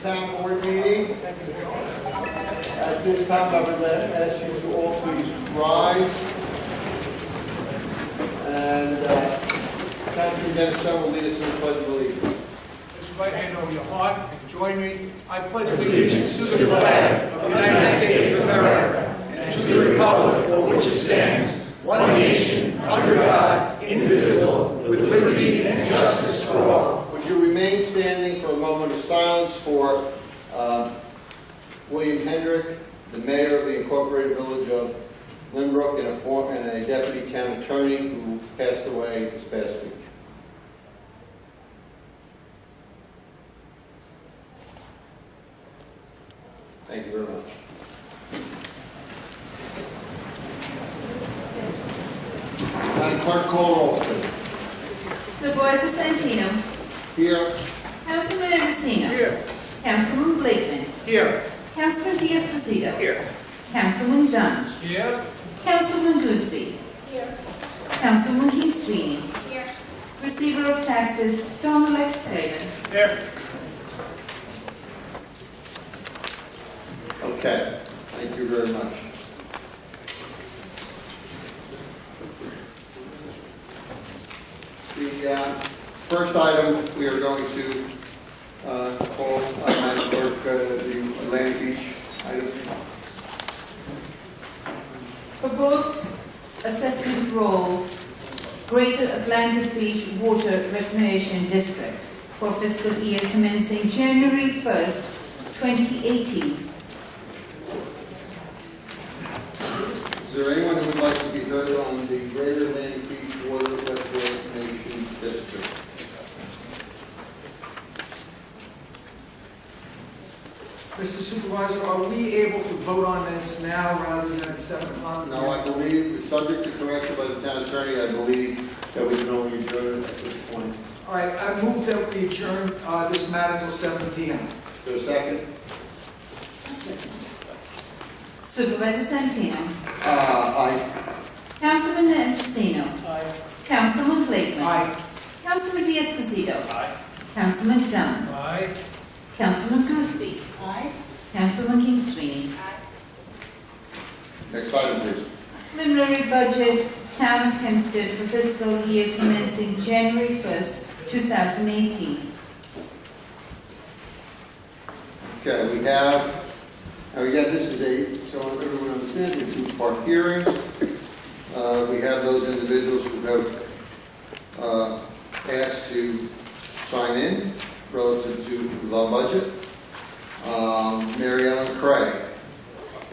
town board meeting. At this time, I would ask you to all please rise. And Councilman Dennis Dunn will lead us in the Pledge of Allegiance. Put your right hand over your heart and join me. I pledge allegiance to the flag of the United States of America and to the republic for which it stands, one nation, under God, indivisible, with liberty and justice for all. Would you remain standing for a moment of silence for William Hendrick, the mayor of the Incorporated Village of Lynbrook and a deputy town attorney who passed away this past week. Thank you very much. Madam Clerk, call roll, please. Supervisor Santino. Here. Councilman Eversino. Here. Councilman Blakeman. Here. Councilman D'Esposito. Here. Councilman Dunn. Here. Councilman Gooseby. Here. Councilman King Sweeney. Here. Receiver of taxes, Donald X. Taylor. Here. Okay. Thank you very much. The first item we are going to call Madam Clerk, the Atlantic Beach item. Proposed assessment role, Greater Atlantic Beach Water Recreation District for fiscal year commencing January 1st, 2018. Is there anyone who would like to be heard on the Greater Atlantic Beach Water Recreation District? Mr. Supervisor, are we able to vote on this now rather than at 7 o'clock? No, I believe, subject to correction by the town attorney, I believe that we can only adjourn at this point. All right, I move that we adjourn this matter till 7 p.m. Is there a second? Supervisor Santino. Aye. Councilman Eversino. Aye. Councilman Blakeman. Aye. Councilman D'Esposito. Aye. Councilman Dunn. Aye. Councilman Gooseby. Aye. Councilman King Sweeney. Next item, please. Preliminary budget, Town of Hempstead for fiscal year commencing January 1st, 2018. Okay, again, this is so everyone understands, it's a two-part hearing. We have those individuals who have asked to sign in relative to the budget. Mary Ellen Craig.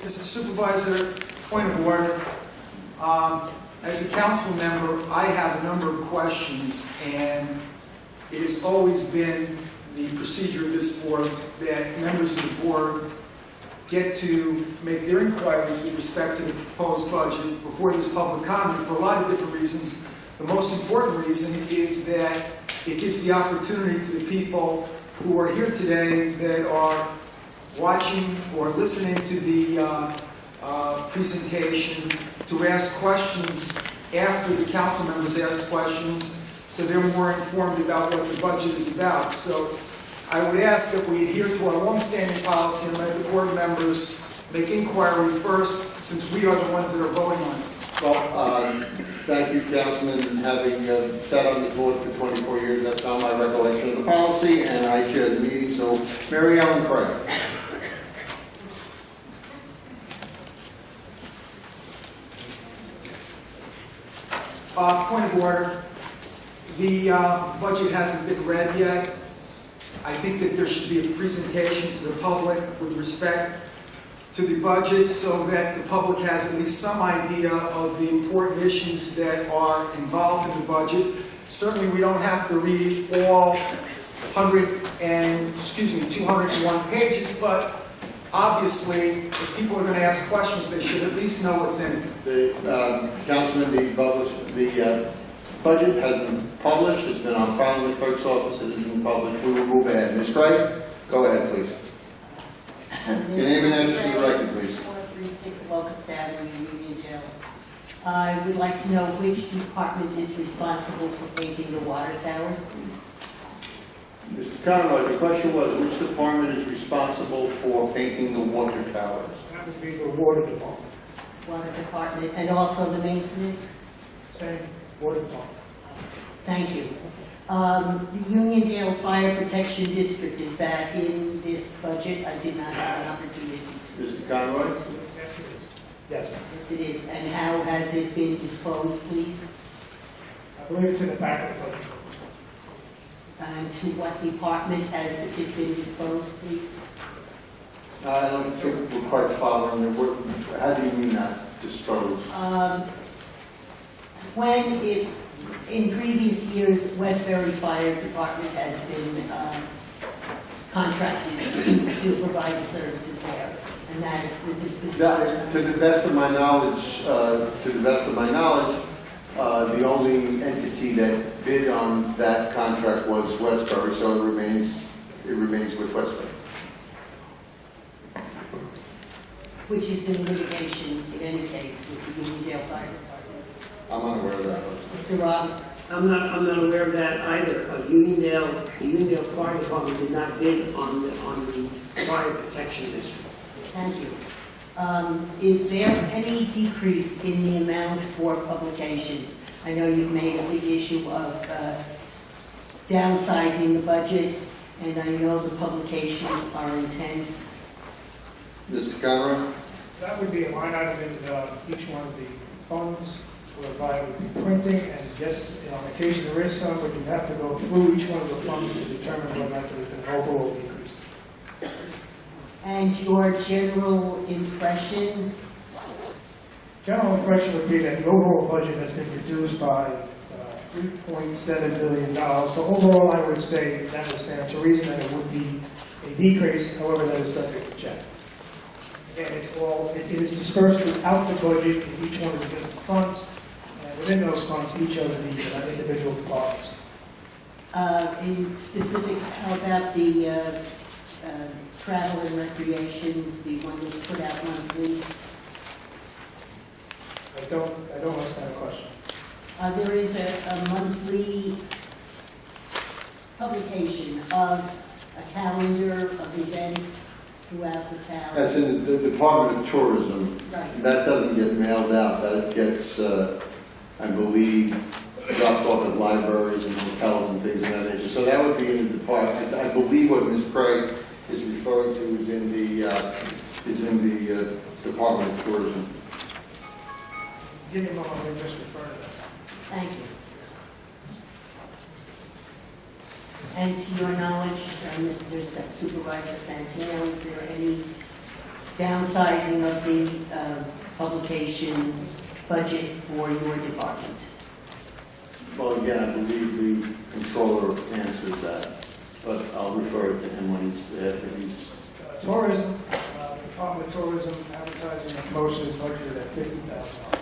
Mr. Supervisor, point of order. As a council member, I have a number of questions, and it has always been the procedure of this board that members of the board get to make their inquiries with respect to the proposed budget before there's public comment for a lot of different reasons. The most important reason is that it gives the opportunity to the people who are here today that are watching or listening to the presentation to ask questions after the council members ask questions, so they're more informed about what the budget is about. So I would ask that we adhere to our long-standing policy and let the board members make inquiry first, since we are the ones that are voting on it. Well, thank you, Councilman, having sat on the board for 24 years. That's not my recollection of the policy, and I chair the meeting. So, Mary Ellen Craig. Point of order. The budget hasn't been read yet. I think that there should be a presentation to the public with respect to the budget so that the public has at least some idea of the important issues that are involved in the budget. Certainly we don't have to read all 201 pages, but obviously if people are going to ask questions, they should at least know what's in it. Councilman, the budget has been published. It's been on file in the clerk's office. It has been published. We will move ahead. Ms. Craig, go ahead, please. Your name and address for the record, please. 436 Locust Avenue, Union Jail. I would like to know which department is responsible for painting the water towers, please. Mr. Conroy, the question was, which department is responsible for painting the water towers? That would be the water department. Water Department, and also the maintenance? Same, water department. Thank you. The Uniondale Fire Protection District, is that in this budget? I did not have an opportunity to. Mr. Conroy? Yes, it is. Yes. Yes, it is. And how has it been disposed, please? I believe it's in the back of the budget. And to what department has it been disposed, please? I don't think we're quite following the word. How do you mean that, dispose? When it, in previous years, Westbury Fire Department has been contracted to provide the services there, and that is the disposition. To the best of my knowledge, the only entity that bid on that contract was Westbury, so it remains with Westbury. Which is in litigation in any case with the Uniondale Fire Department. I'm unaware of that. Mr. Rob? I'm not aware of that either. The Uniondale Fire Department did not bid on the fire protection district. Thank you. Is there any decrease in the amount for publications? I know you've made a big issue of downsizing the budget, and I know the publications are intense. Mr. Conroy? That would be a line item in each one of the funds, whereby we'd be printing, and yes, on occasion there is some, but you have to go through each one of the funds to determine whether or not there's been an overall decrease. And your general impression? General impression would be that the overall budget has been reduced by $3.7 billion. So overall, I would say that would stand to reason that it would be a decrease, however, that is subject to check. Again, it is dispersed throughout the budget in each one of the different funds, and within those funds, each of the individual departments. In specific, how about the travel and recreation, the one that's put out monthly? I don't understand the question. There is a monthly publication of a calendar of events throughout the town. That's in the Department of Tourism. Right. That doesn't get mailed out. That gets, I believe, dropped off at libraries and hotels and things of that nature. So that would be in the department. I believe what Ms. Craig is referring to is in the Department of Tourism. Give me a moment, let me just refer to that. Thank you. And to your knowledge, Mr. Supervisor Santino, is there any downsizing of the publication budget for your department? Well, again, I believe the controller answers that, but I'll refer it to him when he's Tourism, Department of Tourism, advertising and promotion is budgeted at $50,000.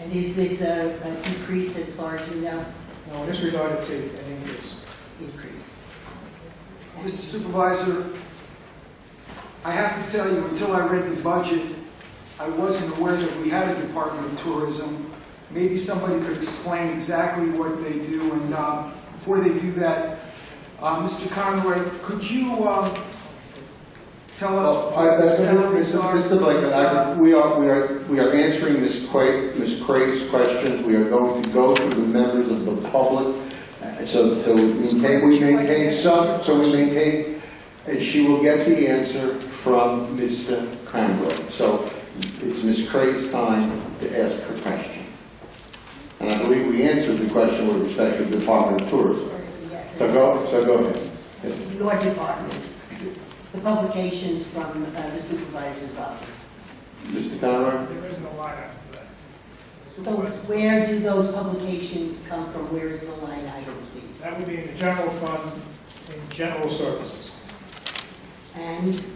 And is this a decrease as far as you know? No, in this regard, it's an increase. Increase. Mr. Supervisor, I have to tell you, until I read the budget, I wasn't aware that we had a Department of Tourism. Maybe somebody could explain exactly what they do, and before they do that, Mr. Conroy, could you tell us what the salaries are? Mr. Blake, we are answering Ms. Craig's questions. We are going to go through the members of the public. So we maintain, and she will get the answer from Mr. Conroy. So it's Ms. Craig's time to ask her question. And I believe we answered the question with respect to the Department of Tourism. Yes. So go ahead. Yes. Your department, the publications from the supervisor's office. Mr. Conroy? There isn't a line item for that. So where do those publications come from? Where is the line item, please? That would be in the general fund, in general services. And is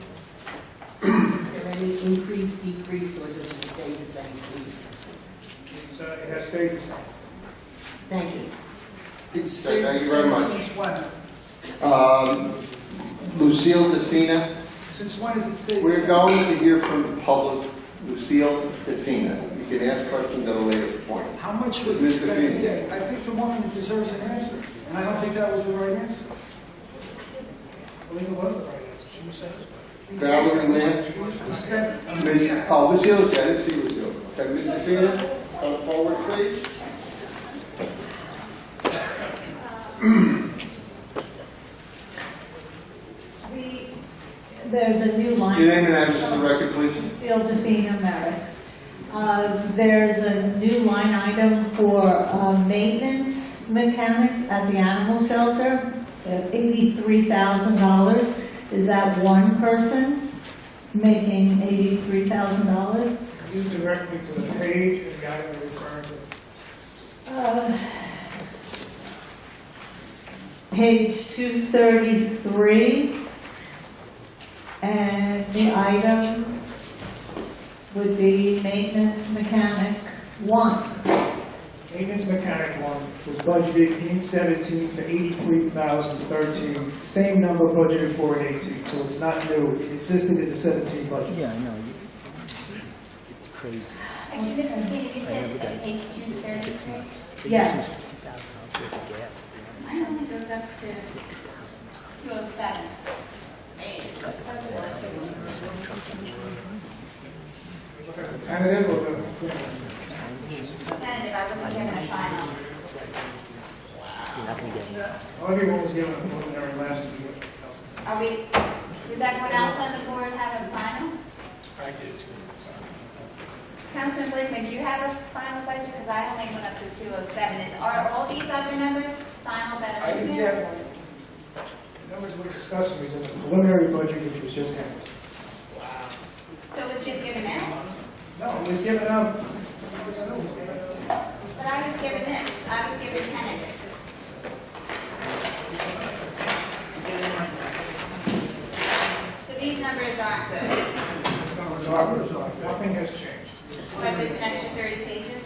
there any increase, decrease, or does it stay the same, please? It has stayed the same. Thank you. It's stayed the Thank you very same much. since when? Lucille Defina. Since when has it stayed the We're same? going to hear from the public. Lucille Defina. You can ask questions at a later point. How much was Mr. it spent Feeney. today? I think the woman deserves an answer. And I don't think that was the right answer. I believe it was the right answer. She was satisfied. Valerie Lynn? Lucille said it, see Lucille. Okay, Ms. DeFina, come forward, please. There's a new line. Your name and address for the record, please. Lucille Defina Merrick. There's a new line item for maintenance mechanic at the animal shelter, $83,000. Is that one person making $83,000? You direct me to the page and the item you're referring to. Page 233, and the item would be maintenance mechanic 1. Maintenance mechanic 1 was budgeted in 17 for $83,013. Same number budgeted for in 18, so it's not new. It existed in the 17 budget. Yeah, I know. It's crazy. Actually, Mr. Keenan, you I said have a guy. page It's 233? nuts. Yes. Mine only goes up to 207. Tentative or the? Tentative, I wasn't given a final. You're not going to get it. Well, everyone was given a preliminary last year. Are we, does everyone else on the board have a final? I did too. Councilman Blakeman, do you have a final budget? Because I only went up to 207. And are all these other numbers final that are in there? The numbers we're discussing is in the preliminary budget, which was just handed. So it's just given out? No, it was given out. But I was given this. I was given tentative. So these numbers aren't good. Nothing has changed. But there's an extra 30 pages.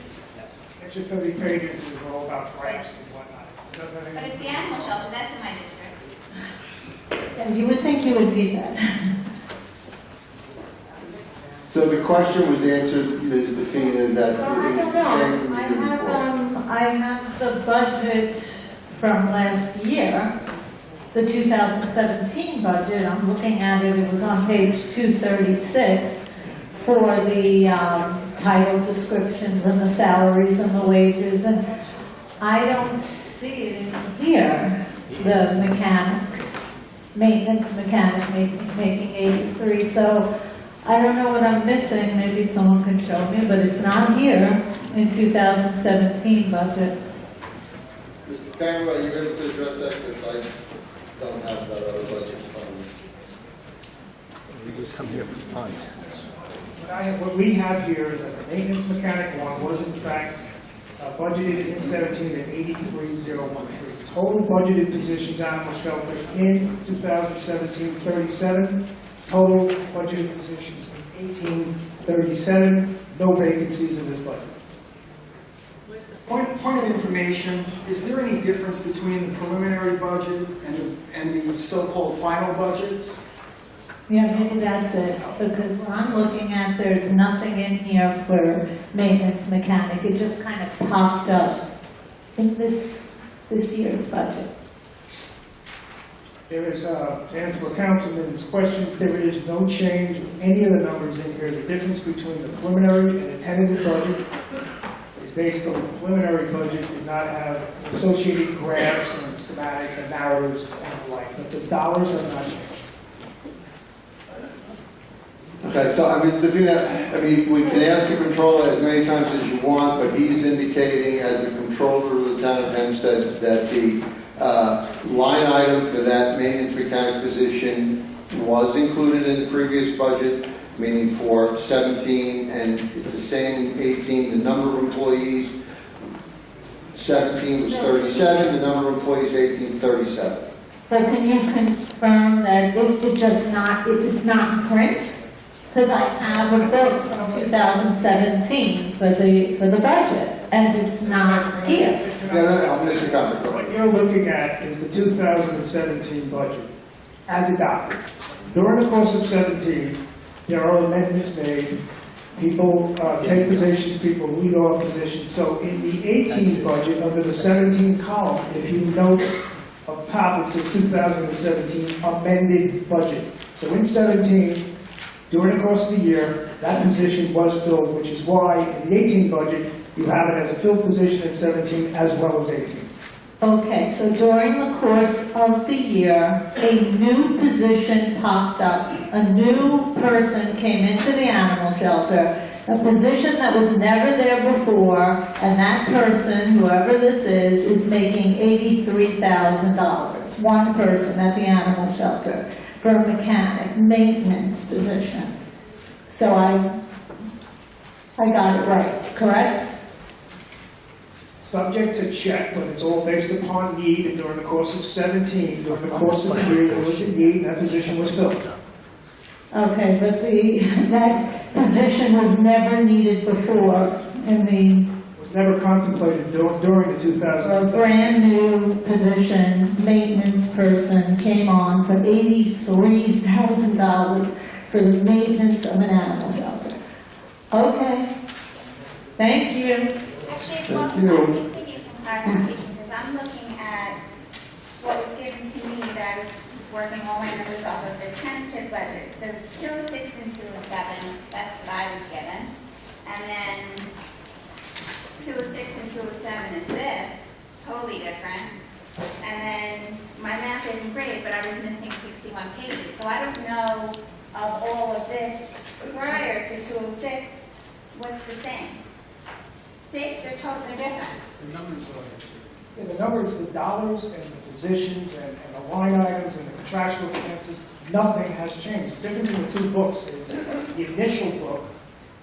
It's just 30 pages is all about grants and whatnot. It doesn't have But anything. it's the animal shelter. That's in my district. Yeah, you would think you would need that. So the question was answered, Ms. DeFina, that Well, I it was don't the same know. from the year before. I have the budget from last year, the 2017 budget. I'm looking at it, it was on page 236 for the title descriptions and the salaries and the wages. And I don't see it in here, the mechanic, maintenance mechanic making 83. So I don't know what I'm missing, maybe someone can show me, but it's not here in 2017 budget. Mr. Cameron, are you able to address that? Because I don't have that other budget in front of me. We just come here for fun. What we have here is that the maintenance mechanic 1 was in fact budgeted in 17 at 83,013. Total budgeted positions animal shelter in 2017, 37. Total budgeted positions in 18, 37. No vacancies in this budget. Point of information, is there any difference between the preliminary budget and the so-called final budget? Yeah, maybe that's it, because what I'm looking at, there's nothing in here for maintenance mechanic. It just kind of popped up in this year's budget. There is, to answer the councilman's question, there is no change in any of the numbers in here. The difference between the preliminary and the tentative budget is based on the preliminary budget did not have associated graphs and schematics and narratives and the like, but the dollars have not changed. Okay, so Ms. DeFina, I mean, we can ask the controller as many times as you want, but he's indicating as the controller of the town of Hempstead that the line item for that maintenance mechanic position was included in the previous budget, meaning for 17, and it's the same in 18. The number of employees, 17 was 37, the number of employees, 18, 37. So can you confirm that it is not in print? Because I have a book from 2017 for the budget, and it's not here. Mr. Conrad. What you're looking at is the 2017 budget as adopted. During the course of 17, there are amendments made People take positions, people lead off positions. So in the 18 budget, under the 17 column, if you note up top, it says 2017 amended budget. So in 17, during the course of the year, that position was filled, which is why in the 18 budget, you have it as a filled position in 17 as well as 18. Okay, so during the course of the year, a new position popped up. A new person came into the animal shelter, a position that was never there before, and that person, whoever this is making $83,000. One person at the animal shelter for a mechanic, maintenance position. So I got it right, correct? Subject to check, but it's all based upon need, and during the course of 17, during the course of the year, there was a need, and that position was filled. Okay, but that position was never needed before in the, Was never contemplated during the 2000s. a brand new position, maintenance person came on for $83,000 for the maintenance of an animal shelter. Okay, thank you. Actually, well, Thank you. I need to give some clarification, because I'm looking at what was given to me that I was working all my numbers off of the tentative budget. So it's 206 and 207, that's what I was given. And then 206 and 207 is this, totally different. And then my math isn't great, but I was missing 61 pages. So I don't know of all of this prior to 206, what's the same? See, they're totally different. Yeah, the numbers, the dollars and the positions and the line items and the contractual expenses, nothing has changed. The difference in the two books is the initial book,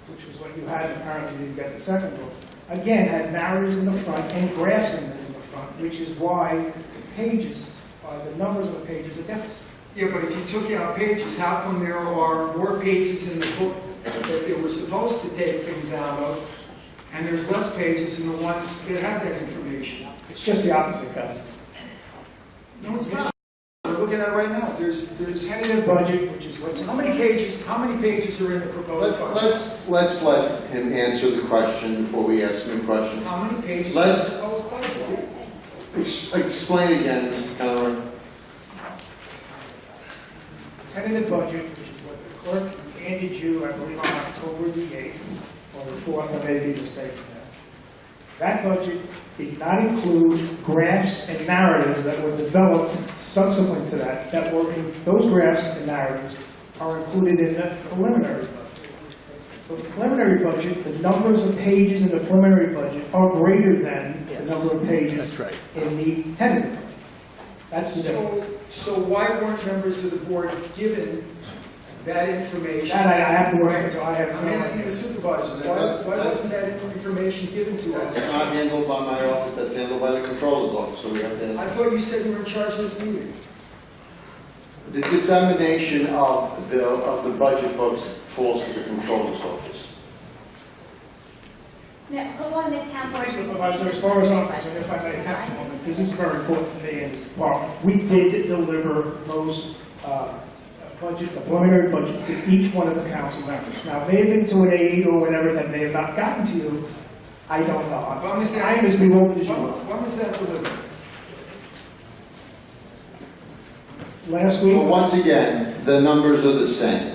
which was what you had, and apparently you didn't get the second book, again, had narratives in the front and graphs in the front, which is why the pages, the numbers of the pages are different. Yeah, but if you took out pages, how come there are more pages in the book that they were supposed to take things out of, and there's less pages in the ones that have that information? It's just the opposite, guys. No, it's not. We're looking at it right now. There's Tentative budget, which is what's. how many pages are in the proposed budget? Let's let him answer the question before we ask him a question. How many pages are in the proposed budget? Explain again, Mr. Conrad. Tentative budget, which is what the clerk handed you, I believe, on October the 8th, or the 4th, I may be mistaken there. That budget did not include graphs and narratives that were developed subsequent to that, those graphs and narratives are included in the preliminary budget. So the preliminary budget, the numbers of pages in the preliminary budget are greater than the number of pages in the tentative budget. That's the difference. So why weren't members of the board given that information? That I have to work until I have. I'm asking the supervisor, why wasn't that information given to us? That's not handled by my office, that's handled by the controller's office, so we have to. I thought you said you were in charge of this meeting. The dissemination of the budget books falls to the controller's office. Now, who on the town board? Supervisor, as far as I'm concerned, if I may have to moment, this is very important to me and this department. We did deliver those budget, the preliminary budget to each one of the council members. Now, it may have been to an aide or whatever that may have not gotten to you. I don't know. I'm as bewildered as you are. When was that delivered? Last week. But once again, the numbers are the same.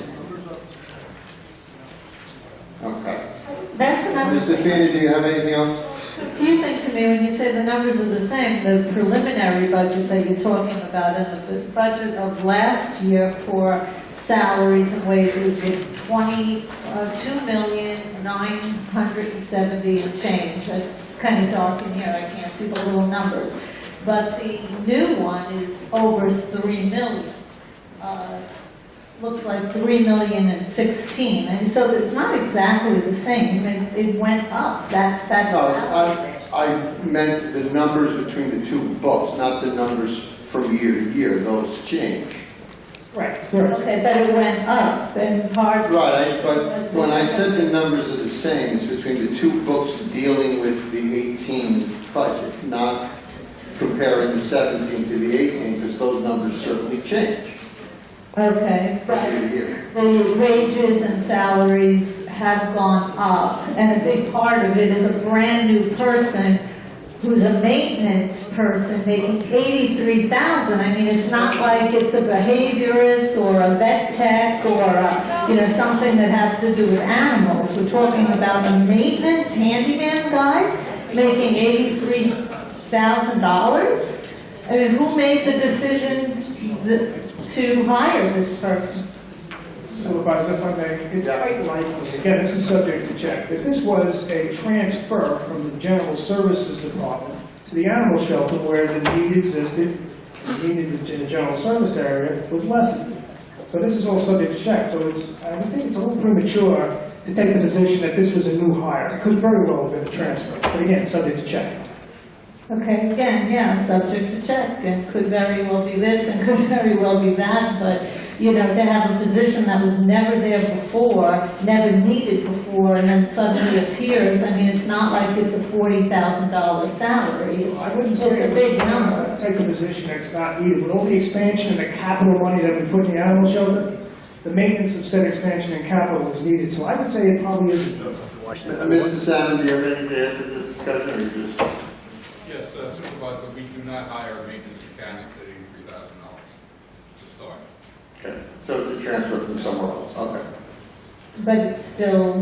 Okay. That's another Ms. Zafini, do you have anything else? confusing to me when you say the numbers are the same. The preliminary budget that you're talking about and the budget of last year for salaries and wages was $22,970,000 and change. It's kind of dark in here, I can't see the little numbers. But the new one is over $3 million. Looks like $3,016,000, and so it's not exactly the same. It went up. No, I meant the numbers between the two books, not the numbers from year to year. Those change. Right, correct. Okay, but it went up, and part. Right, but when I said the numbers are the same, it's between the two books dealing with the 18 budget, not comparing the 17 to the 18, because those numbers certainly change. Okay, From but year to year. the wages and salaries have gone up, and a big part of it is a brand-new person who's a maintenance person making $83,000. I mean, it's not like it's a behaviorist or a vet tech or something that has to do with animals. We're talking about a maintenance handyman guy making $83,000. I mean, who made the decision to hire this person? Supervisor, if I may, it's quite likely, again, this is subject to check, that this was a transfer from the General Services Department to the animal shelter where the need existed, the need in the general service area was lessened. So this is all subject to check. So I think it's a little premature to take the position that this was a new hire. It could very well have been a transfer, but again, subject to check. Okay, again, yeah, subject to check, and could very well be this and could very well be that, but, to have a position that was never there before, never needed before, and then suddenly appears, I mean, it's not like it's a $40,000 salary. I wouldn't It's say a big number. take a position that's not needed. With all the expansion and the capital money that we put in the animal shelter, the maintenance of said expansion and capital is needed. So I would say it probably isn't. Mr. Salmon, do you have anything to add to this discussion, or you just? Yes, Supervisor, we do not hire maintenance mechanics at $83,000 to start. Okay, so it's a transfer from somewhere else, okay. But it still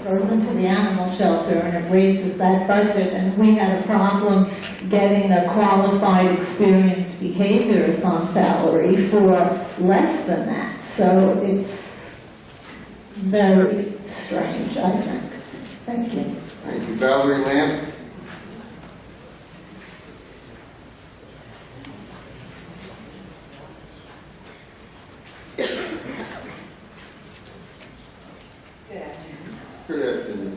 goes into the animal shelter and it raises that budget, and we had a problem getting a qualified, experienced behaviorist on salary for less than that. So it's very strange, I think. Thank you. Thank you. Valerie Lamb? Good afternoon.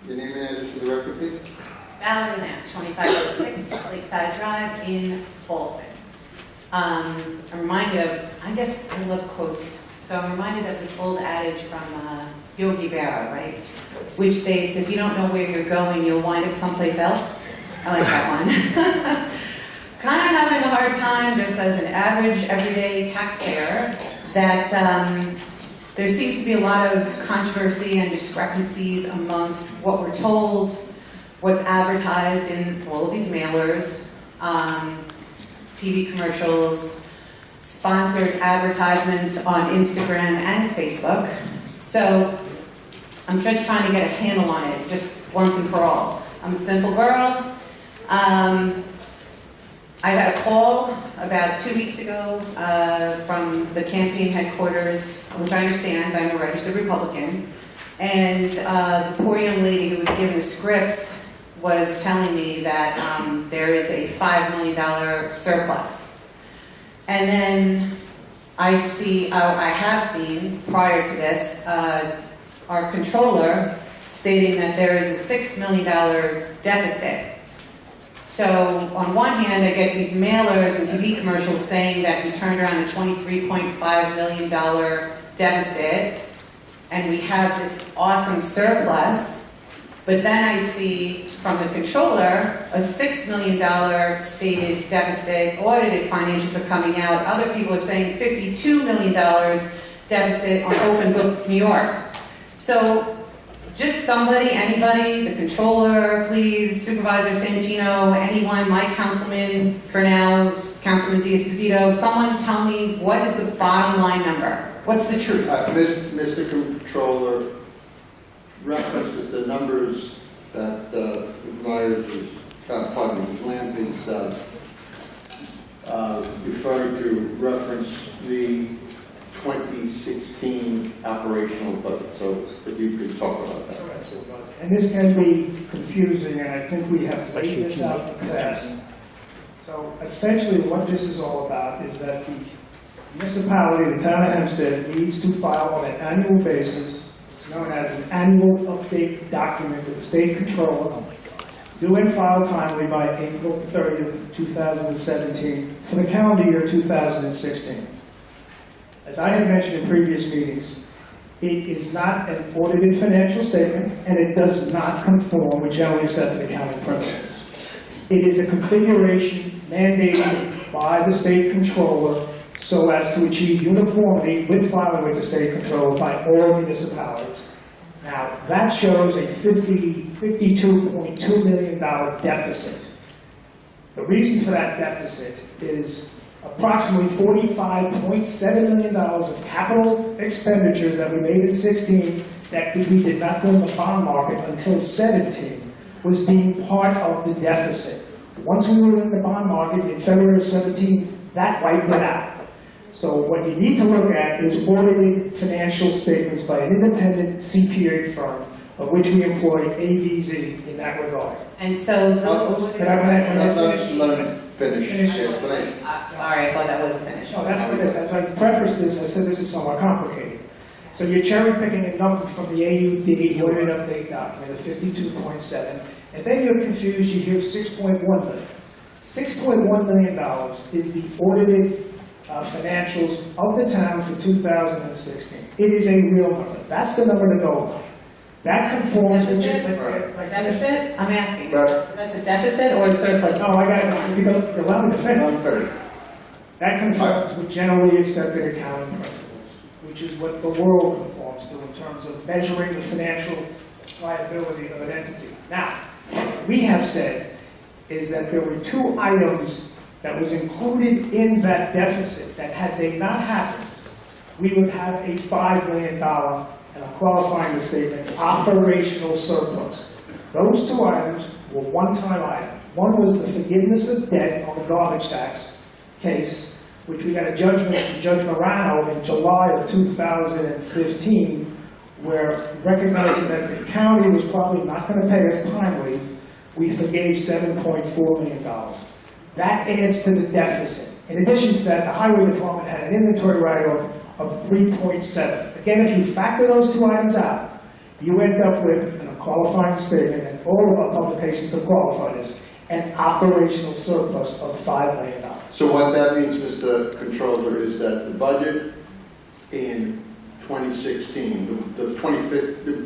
Your name and address for the record, please? Valerie Lamb, 2506 Lakeside Drive in Baldwin. I'm reminded of, I guess I love quotes, so I'm reminded of this old adage from Yogi Berra, right? Which states, if you don't know where you're going, you'll wind up someplace else. I like that one. Kind of having a hard time, just as an average, everyday taxpayer, that there seems to be a lot of controversy and discrepancies amongst what we're told, what's advertised in all of these mailers, TV commercials, sponsored advertisements on Instagram and Facebook. So I'm just trying to get a handle on it, just once and for all. I'm a simple girl. I got a call about 2 weeks ago from the campaign headquarters, which I understand, I'm a registered Republican, and the poor young lady who was given a script was telling me that there is a $5 million surplus. And then I have seen, prior to this, our controller stating that there is a $6 million deficit. So on one hand, I get these mailers and TV commercials saying that we turned around a $23.5 million deficit, and we have this awesome surplus. But then I see from the controller a $6 million stated deficit, audited financials are coming out. Other people are saying $52 million deficit on Open Book New York. So just somebody, anybody, the controller, please, Supervisor Santino, anyone, my councilman for now, Councilman D'Esposito, someone tell me what is the bottom line number? What's the truth? Mr. Controller, reference, because the numbers that Ms. Lamb is referring to reference the 2016 operational budget, so if you could talk about that. And this can be confusing, and I think we have laid this out in the past. So essentially what this is all about is that the municipality, the town of Hempstead, needs to file on an annual basis. It's known as an annual update document with the state controller, due and filed timely by April 30th, 2017, for the calendar year 2016. As I have mentioned in previous meetings, it is not an audited financial statement, and it does not conform with generally accepted accounting principles. It is a configuration mandated by the state controller so as to achieve uniformity with filing with the state controller by all municipalities. Now, that shows a $52.2 million deficit. The reason for that deficit is approximately $45.7 million of capital expenditures that we made in 16 that we did not go in the bond market until 17 was deemed part of the deficit. Once we were in the bond market in February of 17, that wiped it out. So what you need to look at is audited financial statements by an independent CPA firm, of which we employ AVZ in that regard. And so those. Can I Let's let him finish the explanation. Sorry, I thought that wasn't finished. No, that's what it is. As I prefaced this, I said this is somewhat complicated. So you're cherry picking a number from the AUD audited update document of 52.7, and then you're confused, you hear 6.1 million. $6.1 million is the audited financials of the town for 2016. It is a real number. That's the number to go by. That conforms with... Deficit? I'm asking. Right. That's a deficit or a surplus? No, I got it. Allow me to finish. Unfair. That conforms with generally accepted accounting principles, which is what the world conforms to in terms of measuring the financial liability of an entity. Now, what we have said is that there were two items that was included in that deficit that had they not happened, we would have a $5 million, and I'm qualifying the statement, operational surplus. Those two items were one-time items. One was the forgiveness of debt on the garbage tax case, which we got a judgment from Judge Morano in July of 2015, where recognizing that the county was probably not going to pay us timely, we forgave $7.4 million. That adds to the deficit. In addition to that, the highway department had an inventory write-off of 3.7. Again, if you factor those two items out, you end up with, in a qualifying statement, and all of our publications have qualified this, an operational surplus of $5 million. So what that means, Mr. Controller, is that the budget in 2016, the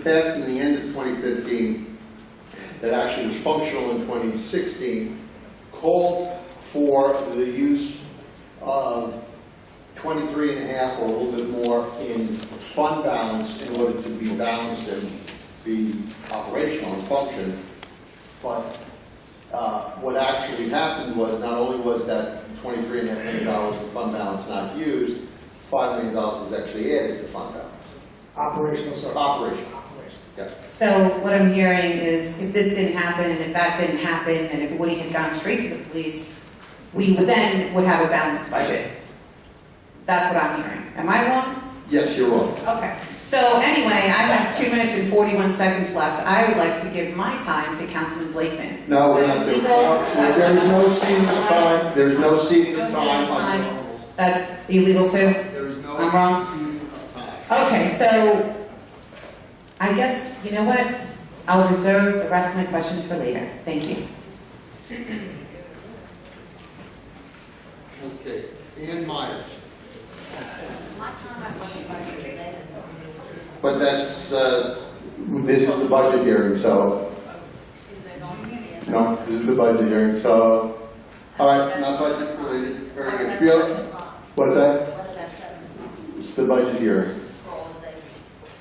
passed in the end of 2015, that actually was functional in 2016, called for the use of 23 and a half or a little bit more in fund balance in order to be balanced and be operational and function. But what actually happened was not only was that $23.5 million in fund balance not used, $5 million was actually added to fund balance. Operational surplus. Operational. Yeah. So what I'm hearing is if this didn't happen, and if that didn't happen, and if Woody had gone straight to the police, we would then have a balanced budget. That's what I'm hearing. Am I wrong? Yes, you're wrong. Okay. So anyway, I have 2 minutes and 41 seconds left. I would like to give my time to Councilman Blakeman. No, we're not doing that. There is no seating of time. There is no seating No of seating of time. time. That's illegal too? There is no I'm wrong? seating of time. Okay, so I guess, you know what? I'll reserve the rest of my questions for later. Thank you. Okay, Ian Myers. But that's, this is the budget hearing, so. No, this is the budget hearing, so. All right, not budget related, very good. What's that? It's the budget hearing.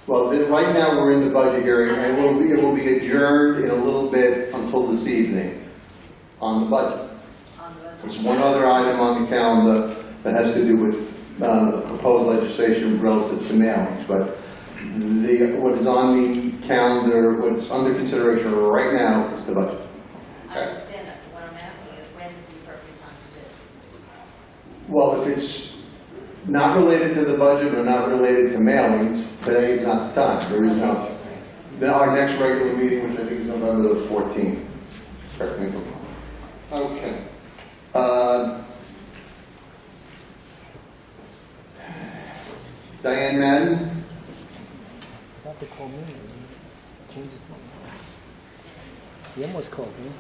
Well, right now, we're in the budget hearing, and it will be adjourned in a little bit until this evening on the budget. There's one other item on the calendar that has to do with proposed legislation relative to mailings, but what is on the calendar, what's under consideration right now is the budget. I understand that, so what I'm asking is when is the appropriate time to do this? Well, if it's not related to the budget or not related to mailings, today is not the time. There is no. Then our next regular meeting, which I think is November the 14th. Correct me if I'm wrong. Okay. Diane Madden? Have to call me. Change his name. He almost called me.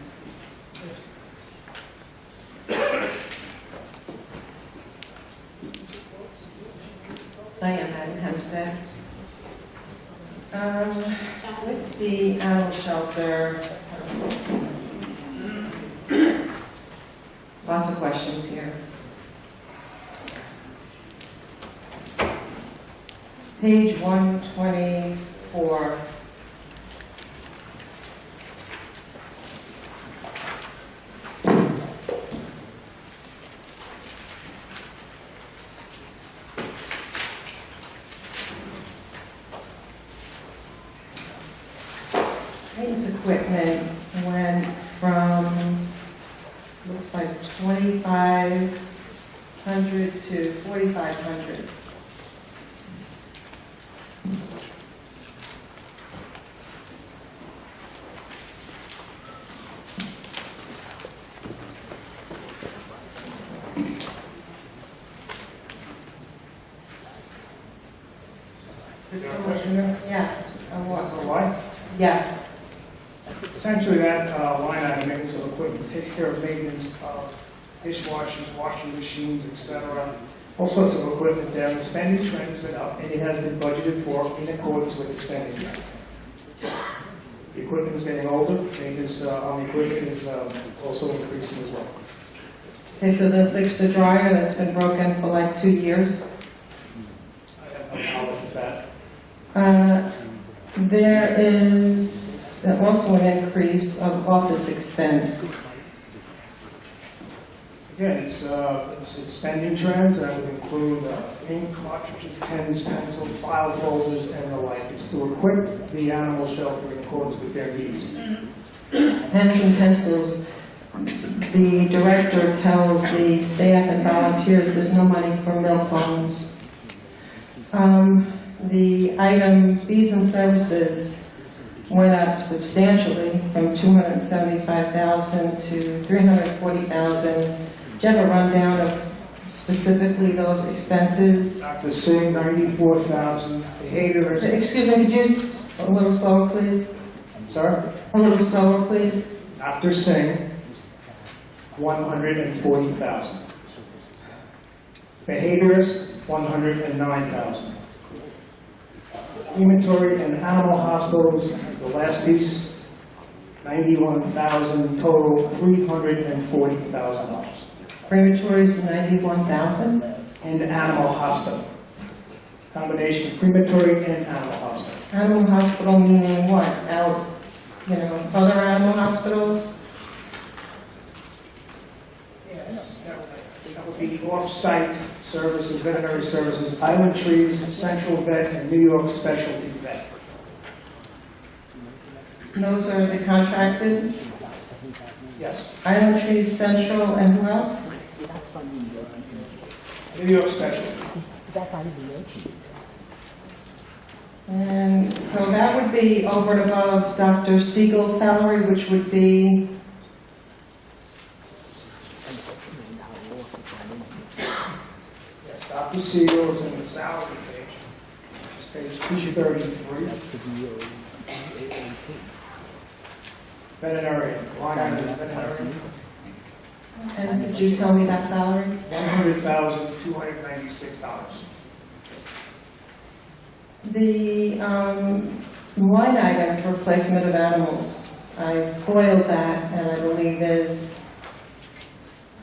Diane Madden, Hempstead. With the animal shelter, lots of questions here. Page 124. Maintenance equipment went from, looks like 2,500 to 4,500. Is there a question there? Yeah, what? Why? Yes. Essentially, that line item, maintenance of equipment, takes care of maintenance of dishwashers, washing machines, etc. All sorts of equipment there. The spending trend has been up, and it has been budgeted for in accordance with the spending trend. The equipment is getting older. Maintenance on the equipment is also increasing as well. Okay, so they'll fix the dryer that's been broken for like 2 years. I have no knowledge of that. There is also an increase of office expense. Again, it's spending trends that would include ink, cartridges, pens, pencils, file folders, and the like. It's to equip the animal shelter in accordance with their needs. Pens and pencils. The director tells the staff and volunteers there's no money for mill phones. The item fees and services went up substantially from $275,000 to $340,000. Do you have a rundown of specifically those expenses? Dr. Singh, $94,000. Behaviorist. Excuse me, could you a little slower, please? Sorry? A little slower, please. Dr. Singh, $140,000. Behaviorist, $109,000. Inventory and animal hospitals, the last piece, $91,000, total $340,000. Crematories, $91,000. And animal hospital. Combination of crematory and animal hospital. Animal hospital meaning what? Out, other animal hospitals? Yes, that would be off-site services, veterinary services, Island Trees, Central Vet, and New York Specialty Vet. And those are the contracted? Yes. Island Trees Central, and who else? New York Specialty. And so that would be over and above Dr. Siegel's salary, which would be? Yes, Dr. Siegel is in the salary page, which is page 233. Veterinarian, line item veterinarian, And could you tell me that salary? $100,296. The line item for placement of animals, I foiled that, and I believe there's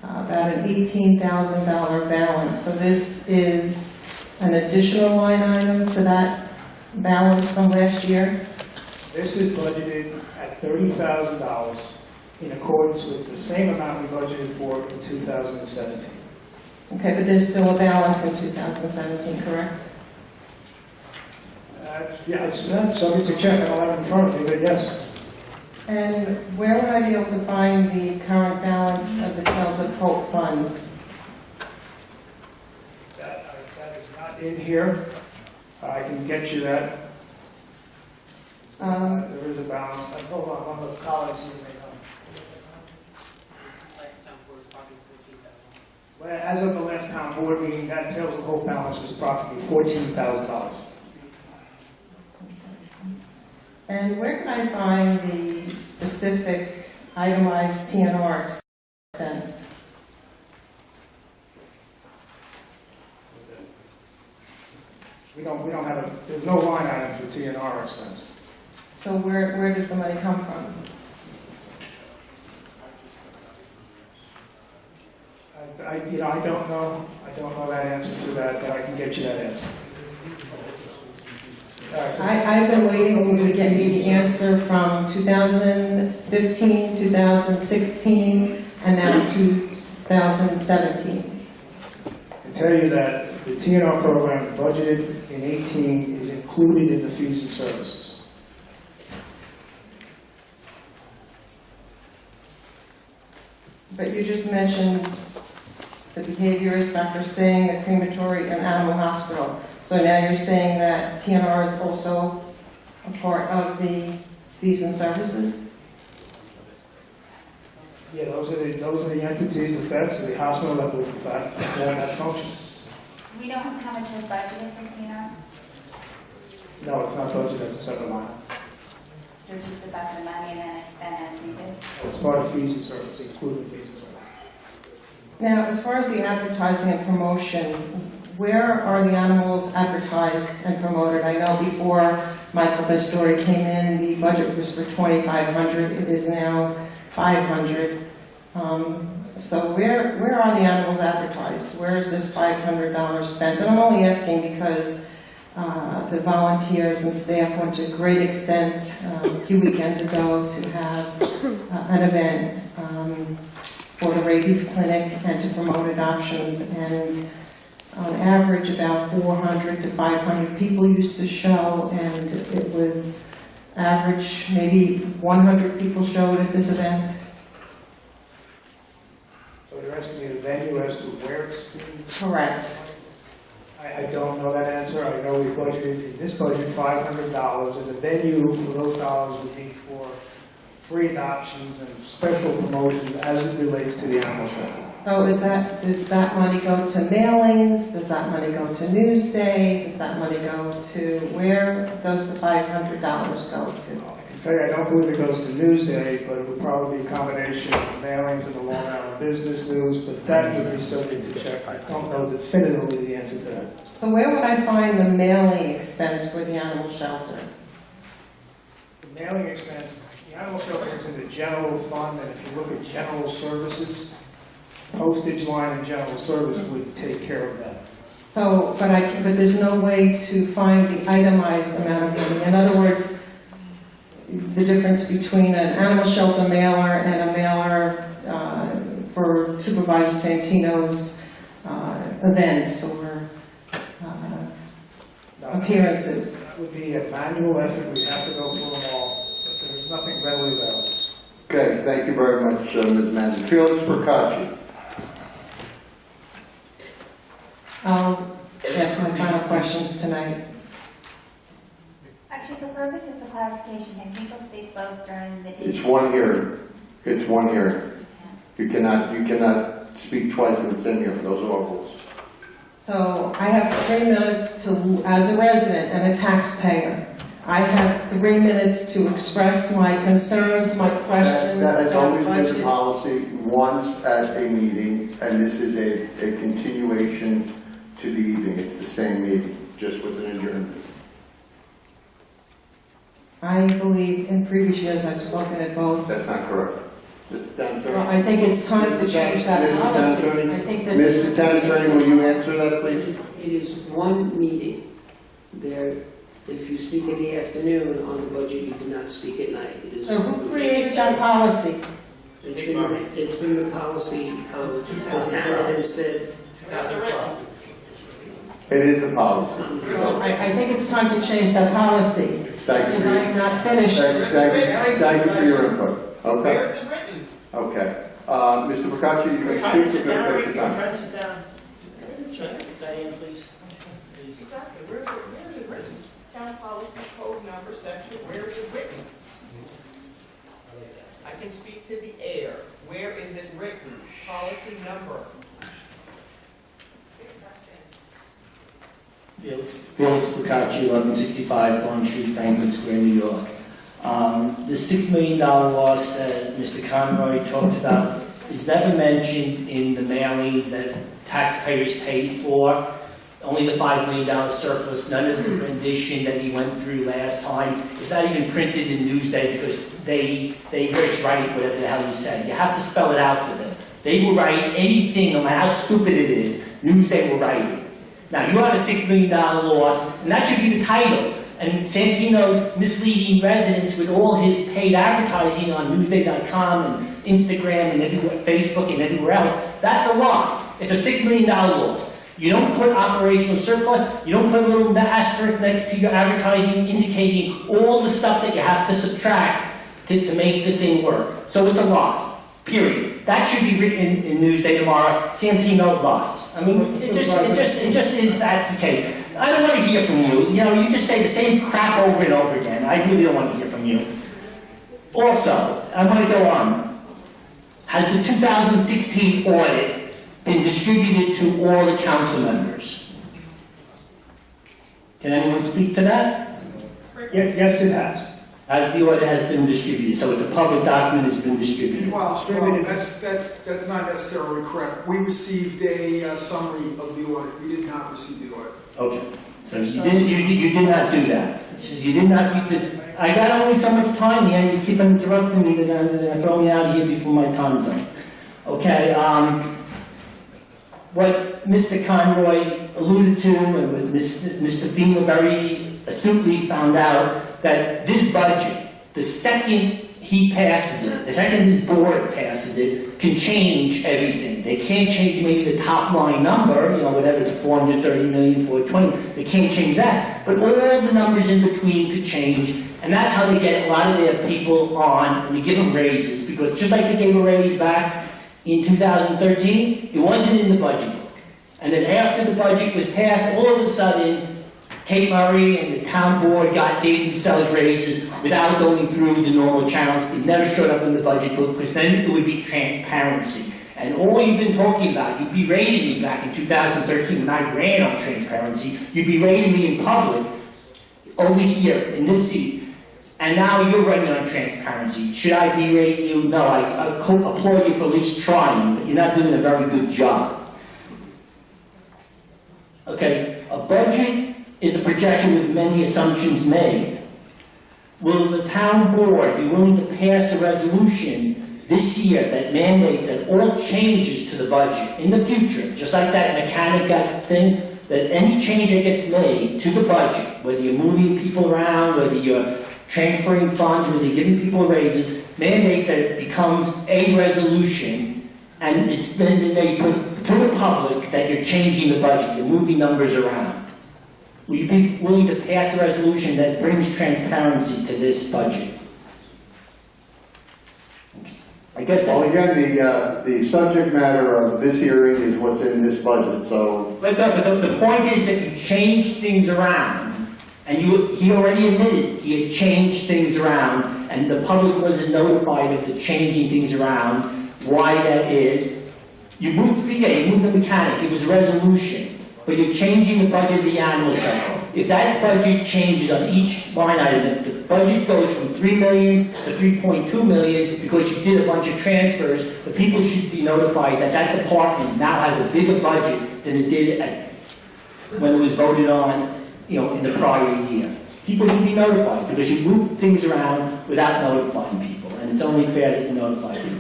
about an $18,000 balance. So this is an additional line item to that balance from last year? This is budgeted at $30,000 in accordance with the same amount we budgeted for in 2017. Okay, but there's still a balance in 2017, correct? Yeah, it's not subject to check, I don't have it in front of me, but yes. And where would I be able to find the current balance of the Trails of Hope Fund? That is not in here. I can get you that. There is a balance. Hold on, one of the colleagues here may know. As of the last town board meeting, that Trails of Hope balance was approximately $14,000. And where can I find the specific itemized TNR expense? We don't have there's no line item for TNR expense. So where does the money come from? I don't know that answer to that, but I can get you that answer. I've been waiting to get me the answer from 2015, 2016, and now 2017. I can tell you that the TNR program budgeted in 18 is included in the fees and services. But you just mentioned the behaviorist, Dr. Singh, the crematory, and animal hospital. So now you're saying that TNR is also a part of the fees and services? Yeah, those are the entities, the vets, and the hospital that will perform that function. We don't have how much was budgeted for TNR? No, it's not budgeted as a separate line. There's just a bucket of money and then it's spent as needed. It's part of fees and services, including fees and services. Now, as far as the advertising and promotion, where are the animals advertised and promoted? I know before Michael Bestori came in, the budget was for $2,500. It is now $500. So where are the animals advertised? Where is this $500 spent? And I'm only asking because the volunteers and staff went to great extent a few weekends ago to have an event for the rabies clinic and to promote adoptions. And on average, about 400 to 500 people used to show, and it was average, maybe 100 people showed at this event. So you're asking me the venue as to where it's being? Correct. I don't know that answer. I know we budgeted, in this budget, $500, and the venue for those dollars would be for free adoptions and special promotions as it relates to the animal shelter. So does that money go to mailings? Does that money go to Newsday? Does that money go to, where does the $500 go to? I can tell you, I don't believe it goes to Newsday, but it would probably be a combination of mailings and the Long Island Business News, but that would be something to check. I don't know definitively the answer to that. So where would I find the mailing expense for the animal shelter? The mailing expense, the animal shelter is in the general fund, and if you look at general services, postage line and general service would take care of that. So, but there's no way to find the itemized amount of money. In other words, the difference between an animal shelter mailer and a mailer for Supervisor Santino's events or appearances. That would be a manual effort. We'd have to go through them all, but there's nothing readily available. Okay, thank you very much, Ms. Manning. Felix Procacci. I'll ask my final questions tonight. Actually, for purposes of clarification, can people speak both during the day? It's one hearing. It's one hearing. You cannot speak twice in the same hearing. Those are our rules. So I have 3 minutes to, as a resident and a taxpayer, I have 3 minutes to express my concerns, my questions. That has about always been the budget. policy once at a meeting, and this is a continuation to the evening. It's the same meeting, just with an adjournment. I believe in previous years I've spoken at both. That's not correct. Mr. Town Attorney? Well, I think it's time to change that Mr. Town policy. Attorney? I think that Mr. Town Attorney, will you answer that, please? It is one meeting. There, if you speak in the afternoon on the budget, you cannot speak at night. It is So who created that policy? It's been the policy of the town of Hempstead. It is the policy. Well, I think it's time to change that policy. Thank you. Because I am not finished. Thank you for your input. Okay. Okay. Mr. Procacci, you can speak, so good, take your time. Diane, please. Exactly. Where is it written? Town policy code number section, where is it written? I can speak to the air. Where is it written? Policy number. Felix Procacci, 1165 Orange Street, Franklin Square, New York. The $6 million loss that Mr. Conroy talks about is never mentioned in the mailings that taxpayers paid for. Only the $5 million surplus, none of the rendition that he went through last time. It's not even printed in Newsday because they just write whatever the hell you say. You have to spell it out for them. They will write anything, no matter how stupid it is, Newsday will write it. Now, you have a $6 million loss, and that should be the title. And Santino's misleading residents with all his paid advertising on Newsday.com and Instagram and everywhere, Facebook and everywhere else, that's a lie. It's a $6 million loss. You don't put operational surplus, you don't put a little asterisk next to your advertising indicating all the stuff that you have to subtract to make the thing work. So it's a lie, period. That should be written in Newsday tomorrow. Santino lies. I mean, it just is that's the case. I don't want to hear from you. You know, you just say the same crap over and over again. I really don't want to hear from you. Also, I want to go on. Has the 2016 audit been distributed to all the council members? Can anyone speak to that? Yes, it has. The audit has been distributed, so it's a public document, it's been distributed. Well, that's not necessarily correct. We received a summary of the audit. We did not receive the audit. Okay, so you did not do that. You did not. I got only so much time here. You keep interrupting me. They're throwing me out here before my time's up. Okay. What Mr. Conroy alluded to, and what Mr. Fina very astutely found out, that this budget, the second he passes it, the second this board passes it, can change everything. They can't change maybe the top line number, you know, whatever, it's 430 million, 420, they can't change that. But all the numbers in between could change, and that's how they get a lot of their people on, and they give them raises, because just like they gave a raise back in 2013, it wasn't in the budget book. And then after the budget was passed, all of a sudden, Kate Murray and the town board gave themselves raises without going through the normal channels. It never showed up in the budget book, because then it would be transparency. And all you've been talking about, you'd be rating me back in 2013 when I ran on transparency, you'd be rating me in public over here in this seat. And now you're running on transparency. Should I be rating you? No, I applaud you for at least trying, but you're not doing a very good job. Okay, a budget is a projection with many assumptions made. Will the town board be willing to pass a resolution this year that mandates that all changes to the budget in the future, just like that mechanic thing, that any change that gets made to the budget, whether you're moving people around, whether you're transferring funds, whether you're giving people raises, mandate that it becomes a resolution, and it's been made to the public that you're changing the budget, you're moving numbers around. Will you be willing to pass a resolution that brings transparency to this budget? I guess, well, again, the subject matter of this hearing is what's in this budget, so... But the point is that you changed things around, and he already admitted he had changed things around, and the public wasn't notified of the changing things around, why that is. You moved the VA, you moved the mechanic, it was a resolution. But you're changing the budget of the animal shelter. If that budget changes on each line item, if the budget goes from 3 million to 3.2 million because you did a bunch of transfers, the people should be notified that that department now has a bigger budget than it did when it was voted on, you know, in the prior year. People should be notified because you move things around without notifying people, and it's only fair that you notify people.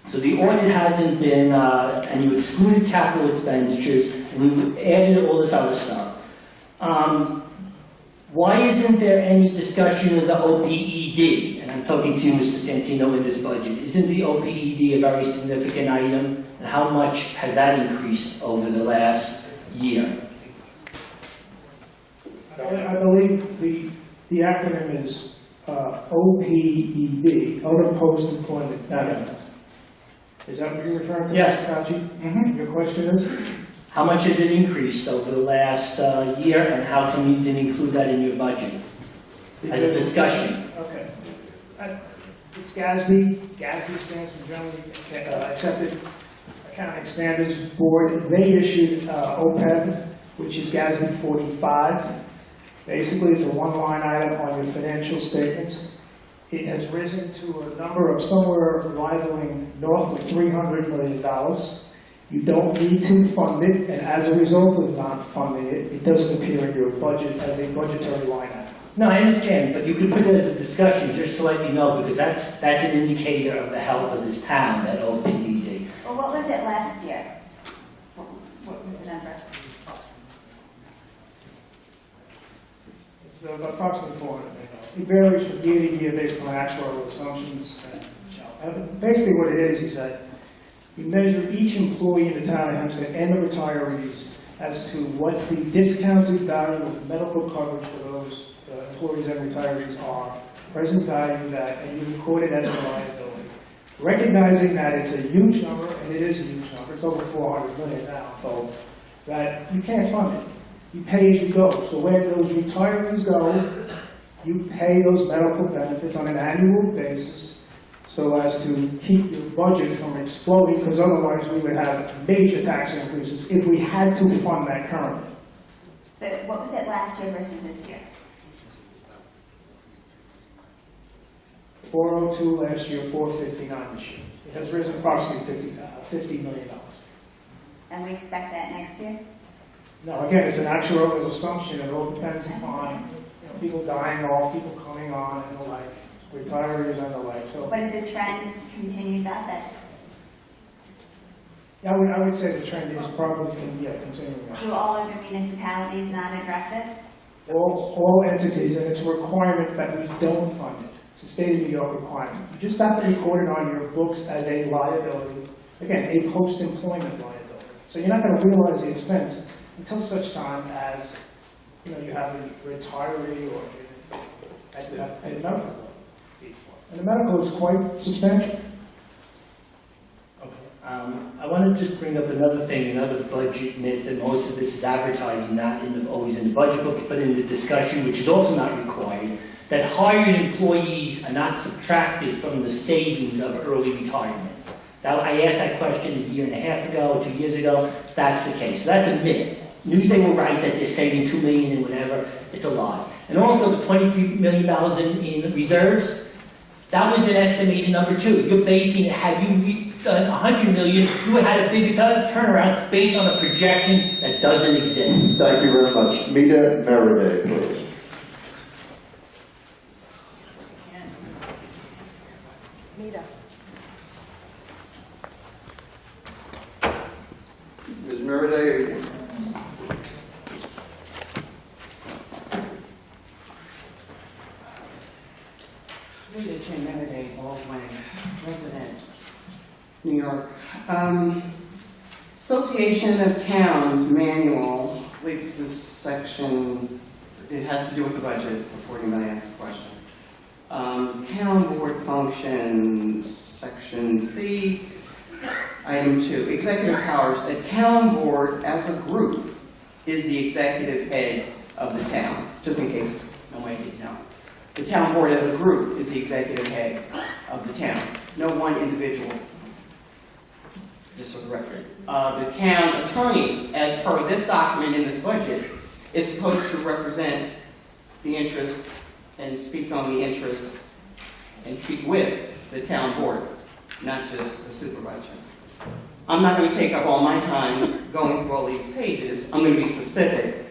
So the audit hasn't been, and you excluded capital expenditures, and you added all this other stuff. Why isn't there any discussion of the OPED? And I'm talking to you, Mr. Santino, in this budget. Isn't the OPED a very significant item? And how much has that increased over the last year? I believe the acronym is OPEB, Other Post-Employment Benefits. Is that what you're referring to? Yes. Your question is? How much has it increased over the last year, and how come you didn't include that in your budget as a discussion? Okay. It's GASB. GASB stands for Generally Accepted Accounting Standards Board. They issued OPEB, which is GASB 45. Basically, it's a one-line item on your financial statements. It has risen to a number of somewhere rivaling north of $300 million. You don't need to fund it, and as a result of not funding it, it doesn't appear in your budget as a budgetary line item. No, I understand, but you could put it as a discussion just to let you know, because that's an indicator of the health of this town, that OPED. Well, what was it last year? What was the number? It's approximately $400 million. It varies from year to year based on actuarial assumptions. And basically what it is that you measure each employee in the town of Hempstead and the retirees as to what the discounted value of medical coverage for those employees and retirees are, present value that, and you record it as a liability. Recognizing that it's a huge number, and it is a huge number, it's over $400 million now, so that you can't fund it. You pay as you go. So where those retirees go, you pay those medical benefits on an annual basis so as to keep your budget from exploding, because otherwise we would have major tax increases if we had to fund that currently. So what was it last year versus this year? 402 last year, 459 this year. It has risen approximately $50 million. And we expect that next year? No, again, it's an actuarial assumption. It all depends upon people dying off, people coming on, and the like, retirees and the like. So, But if the trend continues up, that yeah, I would say the trend is probably continuing. do all of the municipalities not address it? All entities, and it's a requirement that we don't fund it. It's a state of New York requirement. You just have to record it on your books as a liability. Again, a post-employment liability. So you're not going to realize the expense until such time as you have a retiree or you have to pay the medical bill. And the medical is quite substantial. I want to just bring up another thing, another budget myth, that most of this is advertising, not always in the budget book, but in the discussion, which is also not required, that hired employees are not subtracted from the savings of early retirement. Now, I asked that question a year and a half ago, 2 years ago. That's the case. So that's a myth. Newsday will write that they're saving $2 million and whatever. It's a lie. And also the $23 million in reserves, that was an estimated number too. You're basing it, had you done $100 million, you would have had a big turnaround based on a projection that doesn't exist. Thank you very much. Mita Meriday, please. Nita. Ms. Meriday, Rita J. Meriday, Baldwin, resident, New York. Association of Towns Manual, I believe this is section, it has to do with the budget before anybody asks the question. Town board functions, section C, item 2, executive powers. A town board as a group is the executive head of the town, just in case nobody didn't know. The town board as a group is the executive head of the town, no one individual. Just for the record. The town attorney, as per this document in this budget, is supposed to represent the interest and speak on the interest and speak with the town board, not just the supervisor. I'm not going to take up all my time going through all these pages. I'm going to be specific.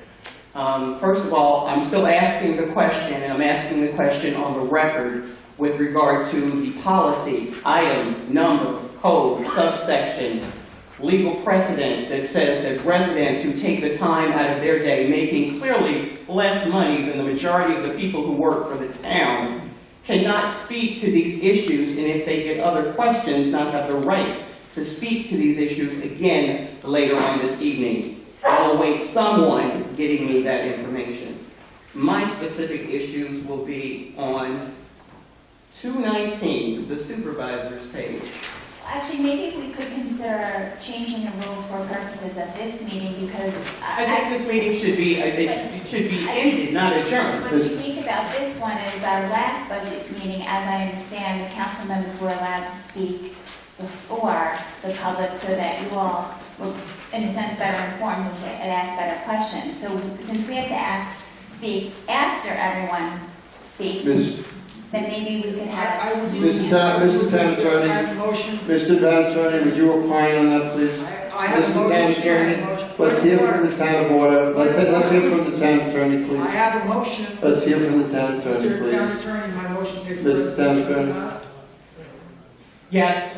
First of all, I'm still asking the question, and I'm asking the question on the record with regard to the policy, item, number, code, subsection, legal precedent that says that residents who take the time out of their day making clearly less money than the majority of the people who work for the town cannot speak to these issues, and if they get other questions, not have the right to speak to these issues again later on this evening. I'll await someone getting me that information. My specific issues will be on 219, the supervisor's page. Actually, maybe we could consider changing the rule for purposes of this meeting because I think this meeting should be ended, not adjourned. What's unique about this one is our last budget meeting, as I understand, the council members were allowed to speak before the public so that you all were, in a sense, better informed and asked better questions. So since we have to speak after everyone speaks, then maybe we could have... Mr. Town Attorney, would you opine on that, please? I have a motion. Let's hear from the town of order. Let's hear from the town attorney, please. I have a motion. Let's hear from the town attorney, Mr. please. Town Attorney, my motion takes Mr. Town Attorney. Yes.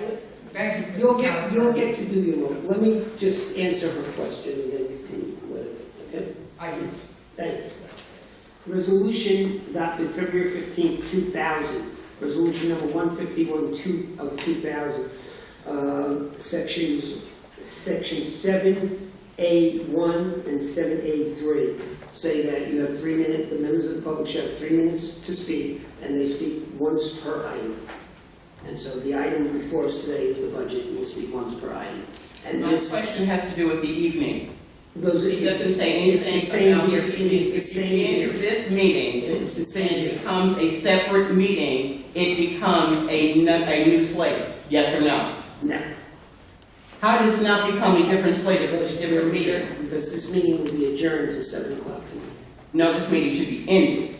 Thank you, Mr. You'll get to do your motion. Let me just answer her question and then you can let it, okay? I do. Thank you. Resolution adopted February 15, 2000, resolution number 151 of 2000, section 7A1 and 7A3 say that you have 3 minutes, the members of the public should have 3 minutes to speak, and they speak once per item. And so the item before us today is the budget, and we'll speak once per item. And My this question has to do with the evening. Those It doesn't say anything It's the same about here. the It is the evening. same If you here. end this meeting, It's the same and here. it becomes a separate meeting, it becomes a new slate. Yes or no? No. How does it not become a different slate if it's a different meeting? Because this meeting will be adjourned to 7 o'clock tonight. No, this meeting should be ended.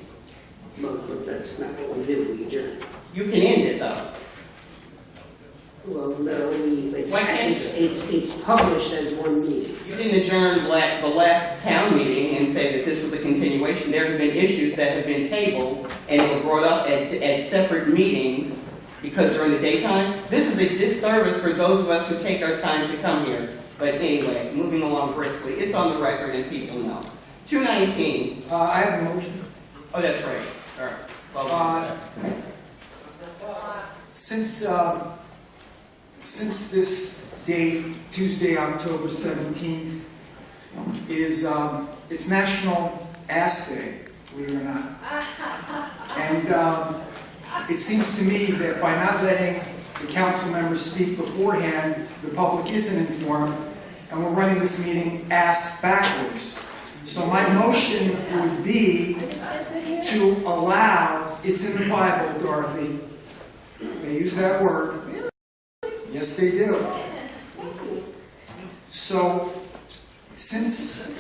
But that's not what we did, we adjourned. You can end it though. Well, no, Why can't it's published as one meeting. You didn't adjourn the last town meeting and say that this was a continuation. There have been issues that have been tabled and they were brought up at separate meetings because they're in the daytime. This is a disservice for those of us who take our time to come here. But anyway, moving along briskly. It's on the record and people know. 219. I have a motion. Oh, that's right. All right. Since this date, Tuesday, October 17th, is it's National Ass Day, believe it or not. And it seems to me that by not letting the council members speak beforehand, the public isn't informed, and we're running this meeting ass backwards. So my motion would be to allow, it's in the Bible, Dorothy, they use that word. Yes, they do. So, since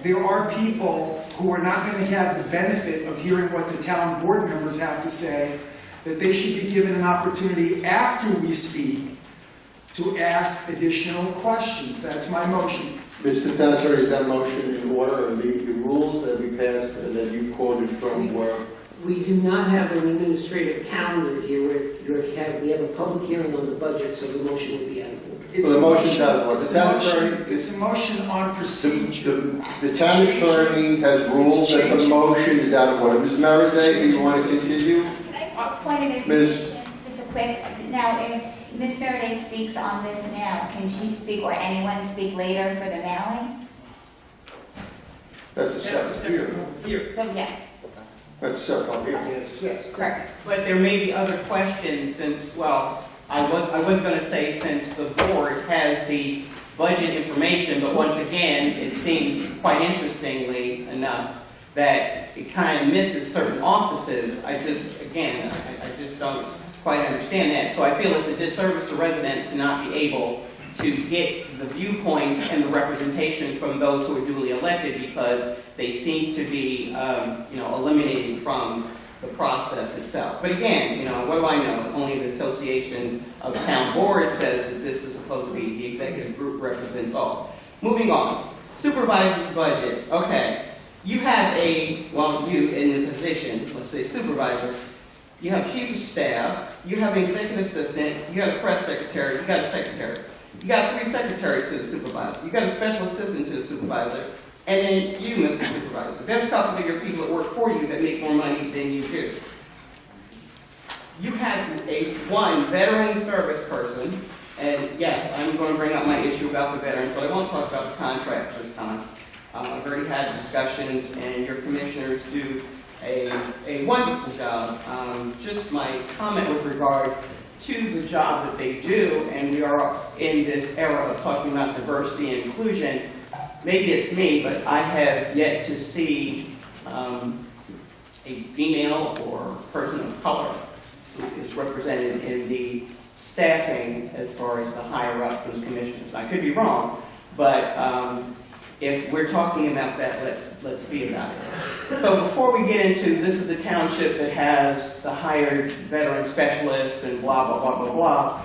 there are people who are not going to have the benefit of hearing what the town board members have to say, that they should be given an opportunity after we speak to ask additional questions. That's my motion. Mr. Tanasari, is that motion in order? And the rules that we passed and that you quoted from were? We do not have an administrative calendar here where we have a public hearing on the budget, so the motion would be out of order. Well, the motion's out of order. The town attorney, It's a motion on procedure. the town attorney has ruled that the motion is out of order. Ms. Mariday, do you want to continue? Point of Ms. information, just a quick, now if Ms. Faraday speaks on this now, can she speak or anyone speak later for the mailing? That's a separate hearing. So yes, That's a separate hearing. yes, correct. But there may be other questions since, well, I was going to say since the board has the budget information, but once again, it seems quite interestingly enough that it kind of misses certain offices. I just don't quite understand that. So I feel it's a disservice to residents to not be able to get the viewpoints and the representation from those who are duly elected because they seem to be, eliminating from the process itself. But again, what do I know? Only the Association of Town Boards says that this is supposed to be the executive group represents all. Moving on, supervisor's budget. Okay, you have you in the position, let's say supervisor, you have chief of staff, you have an executive assistant, you have a press secretary, you got a secretary. You got 3 secretaries to the supervisor. You got a special assistant to the supervisor. And then you, Mr. Supervisor. There's a couple of your people that work for you that make more money than you do. You have one veteran service person. And yes, I'm going to bring up my issue about the veterans, but I won't talk about the contracts this time. I've already had discussions, and your commissioners do a wonderful job. Just my comment with regard to the job that they do, and we are in this era of talking about diversity and inclusion. Maybe it's me, but I have yet to see a female or person of color who is represented in the staffing as far as the higher-ups and commissioners. I could be wrong, but if we're talking about that, let's be about it. So before we get into this is the township that has the hired veteran specialist and blah, blah, blah, blah, blah,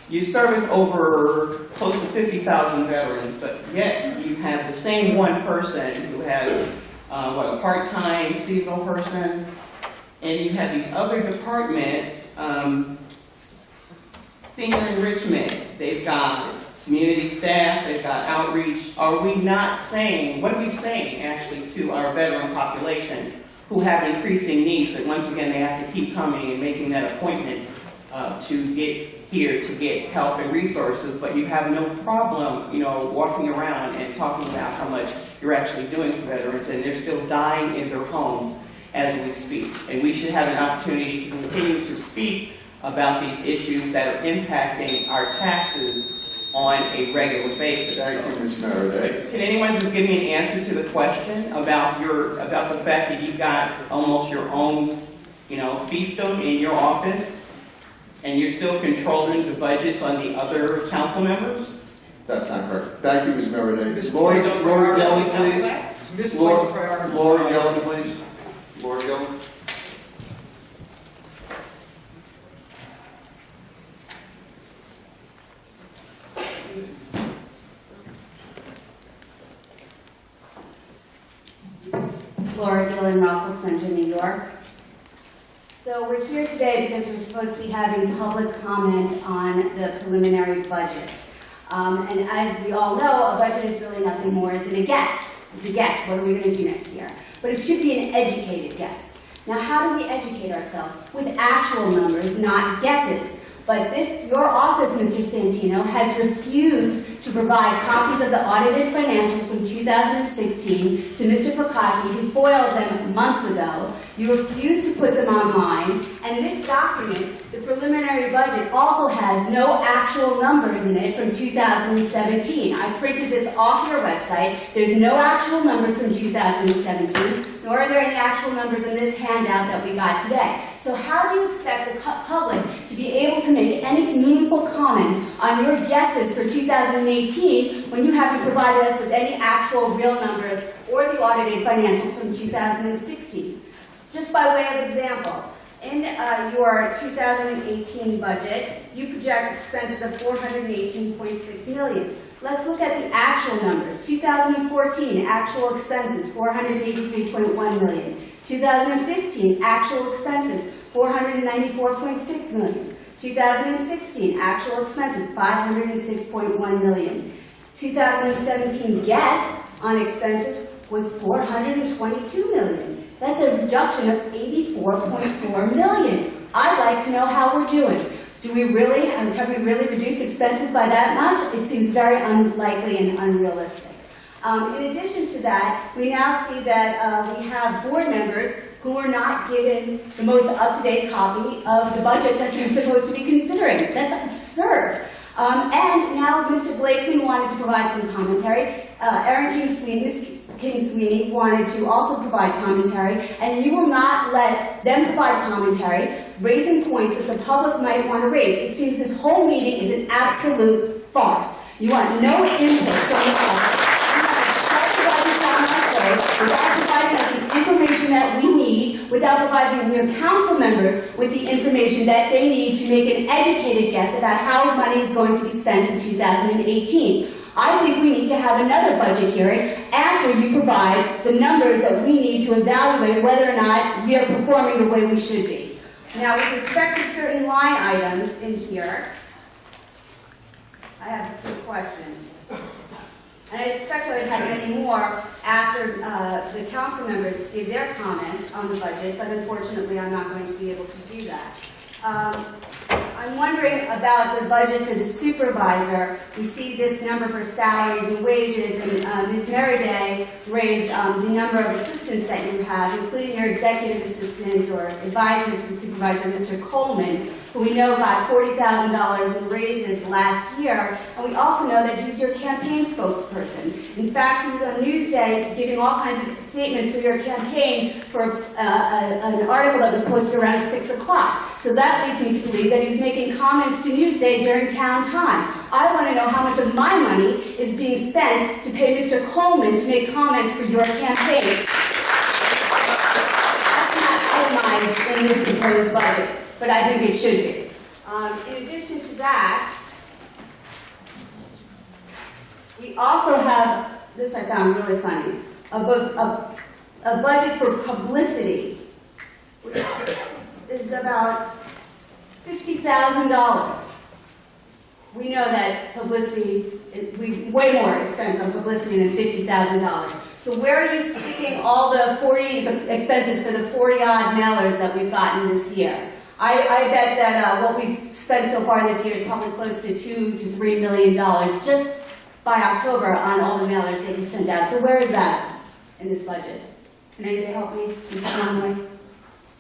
you service over close to 50,000 veterans, but yet you have the same one person who has, a part-time seasonal person, and you have these other departments, senior enrichment, they've got community staff, they've got outreach. Are we not saying, what are we saying actually to our veteran population who have increasing needs, and once again, they have to keep coming and making that appointment to get here to get help and resources, but you have no problem, walking around and talking about how much you're actually doing for veterans, and they're still dying in their homes as we speak. And we should have an opportunity to continue to speak about these issues that are impacting our taxes on a regular basis. Thank you, Ms. Meredith. Can anyone just give me an answer to the question about the fact that you got almost your own, fiefdom in your office, and you're still controlling the budgets on the other council members? That's not correct. Thank you, Ms. Meredith. Ms. Lori Floyd's Gelli, priority. please. It's Ms. Floyd's priority. Lori Gelli, please. Lori Gelli. Laura Gillen, Rockville Center, New York. So we're here today because we're supposed to be having public comment on the preliminary budget. And as we all know, a budget is really nothing more than a guess. It's a guess. What are we going to do next year? But it should be an educated guess. Now, how do we educate ourselves? With actual numbers, not guesses. But your office, Mr. Santino, has refused to provide copies of the audited financials from 2016 to Mr. Procacci, who foiled them months ago. You refused to put them online, and this document, the preliminary budget, also has no actual numbers in it from 2017. I printed this off your website. There's no actual numbers from 2017, nor are there any actual numbers in this handout that we got today. So how do you expect the public to be able to make any meaningful comment on your guesses for 2018 when you haven't provided us with any actual real numbers or the audited financials from 2016? Just by way of example, in your 2018 budget, you project expenses of $418.6 million. Let's look at the actual numbers. 2014, actual expenses, $483.1 million. 2015, actual expenses, $494.6 million. 2016, actual expenses, $506.1 million. 2017 guess on expenses was $422 million. That's a reduction of $84.4 million. I'd like to know how we're doing. Have we really reduced expenses by that much? It seems very unlikely and unrealistic. In addition to that, we now see that we have board members who are not given the most up-to-date copy of the budget that they're supposed to be considering. That's absurd. And now Mr. Blakeman wanted to provide some commentary. Erin King-Sweeney wanted to also provide commentary, and you will not let them provide commentary, raising points that the public might want to raise. It seems this whole meeting is an absolute farce. You want no input from the public. Without providing us the information that we need, without providing your council members with the information that they need to make an educated guess about how money is going to be spent in 2018. I think we need to have another budget hearing after you provide the numbers that we need to evaluate whether or not we are performing the way we should be. Now, with respect to certain line items in here, I have a few questions. And I expect I would have many more after the council members give their comments on the budget, but unfortunately I'm not going to be able to do that. I'm wondering about the budget for the supervisor. We see this number for salaries and wages, and Ms. Meriday raised the number of assistants that you have, including your executive assistant or advisor to the supervisor, Mr. Coleman, who we know got $40,000 in raises last year, and we also know that he's your campaign spokesperson. In fact, he was on Newsday giving all kinds of statements for your campaign for an article that was posted around 6 o'clock. So that leads me to believe that he's making comments to Newsday during town time. I want to know how much of my money is being spent to pay Mr. Coleman to make comments for your campaign. That's not itemized in this proposed budget, but I think it should be. In addition to that, we also have, this I found really funny, a budget for publicity, which is about $50,000. We know that publicity, way more is spent on publicity than $50,000. So where are you sticking all the expenses for the 40-odd mailers that we've gotten this year? I bet that what we've spent so far this year is probably close to $2 to $3 million just by October on all the mailers that you sent out. So where is that in this budget? Can anybody help me, Mr. Conway?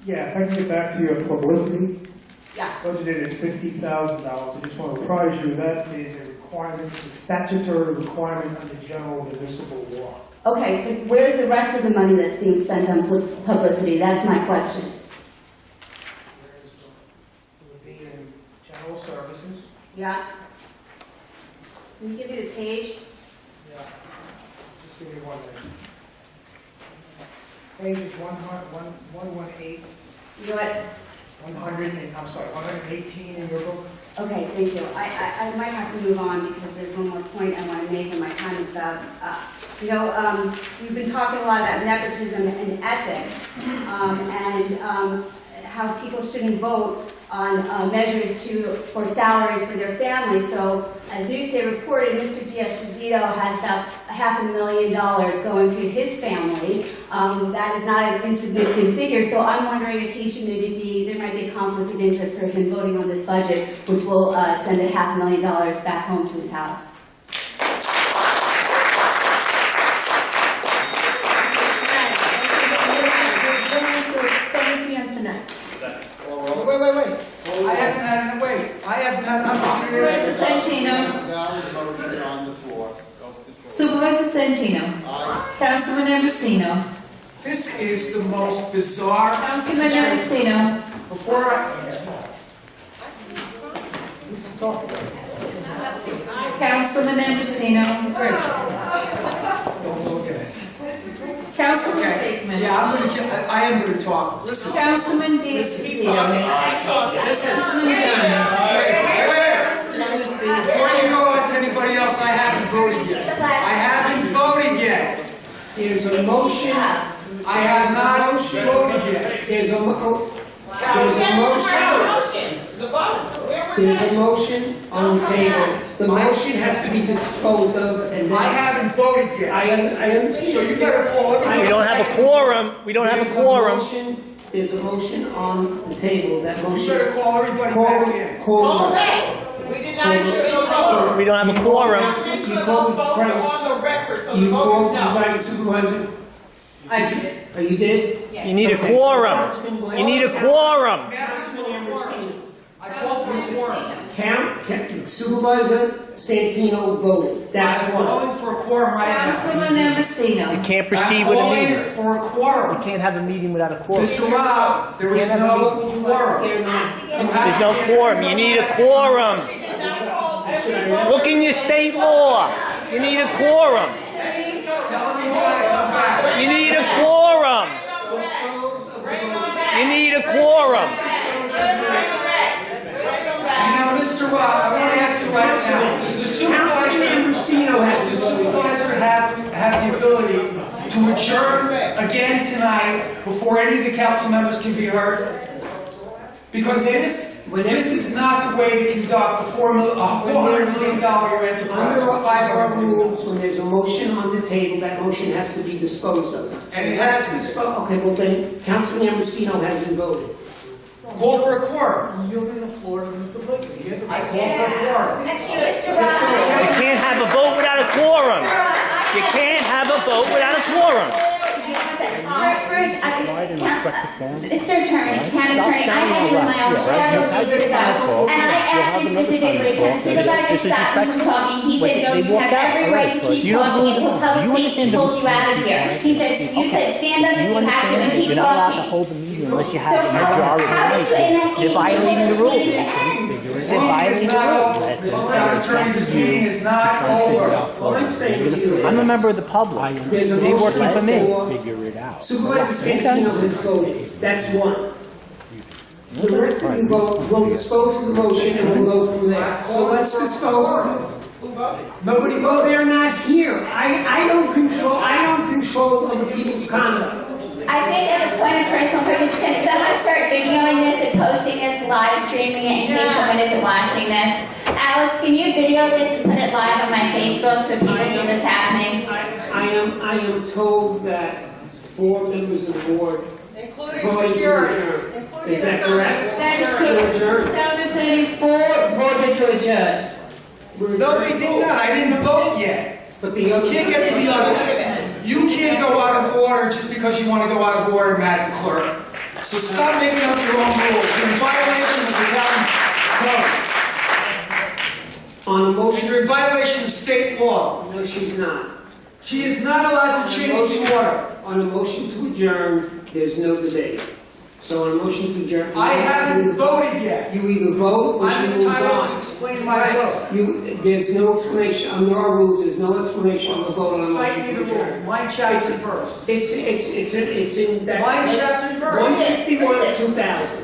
Yeah, if I can get back to your publicity. Yeah. Budgeted at $50,000. I just want to apprise you that is a requirement, it's a statutory requirement under general municipal law. Okay, but where's the rest of the money that's being spent on publicity? That's my question. It would be in general services. Yeah. Can you give me the page? Yeah. Just give me 1 minute. Page is 118. You know what? 118 in your book. Okay, thank you. I might have to move on because there's one more point I want to make and my time is about up. You know, we've been talking a lot about nepotism and ethics and how people shouldn't vote on measures for salaries for their families. So, as Newsday reported, Mr. D'Esposito has about $500,000 going to his family. That is not an insignificant figure. So, I'm wondering if he should there might be a conflict of interest for him voting on this budget, which will send $500,000 back home to his house. 7 p.m. tonight. Wait. I haven't had an opportunity. Supervisor Santino. Valid motion on the floor. Supervisor Santino. Councilman Ambrosino. This is the most bizarre. Councilman Ambrosino. Before who's talking? Councilman Ambrosino. Don't look at us. Councilman Okay. Bateman. Yeah, I am gonna talk. Listen. Councilman D'Esposito. Listen. Councilman Dunn. Before you go on to anybody else, I haven't voted yet. I haven't voted yet. There's a motion. I have not voted yet. There's a motion. There's a motion on the table. The motion has to be disposed of, and then. I haven't voted yet. I understand. So you better call everybody. We don't have a quorum. We don't have a quorum. There's a motion on the table. That You motion. better call everybody back in. Call. We did not hear your vote. We don't have a quorum. You called Votes are on the record, so the vote is no. presiding supervisor. I did. Oh, you did? You need a quorum. You need a quorum. I called for a quorum. Supervisor Santino voted. That's I'm one. calling for a quorum right now. Councilman Ambrosino. You can't proceed I'm with a calling meeting. for a quorum. You can't have a meeting without a quorum. Mr. Rao, there is no quorum. There's no quorum. You need a quorum. Look in your state law. You need a quorum. You need a quorum. You need a quorum. You know, Mr. Rao, I want to ask you right now, does the supervisor have the ability to adjourn again tonight before any of the council members can be heard? Because this is not the way to conduct a $400 million enterprise. Under our rules, when there's a motion on the table, that motion has to be disposed of. And it hasn't. Okay, well then, Councilman Ambrosino hasn't voted. Call for a quorum. Yielding the floor to Mr. Blakely. I call for a quorum. Mr. Ryan. You can't have a vote without a quorum. You can't have a vote without a quorum. Mr. Attorney, County Attorney, I had you in my office several weeks ago, and I asked you specifically, can Supervisor stop me from talking? He said, no, you have every right to keep talking until public safety pulls you out of here. He said, you said, stand up if you have to and keep You're not allowed to talking. hold the meeting unless you have a majority. You're violating the rules. You're violating the rules. Mr. County Attorney, this meeting is not over. I'm a member of the public. They're working for me. Figure it out. Supervisor Santino has voted. That's one. The rest of you vote, we'll dispose of the motion and we'll go from there. So let's dispose of it. Nobody Well, voted. they're not here. I don't control other people's conduct. I think as a point of personal privilege, can someone start videoing this and posting this, live streaming it in case someone isn't watching this? Alex, can you video this and put it live on my Facebook so people see what's happening? I I am told that 4 members of the board Including voted to security. adjourn. Including Is that the correct? That is To correct. adjourn. Town Attorney voted to adjourn. No, they did not. I didn't vote yet. But the You other. can't get to the others. You can't go out of order just because you want to go out of order, Madam Clerk. So stop making up your own rules. You're in violation of the town code. On a motion. You're in violation of state law. No, she's not. She is not allowed to change the order. On a motion to adjourn, there's no debate. So on a motion to adjourn. I haven't voted yet. You either vote or I'm you move entitled to on. explain my vote. There's no explanation, under our rules, there's no explanation of a vote on a Cite motion me to the rule. adjourn. Line, chapter, and verse. It's in that. Line, chapter, and verse. 151 of 2000.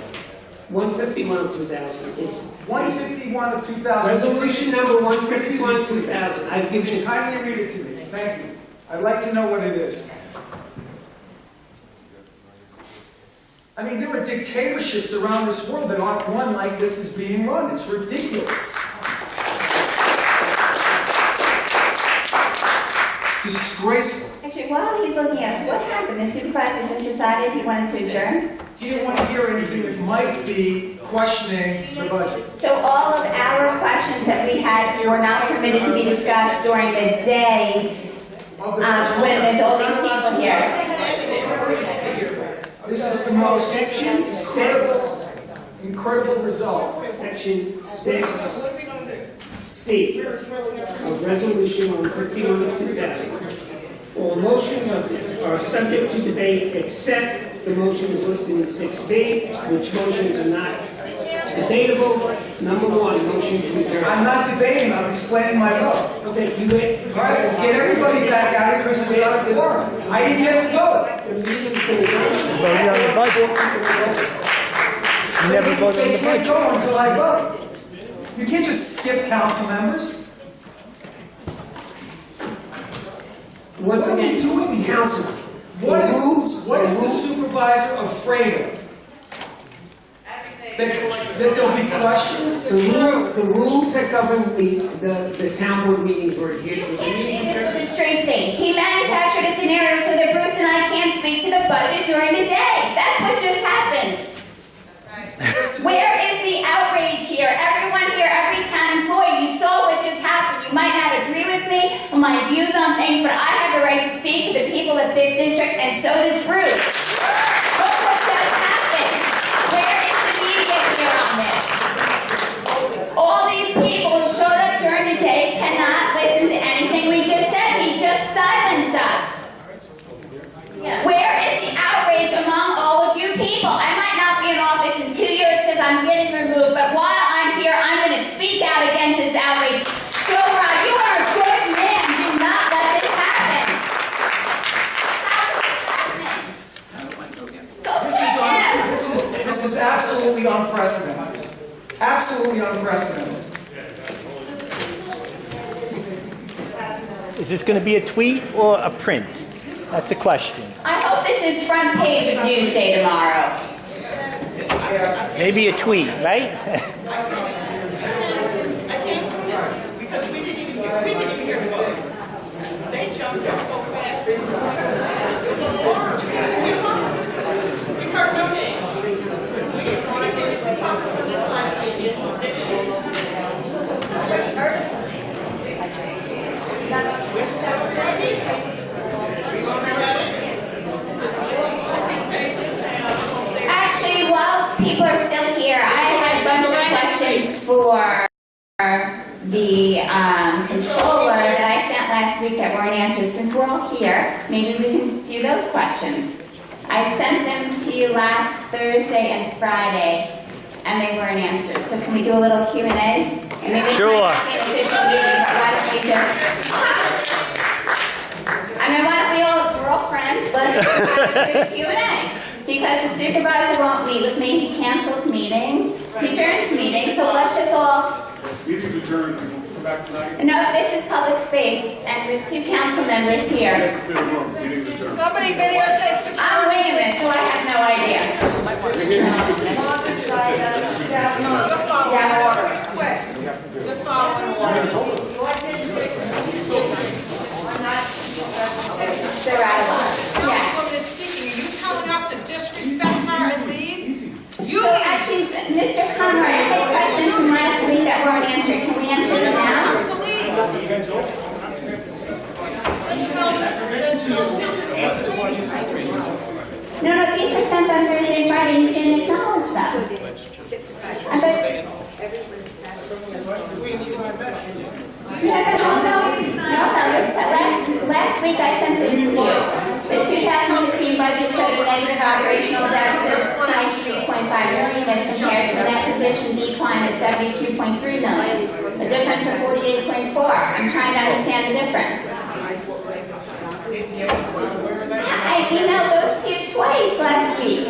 151 of 2000. It's 151 of 2000. resolution number 151 of 2000. I've given you. Kindly read it to me. Thank you. I'd like to know what it is. I mean, there are dictatorships around this world that aren't run like this is being run. It's ridiculous. It's disgraceful. Actually, while he's looking at us, what happened? The supervisor just decided he wanted to adjourn? He didn't want to hear anything that might be questioning the budget. So all of our questions that we had were not permitted to be discussed during the day when there's all these people here. This is the most Section 6. incredible result. Section 6C of Resolution 151 of 2000. All motions are subject to debate except the motions listed in 6B, which motions are not debatable. Number 1, motion to adjourn. I'm not debating, I'm explaining my vote. Okay, you All right, get everybody back out here because it's not a quorum. I didn't get a vote. The meeting's been adjourned. Voted on the budget. You never voted on They the can't budget. go until I vote. You can't just skip council members. Once What are we again, doing here? Councilman, What the rules, what is the the rules- supervisor afraid of? That there'll be questions? The rules that govern the town board meetings were adhered to. Say this with a straight face. He manufactured a scenario so that Bruce and I can't speak to the budget during the day. That's what just happened. Where is the outrage here? Everyone here, every town employee, you saw what just happened. You might not agree with me on my views on things, but I have the right to speak to the people of 5th District, and so does Bruce. Look what just happened. Where is the media here on this? All these people who showed up during the day cannot listen to anything we just said. He just silenced us. Where is the outrage among all of you people? I might not be in office in 2 years because I'm getting removed, but while I'm here, I'm going to speak out against this outrage. Joe Brown, you are a good man. Do not let this happen. This is absolutely unprecedented. Absolutely unprecedented. Is this going to be a tweet or a print? That's the question. I hope this is front page of Newsday tomorrow. Maybe a tweet, right? Because we didn't even hear the vote. They jumped up so fast. We heard no name. We didn't want to get it to pop from this side. Actually, while people are still here, I had a bunch of questions for the controller that I sent last week that weren't answered. Since we're all here, maybe we can view those questions. I sent them to you last Thursday and Friday, and they weren't answered. So can we do a little Q&A? And maybe Sure. It might not be an official meeting, but why don't we just... I mean, why don't we all, we're all friends, let's have a good Q&A. Because the supervisor won't meet with me, he cancels meetings, he adjourns meetings, so let's just all... Meeting's adjourned, we will come back tonight. No, this is public space, and there's 2 council members here. Meeting's adjourned. Somebody videotapes. I'm winging this, so I have no idea. You're following orders. You're following orders. Mr. Conroy, I had questions from last week that weren't answered. Can we answer them now? No, these were sent on Thursday and Friday, and you didn't acknowledge them. Last week I sent this to you. The 2016 budget showed a negative operational deficit of $23.5 million as compared to a net position decline of $72.3 million, a difference of $48.4. I'm trying to understand the difference. I emailed those to you twice last week.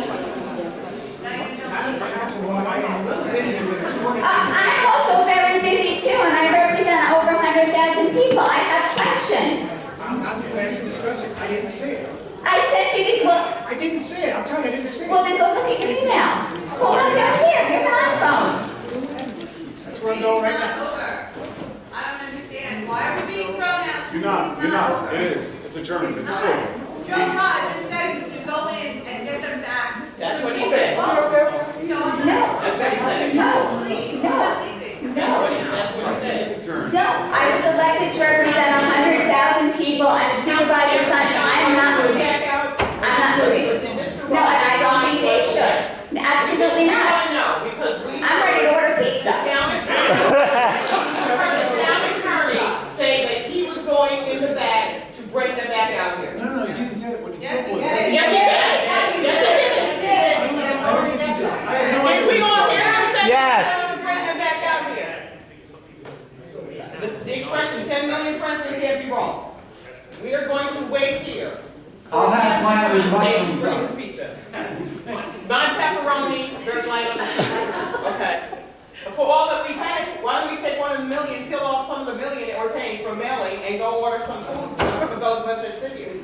I'm also very busy too, and I represent over 100,000 people. I have questions. I'm not prepared to discuss it. I didn't see it. I sent you the, well... I didn't see it. I'm telling you, I didn't see it. Well, then go look at your email. Well, look down here. Your iPhone. That's where I'm going right now. I don't understand. Why are we being thrown out? You're not. It is. It's adjourned. It's over. Joe Rod just said to go in and get them back. That's what he said. No. That's what he said. No. That's what he said. No, I was elected to represent 100,000 people. I'm a supervisor, son. I'm not moving. I'm not moving. No, and I don't think they should. Absolutely not. No, because I'm ready to order pizza. The town attorney said that he was going in the back to bring them back out here. No, you didn't say it. What you said was... Yes, he did. Did we all hear him say Yes. to bring them back out here? The expression 10 million friends can't be wrong. We are going to wait here. I'll have mine with mushrooms on it. Pizza. Non-pepperoni, very light on the cheese. Okay. For all that we pay, why don't we take one of the million, peel off some of the million that we're paying for mailing, and go order some food for those of us that sit here?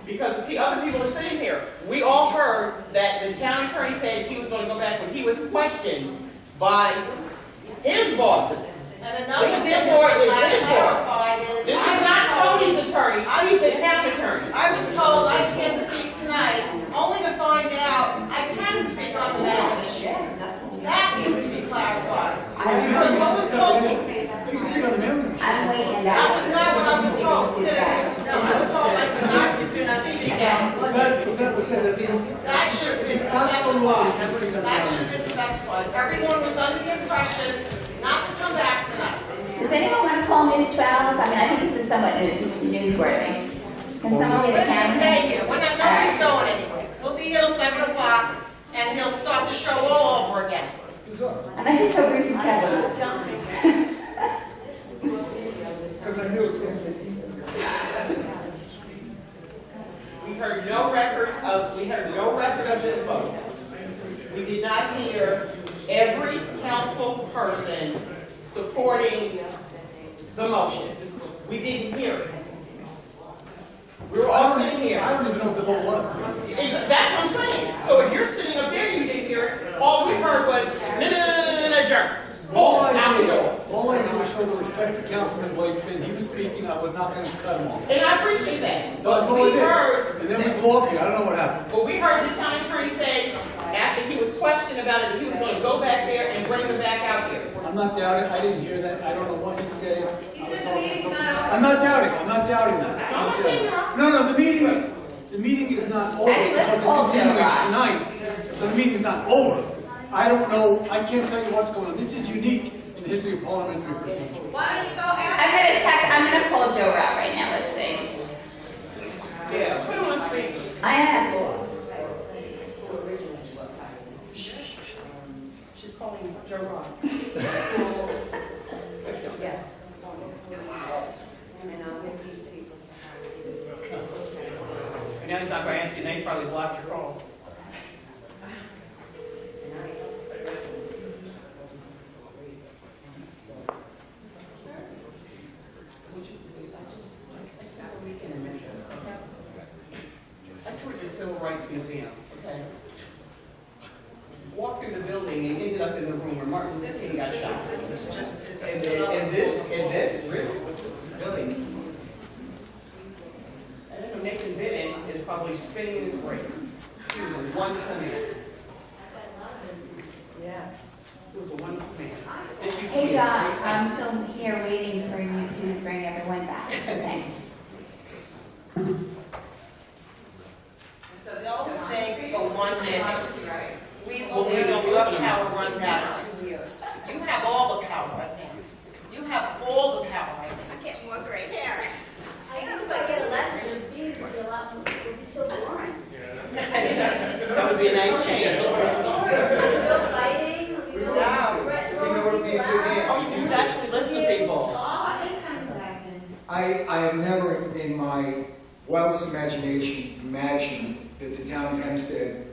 Because the other people are sitting here. We all heard that the town attorney said he was going to go back, but he was questioned by his bosses. And another thing that was not clarified is... This is not Tony's attorney, he's the town attorney. I was told I can't speak tonight, only to find out I can speak on the matter issue. That needs to be clarified. Because what was told... You can speak on the mailing. That was not what I was told, sitting there. No, I was told I could not speak out. That's what said. That should have been specified. That should have been specified. Everyone was under the impression not to come back tonight. Does anyone want to call News 12? I mean, I think this is somewhat newsworthy. Can someone We're get a going to camera? stay here. Nobody's going anywhere. We'll be here till 7 o'clock, and he'll start the show all over again. And I just hope Bruce is careful. Because I knew it was going to be. We heard no record of this vote. We did not hear every council person supporting the motion. We didn't hear it. We were all sitting here. I don't even know what the vote was. That's what I'm saying. So if you're sitting up there, you didn't hear it. All we heard was no, adjourn. All I out the did door. was show the respect to Councilman Whitesman. He was speaking. I was not going to cut him off. And I appreciate that. That's all I did. And then we blew up here. I don't know what happened. Well, we heard the town attorney say, after he was questioned about it, that he was going to go back there and bring them back out here. I'm not doubting. I didn't hear that. I don't know what he said. I'm not doubting. I'm not doubting that. No, the meeting is not over. Actually, let's call It's continuing Joe. tonight. So the meeting is not over. I don't know. I can't tell you what's going on. This is unique in the history of parliamentary procedure. Why don't you go ask? I'm gonna call Joe Rout right now. Let's see. Yeah, put him on screen. I am. She's calling Joe Rock. And now he's not going to answer. Now he probably blocked your calls. I toured the Civil Rights Museum, okay? Walked through the building and ended up in the room where Martin Luther King got shot. This is just his... And this, really? Really? I don't know, Nathan Bidden is probably spinning in his grave. He was a wonderful man. I have never in my wildest imagination imagined that the town of Hempstead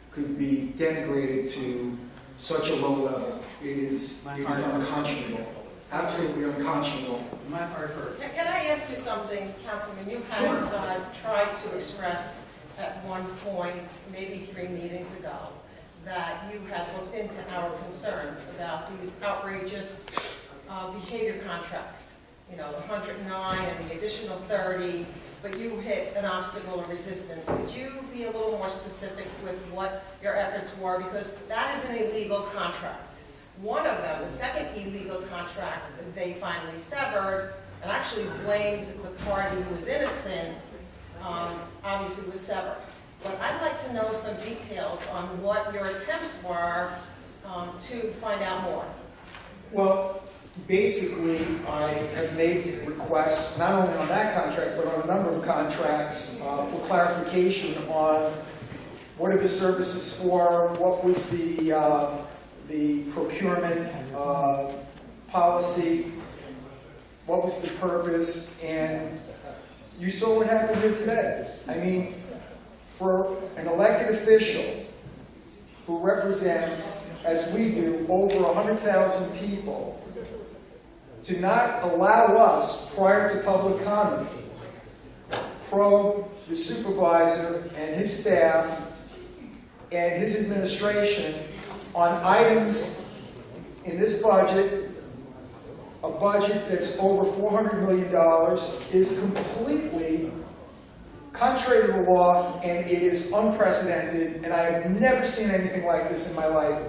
could be denigrated to such a low level. It is unconscionable, absolutely unconscionable. My heart hurts. Can I ask you something, Councilman? You have tried to express at one point, maybe 3 meetings ago, that you had looked into our concerns about these outrageous behavior contracts. You know, the 109 and the additional 30, but you hit an obstacle of resistance. Could you be a little more specific with what your efforts were? Because that is an illegal contract. One of them, the second illegal contract, they finally severed and actually blamed the party who was innocent, obviously was severed. But I'd like to know some details on what your attempts were to find out more. Well, basically, I have made requests, not only on that contract, but on a number of contracts for clarification on what are the services for, what was the procurement policy, what was the purpose, and you saw what happened here today. I mean, for an elected official who represents, as we do, over 100,000 people, to not allow us, prior to public comment, probe the supervisor and his staff and his administration on items in this budget, a budget that's over $400 million, is completely contrary to the law, and it is unprecedented, and I have never seen anything like this in my life,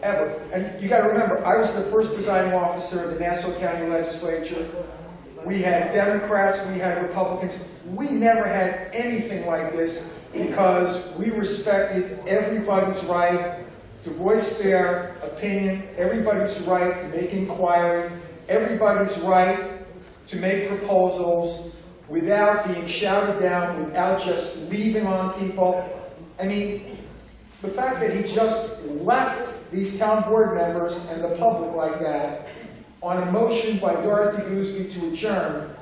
ever. And you got to remember, I was the first presiding officer of the Nassau County Legislature. We had Democrats, we had Republicans. We never had anything like this because we respected everybody's right to voice their opinion, everybody's right to make inquiry, everybody's right to make proposals without being shouted down, without just leaving on people. I mean, the fact that he just left these town board members and the public like that on a motion by Dorothy Gooseby to adjourn,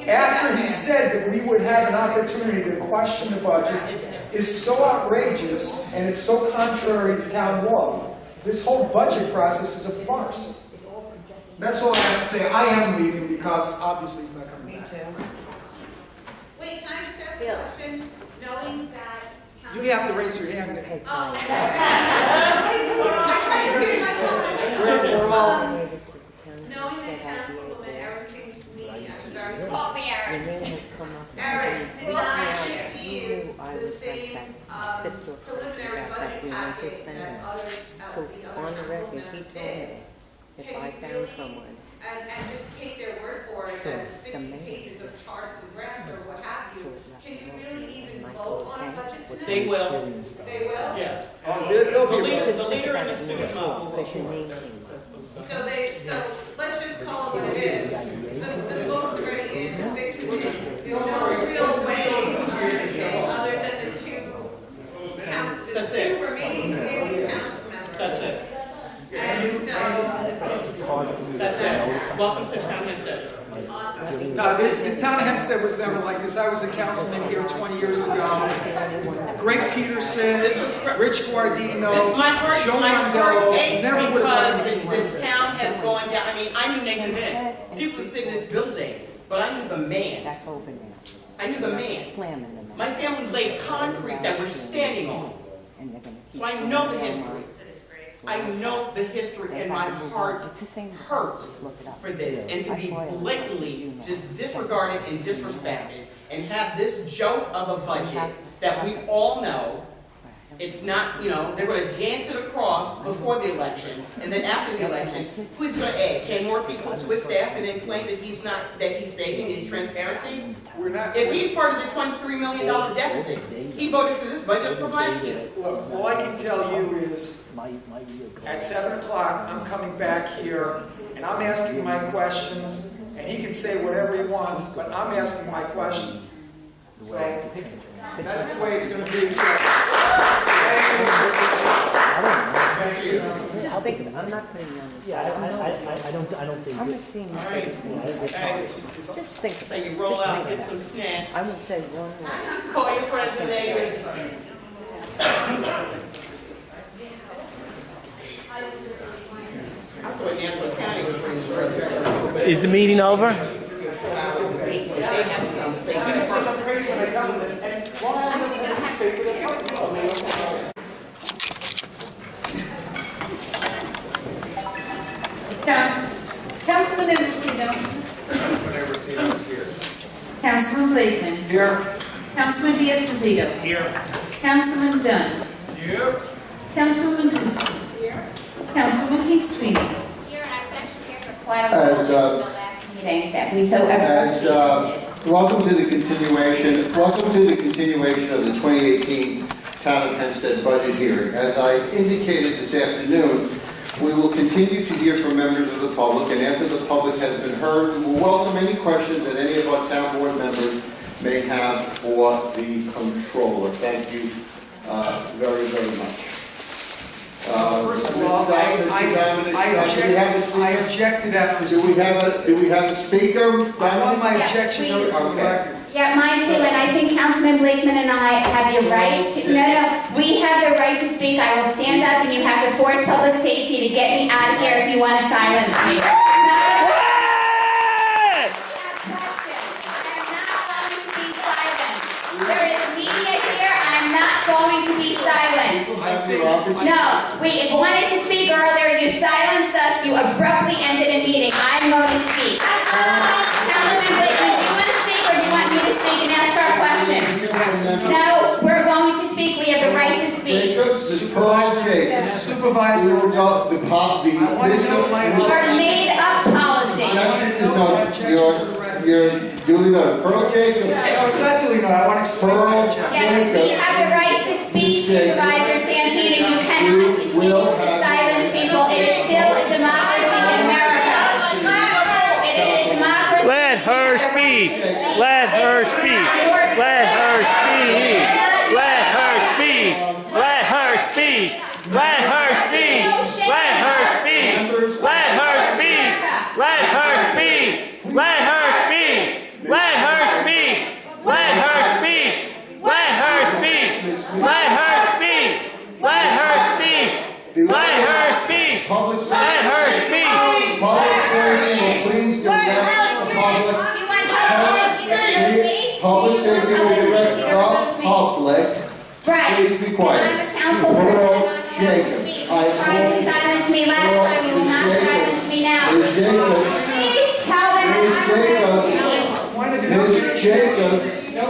after he said that we would have an opportunity to question the budget, is so outrageous and it's so contrary to town law. This whole budget process is a farce. That's all I have to say. I am leaving because obviously he's not coming back. Wait, can I just ask a question? Knowing that... You have to raise your hand. I tried to give you my time. Knowing that Councilwoman Erin thinks me, I'm sorry, call me Erin. Erin did not receive the same preliminary budget packet that other councilwomen did. If I found someone. And just take their word for it, that 60 pages of charts and graphs or what have you, can you really even vote on a budget tonight? They will. They will? Yeah. The leader and the student will vote. So let's just call it what it is. The vote's already in, the fix is in. There's no real way or anything other than the two remaining standing council members. That's it. And so, That's it. Welcome to Town Hempstead. awesome. No, the town of Hempstead was never like this. I was a councilman here 20 years ago. Greg Peterson, Rich Guardino, Joe Mandello, never would have done anything like this this. town has gone down. I mean, I knew Nathan Ben. People sit in this building, but I knew the man. I knew the man. My family laid concrete that we're standing on. So I know the history. I know the history, and my heart hurts for this, and to be blatantly just disregarded and disrespected, and have this joke of a budget that we all know. It's not, you know, they're going to dance it across before the election, and then after the election, who's going to add 10 more people to his staff and then claim that he's not, that he's saving his transparency? If he's part of the $23 million deficit, he voted for this budget for last year. Look, all I can tell you is, at 7 o'clock, I'm coming back here, and I'm asking my questions, and he can say whatever he wants, but I'm asking my questions. So, that's the way it's going to be. Thank you. I'll think, I'm not putting you on the Yeah, spot. I don't think. I'm just seeing. All right. Just think. So you roll out, get some snacks. I won't say one word. Call your friends and neighbors. I thought Nassau County was bringing further. Is the meeting over? Councilman Eversino. Councilman Blakeman. Here. Councilman Diaz-Pasito. Here. Councilman Dunn. Here. Councilwoman Houston. Here. Councilwoman King Sweeney. Here, and I was actually here for quite a As, while the last meeting that we so welcome to the continuation of the 2018 Town of Hempstead budget hearing. As I indicated this afternoon, we will continue to hear from members of the public, and after the public has been heard, we will welcome any questions that any of our town board members may have for the controller. Thank you very, very much. First of all, I objected at the. Do we have a speaker? I want my Yeah, objection please. noted for the record. Yeah, mine too, and I think Councilman Blakeman and I have the right to, we have the right to speak. I will stand up and you have to force public safety to get me out of here if you want to silence me. There is media here, I'm not going to be silenced. No, we wanted to speak earlier, you silenced us, you abruptly ended a meeting. I'm going to speak. Councilman Blakeman, do you want to speak or do you want me to speak and ask our questions? No, we're going to speak, we have the right to speak. Supervisor. Our made-up policy. You're duly noted. Pearl Jacobs. No, it's not duly noted. I want to explain my objection. Yes, we have the right to speak, Supervisor Santino. You cannot continue to silence people. It is still a democracy in America. It is a democracy. Let her speak. Let her speak. Let her speak. Let her speak. Let her speak. Let her speak. Let her speak. Let her speak. Let her speak. Let her speak. Let her speak. Let her speak. Let her speak. Let her speak. Let her speak. Let her speak. Let her speak. Public safety will please direct the public. Public safety will direct the public. Please be quiet. Pearl Jacobs. Trying to silence me last time, you will not silence me now. Ms. Jacobs. Please tell them that Ms. Jacobs. No,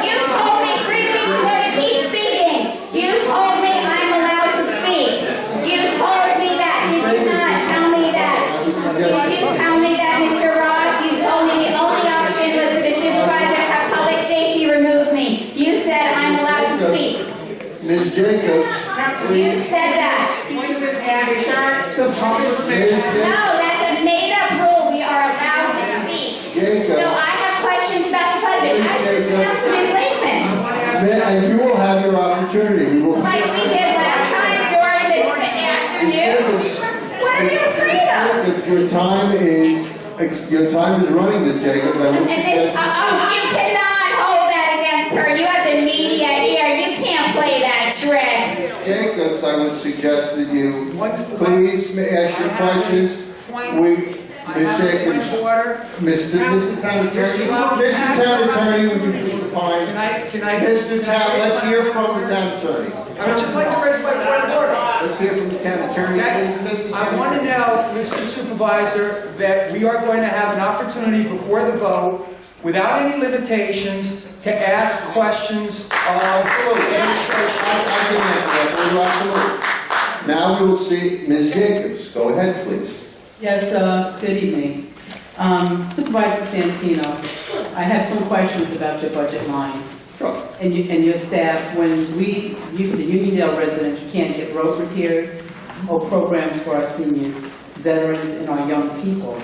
you told me 3 weeks ago to keep speaking. You told me I'm allowed to speak. You told me that. Did you not tell me that? Did you tell me that, Mr. Ross? You told me the only option was for the supervisor to have public safety remove me. You said I'm allowed to speak. Ms. Jacobs. You said that. No, that's a made-up rule. We are allowed to speak. Jacobs. So I have questions about the budget. Councilman Blakeman. And you will have your opportunity. We will. Like we did last time during the afternoon. What are you afraid of? Jacobs, your time is running, Ms. Jacobs. I would suggest. You cannot hold that against her. You have the media here. You can't play that trick. Jacobs, I would suggest that you please ask your questions. Ms. Jacobs, Mr. Town Attorney, would you please define? Mr. Town, let's hear from the Town Attorney. I would just like to raise my point of order. Let's hear from the Town Attorney, please, Mr. I want to know, Mr. Supervisor, that we are going to have an opportunity before the vote, without any limitations, to ask questions of administration. I can answer that for you, absolutely. Now we will see Ms. Jacobs. Go ahead, please. Yes, good evening. Supervisor Santino, I have some questions about your budget line. Sure. And your staff, when the Uniondale residents can't get road repairs or programs for our seniors, veterans, and our young people.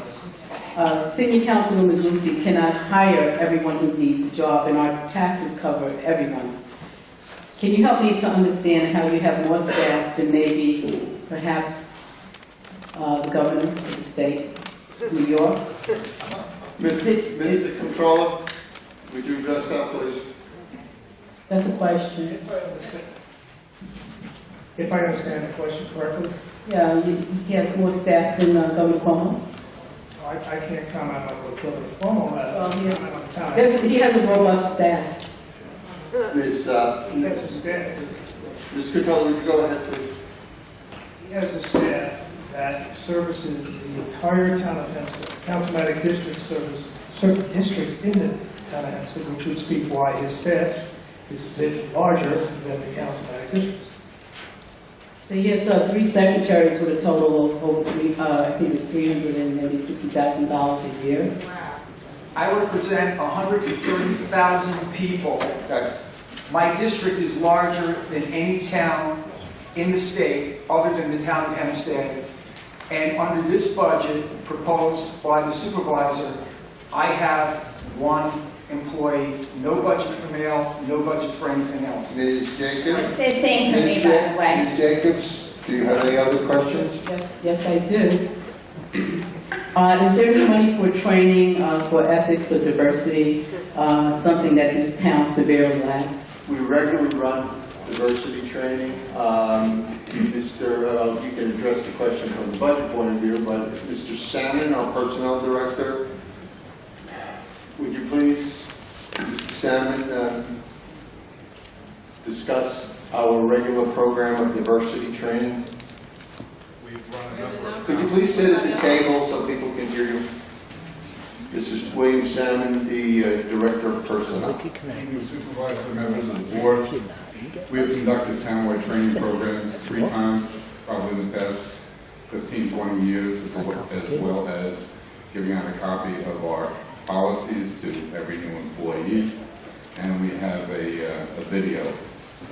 Senior Councilman Majewski cannot hire everyone who needs a job, and our taxes cover everyone. Can you help me to understand how you have more staff than maybe perhaps the governor of the state, New York? Mr. Controller, would you address that, please? That's a question. If I understand the question correctly, Yeah, he has more staff than Governor Cuomo. I can't comment on what Governor Cuomo has. Well, he has- I'm on time. He has a robust staff. Ms. He has a staff. Ms. Controller, would you go ahead, please? He has a staff that services the entire town of Hempstead. Councilmatic district service certain districts in the town of Hempstead, which would speak why his staff is a bit larger than the councilmatic districts. So he has 3 secretaries with a total of over I think it's $360,000 a year. I represent 130,000 people. My district is larger than any town in the state other than the town of Hempstead. And under this budget proposed by the supervisor, I have 1 employee, no budget for mail, no budget for anything else. Ms. Jacobs? It's the same for me, by the way. Ms. Jacobs, do you have any other questions? Yes, I do. Is there any money for training for ethics or diversity, something that this town severely lacks? We regularly run diversity training. You can address the question from the budget point of view, but Mr. Salmon, our personnel director, would you please, Mr. Salmon, discuss our regular program of diversity training? Could you please sit at the table so people can hear you? This is William Salmon, the Director of Personnel. Supervisor, members of the board, we have conducted townwide training programs 3 times, probably in the past 15, 20 years, as well as giving out a copy of our policies to every new employee. And we have a video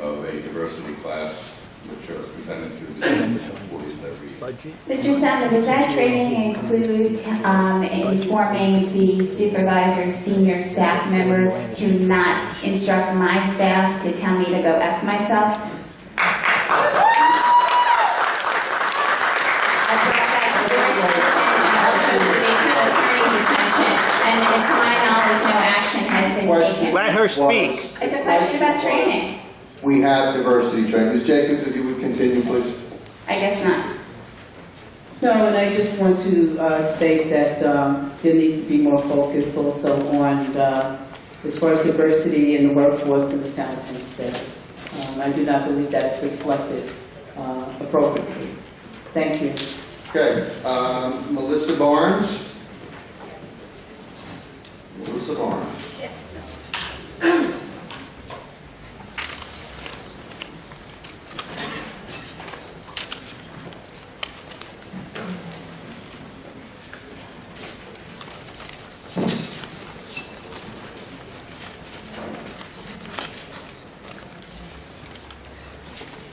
of a diversity class which are presented to the employees every year. Mr. Salmon, does that training include informing the supervisor, senior staff member to not instruct my staff to tell me to go F myself? And to my knowledge, no action has been taken. Let her speak. It's a question about training. We have diversity training. Ms. Jacobs, if you would continue, please. I guess not. No, and I just want to state that there needs to be more focus also on, as far as diversity in the workforce in the town of Hempstead. I do not believe that's reflected appropriately. Thank you. Okay, Melissa Barnes. Melissa Barnes.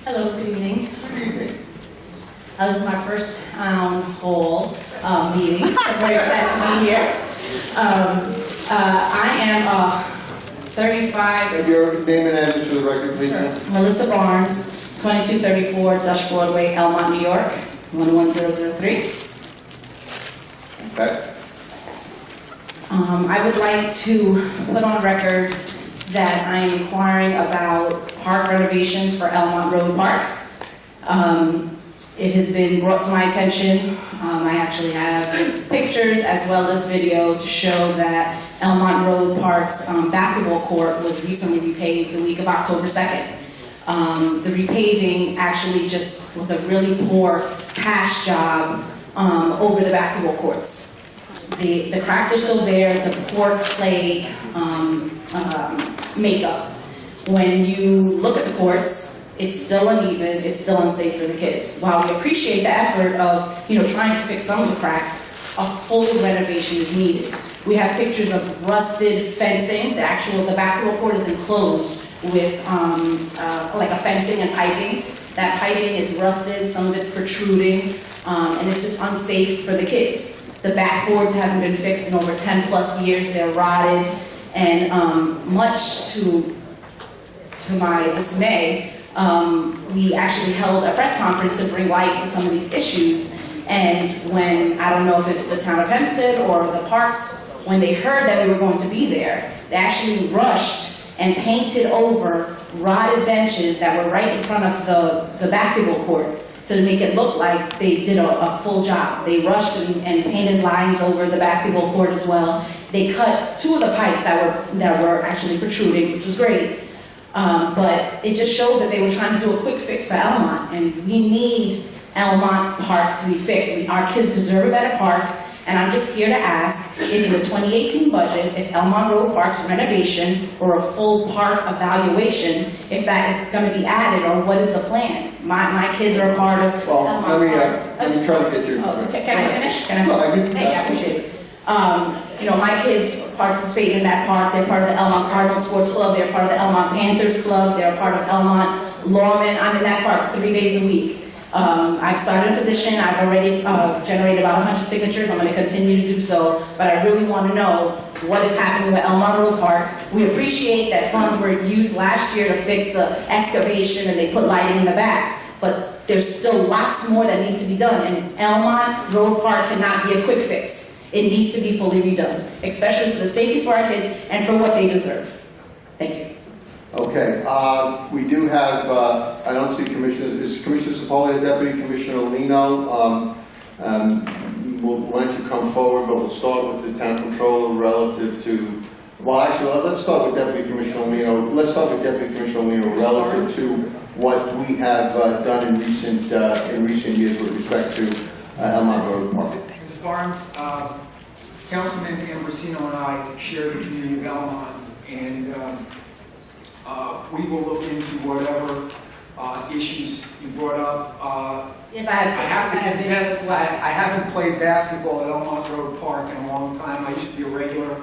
Hello, good evening. Good evening. This is my first town hall meeting. I'm very excited to be here. I am 35. And your name and address for the record, please. Sure. Melissa Barnes, 2234 Dutch Broadway, Elmont, New York, 11003. Okay. I would like to put on record that I am inquiring about park renovations for Elmont Road Park. It has been brought to my attention. I actually have pictures as well as video to show that Elmont Road Park's basketball court was recently repaved the week of October 2nd. The repaving actually just was a really poor patch job over the basketball courts. The cracks are still there. It's a poor clay makeup. When you look at the courts, it's still uneven, it's still unsafe for the kids. While we appreciate the effort of, trying to fix some of the cracks, a full renovation is needed. We have pictures of rusted fencing. The basketball court is enclosed with like a fencing and piping. That piping is rusted, some of it's protruding, and it's just unsafe for the kids. The backboards haven't been fixed in over 10 plus years. They're rotted, and much to to my dismay, we actually held a press conference to bring light to some of these issues. And when, I don't know if it's the town of Hempstead or the parks, when they heard that we were going to be there, they actually rushed and painted over rotted benches that were right in front of the basketball court to make it look like they did a full job. They rushed and painted lines over the basketball court as well. They cut 2 of the pipes that were actually protruding, which was great. But it just showed that they were trying to do a quick fix for Elmont, and we need Elmont parks to be fixed. Our kids deserve a better park, and I'm just here to ask if in the 2018 budget, if Elmont Road Park's renovation or a full park evaluation, if that is going to be added, or what is the plan? My kids are a part of Elmont Park. Let me try to get you. Can I finish? Can I? No, I mean, Thank you, I appreciate it. My kids participate in that park. They're part of the Elmont Cardinal Sports Club. They're part of the Elmont Panthers Club. They're part of Elmont Lawmen. I'm in that park 3 days a week. I've started a petition. I've already generated about 100 signatures. I'm going to continue to do so. But I really want to know what is happening with Elmont Road Park. We appreciate that funds were used last year to fix the excavation and they put lighting in the back. But there's still lots more that needs to be done. And Elmont Road Park cannot be a quick fix. It needs to be fully redone, especially for the safety for our kids and for what they deserve. Thank you. Okay, we do have, I don't see commissioners, is Commissioner Sepulveda, Deputy Commissioner Lino? Why don't you come forward, but we'll start with the town controller relative to, well, actually, let's start with Deputy Commissioner Lino. Let's start with Deputy Commissioner Lino relative to what we have done in recent years with respect to Elmont Road Park. Ms. Barnes, Councilman Ambrosino and I share the community of Elmont, and we will look into whatever issues you brought up. Yes, I have been as well. I haven't played basketball at Elmont Road Park in a long time. I used to be a regular.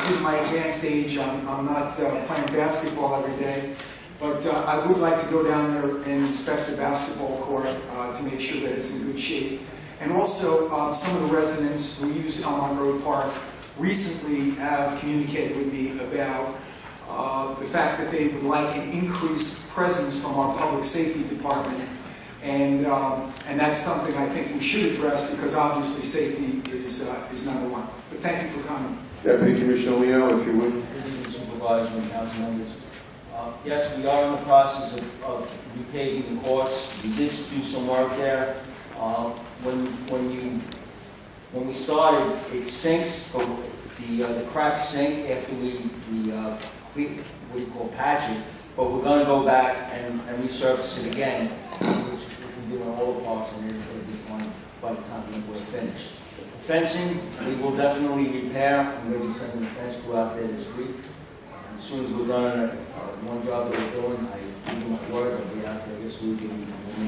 Given my advanced age, I'm not playing basketball every day. But I would like to go down there and inspect the basketball court to make sure that it's in good shape. And also, some of the residents who use Elmont Road Park recently have communicated with me about the fact that they would like an increased presence from our public safety department. And that's something I think we should address, because obviously safety is number one. But thank you for coming. Deputy Commissioner Lino, if you would. Good evening, Supervisor and Council members. Yes, we are in the process of repaving the courts. We did do some work there. When we started, it sinks, the cracks sink after we what do you call, patch it. But we're going to go back and resurface it again, which we can do in all the parks and areas will be fine by the time we're finished. The fencing, we will definitely repair. We're going to be sending the fence crew out there this week. As soon as we're done one job that we're doing, I do my word, I'll be out there this week.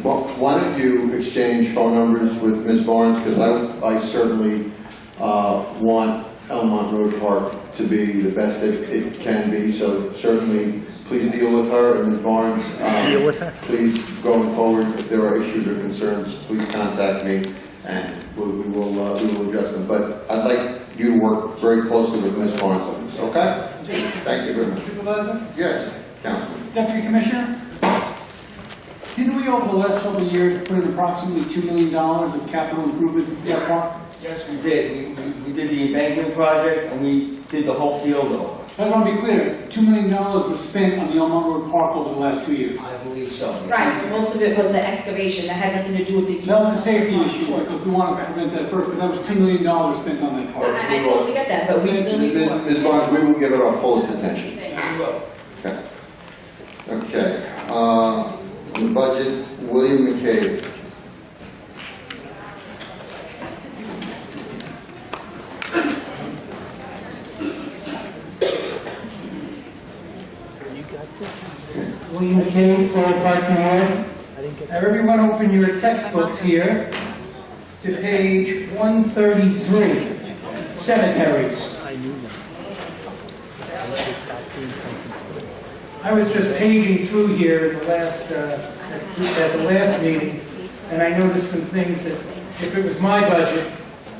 Well, why don't you exchange phone numbers with Ms. Barnes, because I certainly want Elmont Road Park to be the best it can be, so certainly please deal with her, and Ms. Barnes, please going forward, if there are issues or concerns, please contact me, and we will address them. But I'd like you to work very closely with Ms. Barnes on this, okay? Thank you very much. Supervisor? Yes, Councilman. Deputy Commissioner? Didn't we over the last several years put in approximately $2 million of capital improvements into that park? Yes, we did. We did the embankment project, and we did the whole field over. So I want to be clear, $2 million was spent on the Elmont Road Park over the last 2 years. I believe so. Right, but most of it was the excavation. That had nothing to do with the... That was a safety issue, because we wanted to prevent that first, but that was $2 million spent on that park. I totally get that, but we still need more. Ms. Barnes, we will give it our fullest attention. Thank you. Okay. Okay. On the budget, William McCabe. William McCabe, Florida Park, New York. Everyone open your textbooks here to page 133, cemeteries. I was just paging through here at the last meeting, and I noticed some things that, if it was my budget,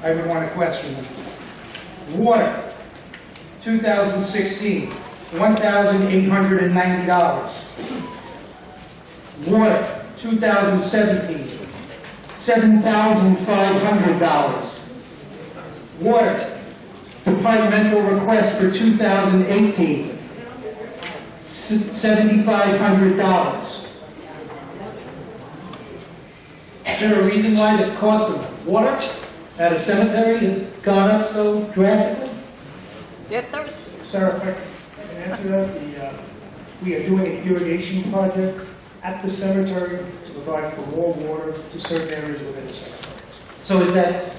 I would want to question them. Water, 2016, $1,890. Water, 2017, $7,500. Water, departmental request for 2018, $7,500. Is there a reason why the cost of water at a cemetery has gone up so drastically? You're thirsty. Sir, if I can answer that, we are doing an irrigation project at the cemetery to provide for more water to certain areas within the cemetery. So is that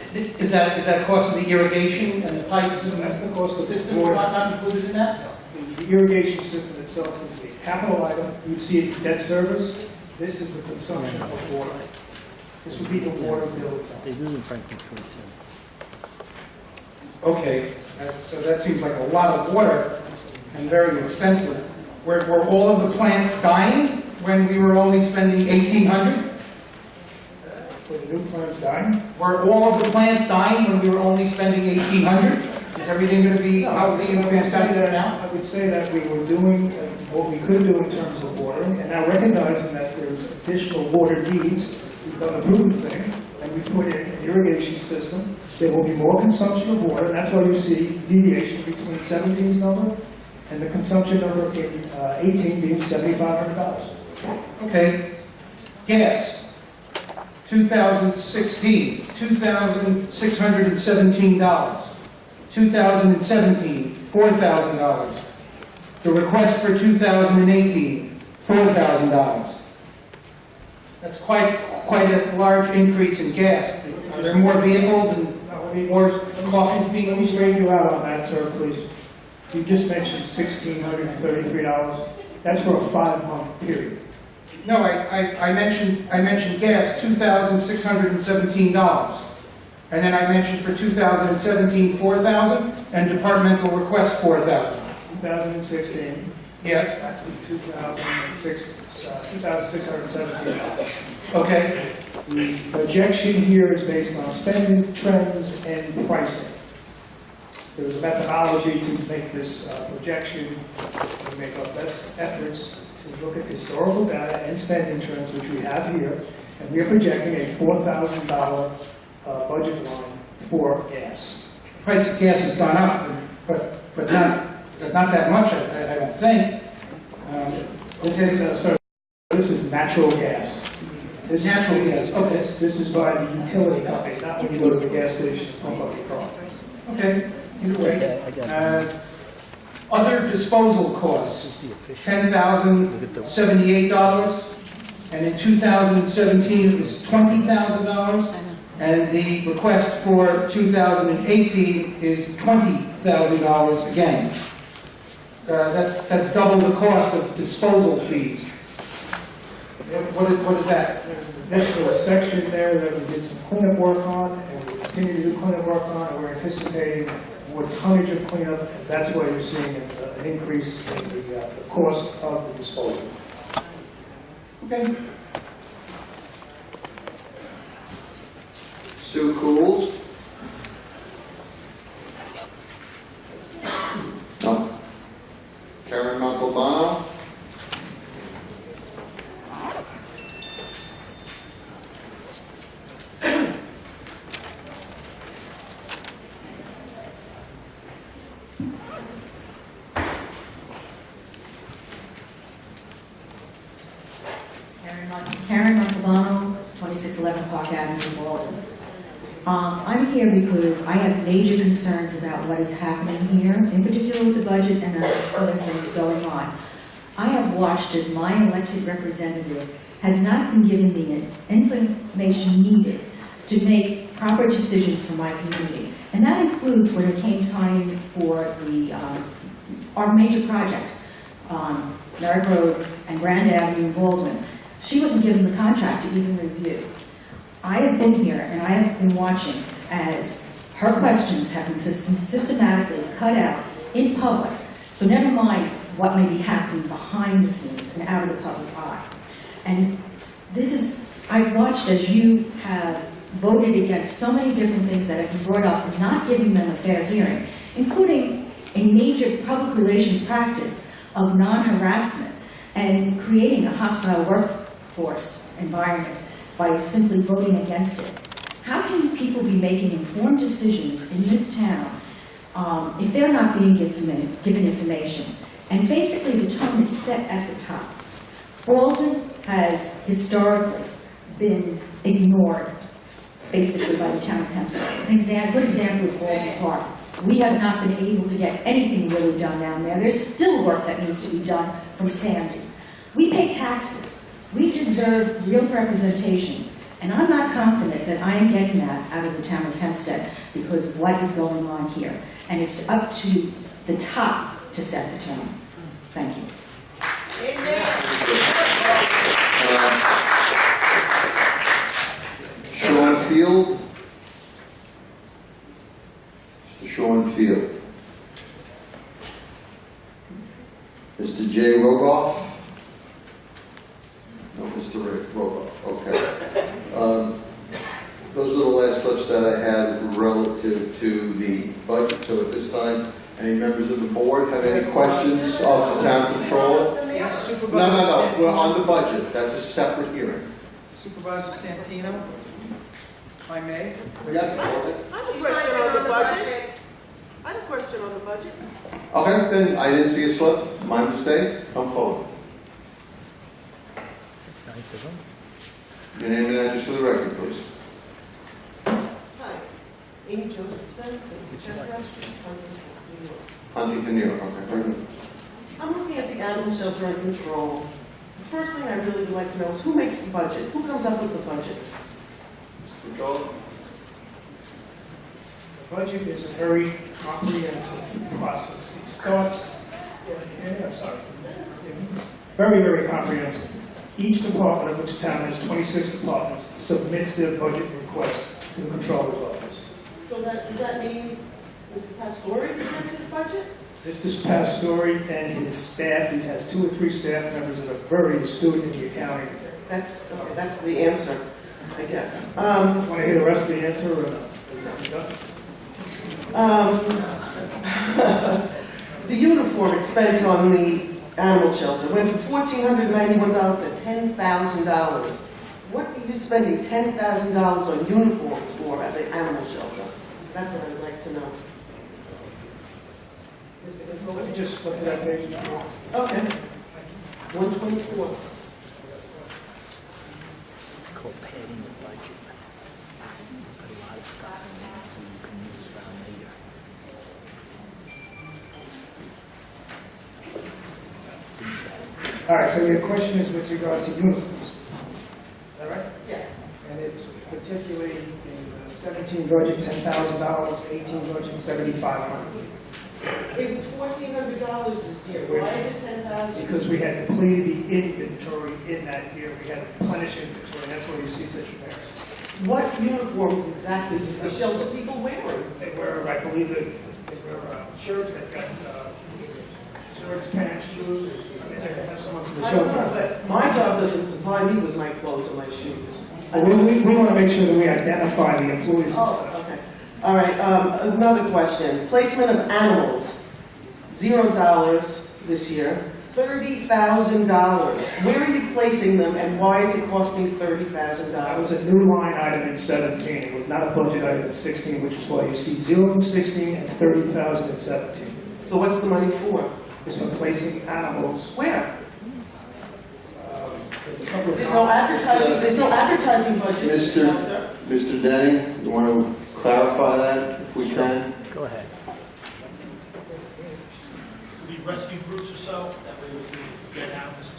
cost of the irrigation and the pipes and That's the cost of the system water. not included in that? The irrigation system itself is a capital item. You would see it in debt service. This is the consumption of water. This would be the water bill itself. They do in Franklin Street too. Okay, so that seems like a lot of water and very expensive. Were all of the plants dying when we were only spending $1,800? Were the new plants dying? Were all of the plants dying when we were only spending $1,800? Is everything going to be how it's going to be assessed now? I would say that we were doing what we could do in terms of water, and now recognizing that there's additional water needs, we've done a prudent thing, and we put in an irrigation system. There will be more consumption of water, and that's why you see deviation between 17's number and the consumption number in 18 being $7,500. Okay. Gas, 2016, $2,617. 2017, $4,000. The request for 2018, $4,000. That's quite a large increase in gas. Are there more vehicles and more coffins being Let me straighten you out on that, sir, please. You just mentioned $1,633. That's for a 5-month period. No, I mentioned gas, $2,617. And then I mentioned for 2017, $4,000, and departmental request, $4,000. 2016. Yes. That's the $2,617. Okay. The projection here is based on spending trends and pricing. There was a methodology to make this projection. We make our best efforts to look at historical data and spending trends, which we have here, and we are projecting a $4,000 budget line for gas. The price of gas has gone up, but not that much, I don't think. This is natural gas. This Natural gas, okay. This is by the utility company, not when you go to the gas station to pump up your car. Okay, either way. Other disposal costs, $10,078, and in 2017 it was $20,000, and the request for 2018 is $20,000 again. That's double the cost of disposal fees. What is that? There's an additional section there that we did some cleanup work on, and we continue to do cleanup work on, and we're anticipating more tonnage of cleanup, and that's why you're seeing an increase in the cost of the disposal. Okay. Sue Cools? No. Karen Montalbano? Karen Montalbano, 2611 Park Avenue, Walden. I'm here because I have major concerns about what is happening here, in particular with the budget and other things going on. I have watched as my elected representative has not been given the information needed to make proper decisions for my community. And that includes when it came time for our major project, Merrick Road and Grand Avenue in Baldwin. She wasn't given the contract to even review. I have been here and I have been watching as her questions have been systematically cut out in public. So never mind what may be happening behind the scenes and out of the public eye. And this is, I've watched as you have voted against so many different things that have been brought up and not giving them a fair hearing, including a major public relations practice of non-harassment and creating a hostile workforce environment by simply voting against it. How can people be making informed decisions in this town if they're not being given information? And basically the tone is set at the top. Baldwin has historically been ignored, basically, by the town of Hempstead. A good example is Baldwin Park. We have not been able to get anything really done down there. There's still work that needs to be done from Sandy. We pay taxes. We deserve real representation. And I'm not confident that I am getting that out of the town of Hempstead because of what is going on here. And it's up to the top to set the tone. Thank you. Sean Field. Mr. Sean Field. Mr. J. Rogoff. No, Mr. Rick Rogoff. Okay. Those are the last slips that I had relative to the budget. So at this time, any members of the board have any questions of the town controller? Yes, Supervisor No. Santino. We're on the budget. That's a separate hearing. Supervisor Santino, if I may. I have a question on the budget. I have a question on the budget. Okay, then I didn't see a slip. My mistake. Come forward. It's nice of them. Your name and address for the record, please. Hi, Amy Josephson, Chestnut Street, New York. Huntington, New York. Okay, very good. I'm looking at the animal shelter and control. The first thing I really would like to know is who makes the budget? Who comes up with the budget? Mr. Controller? The budget is a very comprehensive process. It starts, I'm sorry, very, very comprehensive. Each department, of which the town has 26 departments, submits their budget request to the controller's office. So does that mean Mr. Pastore submits his budget? This past story and his staff, he has 2 or 3 staff members that are very astute in the accounting. That's, okay, that's the answer, I guess. Want to hear the rest of the answer? The uniform expense on the animal shelter went from $1,491 to $10,000. What are you spending $10,000 on uniforms for at the animal shelter? That's what I'd like to know. Mr. Controller? Let me just flip to that page. Okay. 124. It's called padding the budget. Put a lot of stuff in there so you can use around later. All right, so your question is with regard to uniforms. Is that right? Yes. And it's particularly in 17 budget, $10,000, 18 budget, $7,500. It was $1,400 this year. Why is it $10,000? Because we had depleted the inventory in that year. We had to replenish inventory. That's why you see such a variance. What uniforms exactly does the shelter people wearing? They wear, I believe, they wear shirts. They've got shorts, pants, shoes. I mean, they have someone from the I don't know, shelter. but my job doesn't supply me with my clothes and my shoes. We want to make sure that we identify the employees and Oh, stuff. okay. All right, another question. Placement of animals, $0 this year, $30,000. Where are you placing them and why is it costing $30,000? That was a new line item in 17. It was not a budget item in 16, which is why you see 0 in 16 and 30,000 in 17. So what's the money for? It's for placing animals. Where? There's a couple of. There's no advertising budget. in the shelter. Mr. Denning, you want to clarify that if we can? Go ahead. The rescue groups or so, that way we can get animals to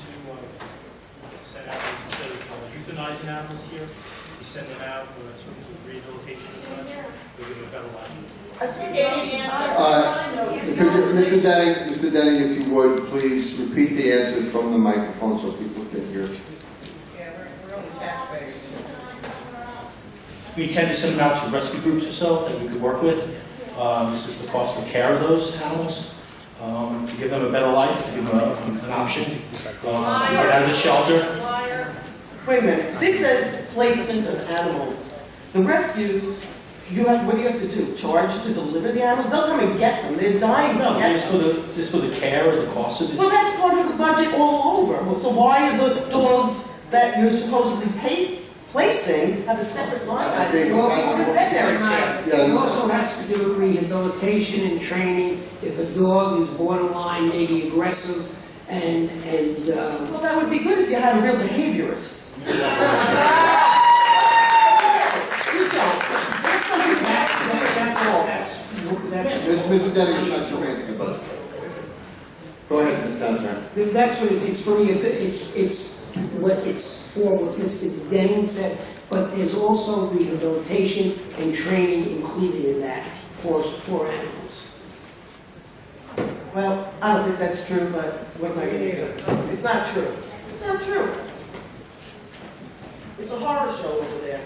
send animals instead of euthanizing animals here. We send them out for in terms of rehabilitation and such, they give them a better life. Mr. Denning, if you would, please repeat the answer from the microphone so people can hear. We tend to send them out to rescue groups or so that we could work with. This is the cost of care of those animals, to give them a better life, to give them an option. As a shelter. Wait a minute. This says placement of animals. The rescues what do you have to do? Charge to deliver the animals? They'll come and get them. They're dying to No, get it's them. for the care or the cost of it. Well, that's part of the budget all over. Well, so why are the dogs that you're supposedly placing have a separate line item? It also, for veterinary care? it also has to do with rehabilitation and training. If a dog is borderline, maybe aggressive, and Well, that would be good if you had a real behaviorist. You don't. That's something that's all. Ms. Denny is not germane to the budget. Go ahead, Ms. Downturn. That's what it's for me. It's what it's for. What Mr. Denning said, but there's also rehabilitation and training included in that for animals. Well, I don't think that's true, but what am I going to do? It's not true. It's not true. It's a horror show over there.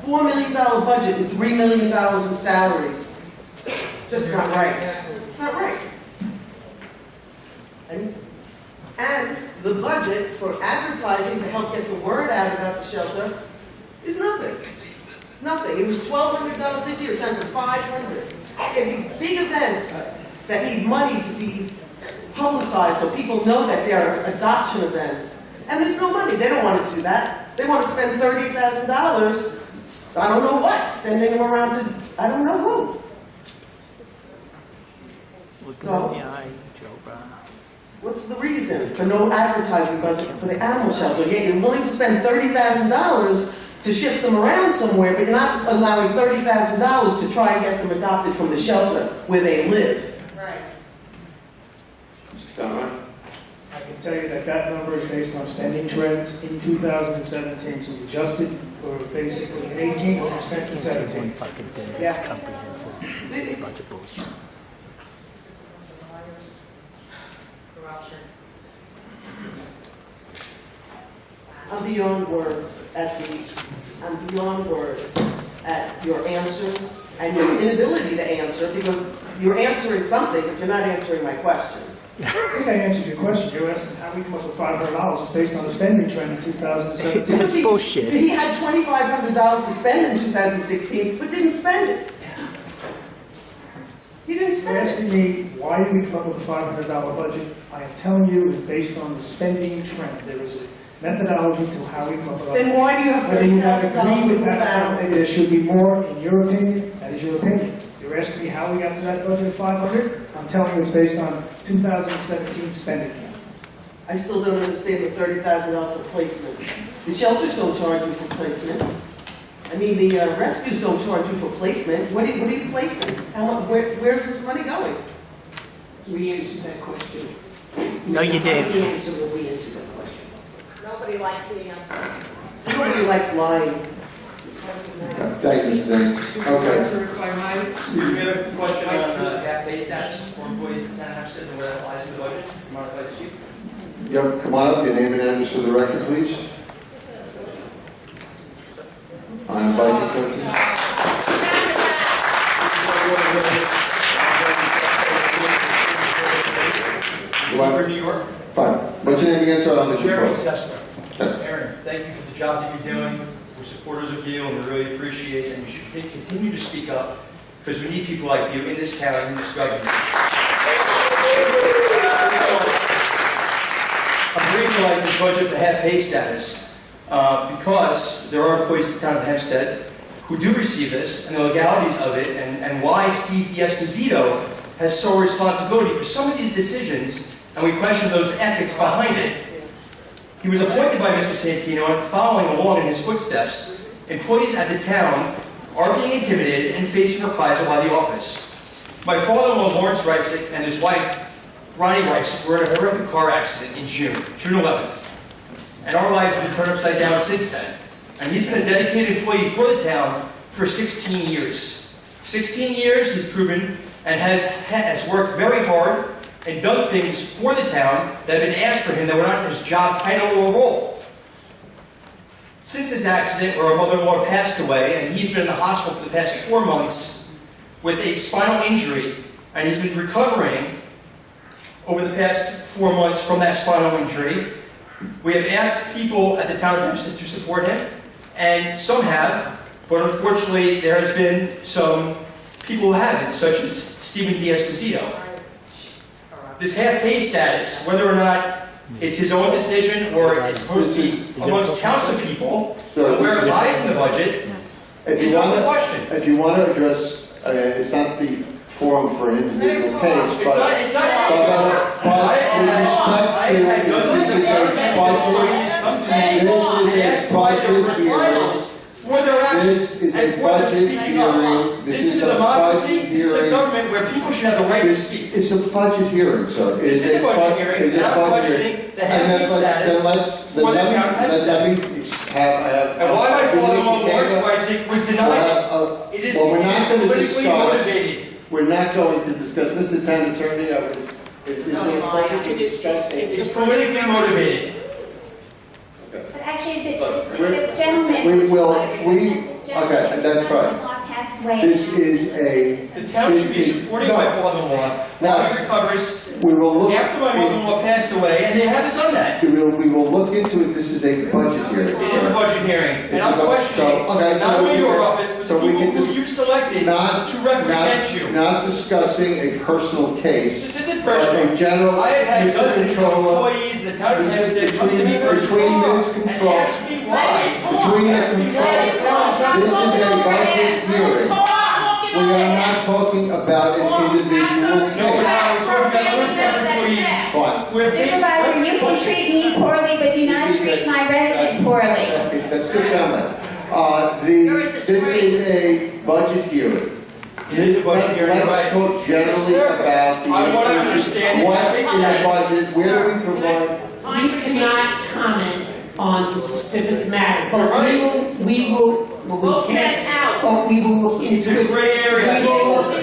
$4 million budget and $3 million in salaries. Just not right. It's not right. And the budget for advertising to help get the word out about the shelter is nothing. Nothing. It was $1,200 this year. It's down to $500. Yeah, these big events that need money to be publicized so people know that they are adoption events. And there's no money. They don't want to do that. They want to spend $30,000, I don't know what, sending them around to, I don't know who. So, what's the reason for no advertising budget for the animal shelter? Yet you're willing to spend $30,000 to ship them around somewhere, but you're not allowing $30,000 to try and get them adopted from the shelter where they live. Right. Mr. Conrad? I can tell you that that number is based on spending trends in 2017, so adjusted for basically in 18 what we spent in 17. Yeah. I'm beyond words at your answers and your inability to answer, because you're answering something, but you're not answering my questions. I think I answered your question. You're asking how we come up with $500. It's based on the spending trend in 2017. That's bullshit. He had $2,500 to spend in 2016, but didn't spend it. He didn't You're spend it. asking me why did we come up with a $500 budget? I am telling you it's based on the spending trend. There is a methodology to how we come up with Then why do you have Whether you have $30,000 agreed with to that, move out? there should be more, in your opinion, that is your opinion. You're asking me how we got to that budget of 500? I'm telling you it's based on 2017 spending. I still don't understand the $30,000 for placement. The shelters don't charge you for placement. I mean, the rescues don't charge you for placement. What are you placing? Where's this money going? We answered that question. No, you didn't. We answered that question. Nobody likes the answer. Nobody likes lying. Thank you, Mr. Dennis. Okay. Sir, if I might. We have a question on gap pay status for employees in town of Hempstead and where that applies to the budget. Do you mind if I speak? Yep, come on up, your name and address for the record, please. On budget question. We're New York. Fine. What's your name again, so I'll let you Jeremy go. Sessler. Aaron, thank you for the job that you're doing. We're supporters of you and we really appreciate it. And you should continue to speak up because we need people like you in this town and in this government. I'm reading like this budget to have pay status because there are employees in the town of Hempstead who do receive this and the legalities of it and why Steve D'Esposito has sole responsibility for some of these decisions, and we question those ethics behind it. He was appointed by Mr. Santino, and following along in his footsteps, employees at the town are being intimidated and facing reprisal by the office. My father-in-law, Lawrence Reisick, and his wife, Ronnie Reisick, were in a horrific car accident in June 11th. And our lives have been turned upside down since then. And he's been a dedicated employee for the town for 16 years. 16 years he's proven and has worked very hard and done things for the town that have been asked for him that were not his job title or role. Since this accident, where our mother-in-law passed away, and he's been in the hospital for the past 4 months with a spinal injury, and he's been recovering over the past 4 months from that spinal injury, we have asked people at the town of Hempstead to support him, and some have, But unfortunately, there has been some people who haven't, such as Stephen D'Esposito. This half-pay status, whether or not it's his own decision or it's supposed to be amongst council people, where it lies in the budget, is open question. If you want to address, it's not the forum for an individual case, but It's not. this is a budget hearing. This is a democracy. This is a government where people should have the right to speak. It's a budget hearing, sir. This is a budget hearing, and I'm questioning the half-pay status for the town of Hempstead. And why my father-in-law was denied. It is politically motivated. We're not going to discuss, Mr. Town Attorney, is it appropriate to discuss? It's politically motivated. But actually, the gentleman. Okay, that's right. Passed away. This is a. The town should be supporting my father-in-law. Now he recovers after my mother-in-law passed away, and they haven't done that. We will look into it. This is a budget hearing. It is a budget hearing, and I'm questioning not only your office, but the people who you selected to represent you. Not discussing a personal case. This isn't personal. A general. I have had dozens of employees in the town of Hempstead come to me between this control. ask me why. Between this control. This is a budget hearing. We are not talking about an individual case. No, we're talking about other town employees. Fine. Supervisor, you can treat me poorly, but do not treat my resident poorly. Okay, that's good sound like. This is a budget hearing. It is a budget hearing. Let's talk generally about the I want to understand what in the budget, where do we provide? We cannot comment on the specific matter, but we will look into it. It's a gray area.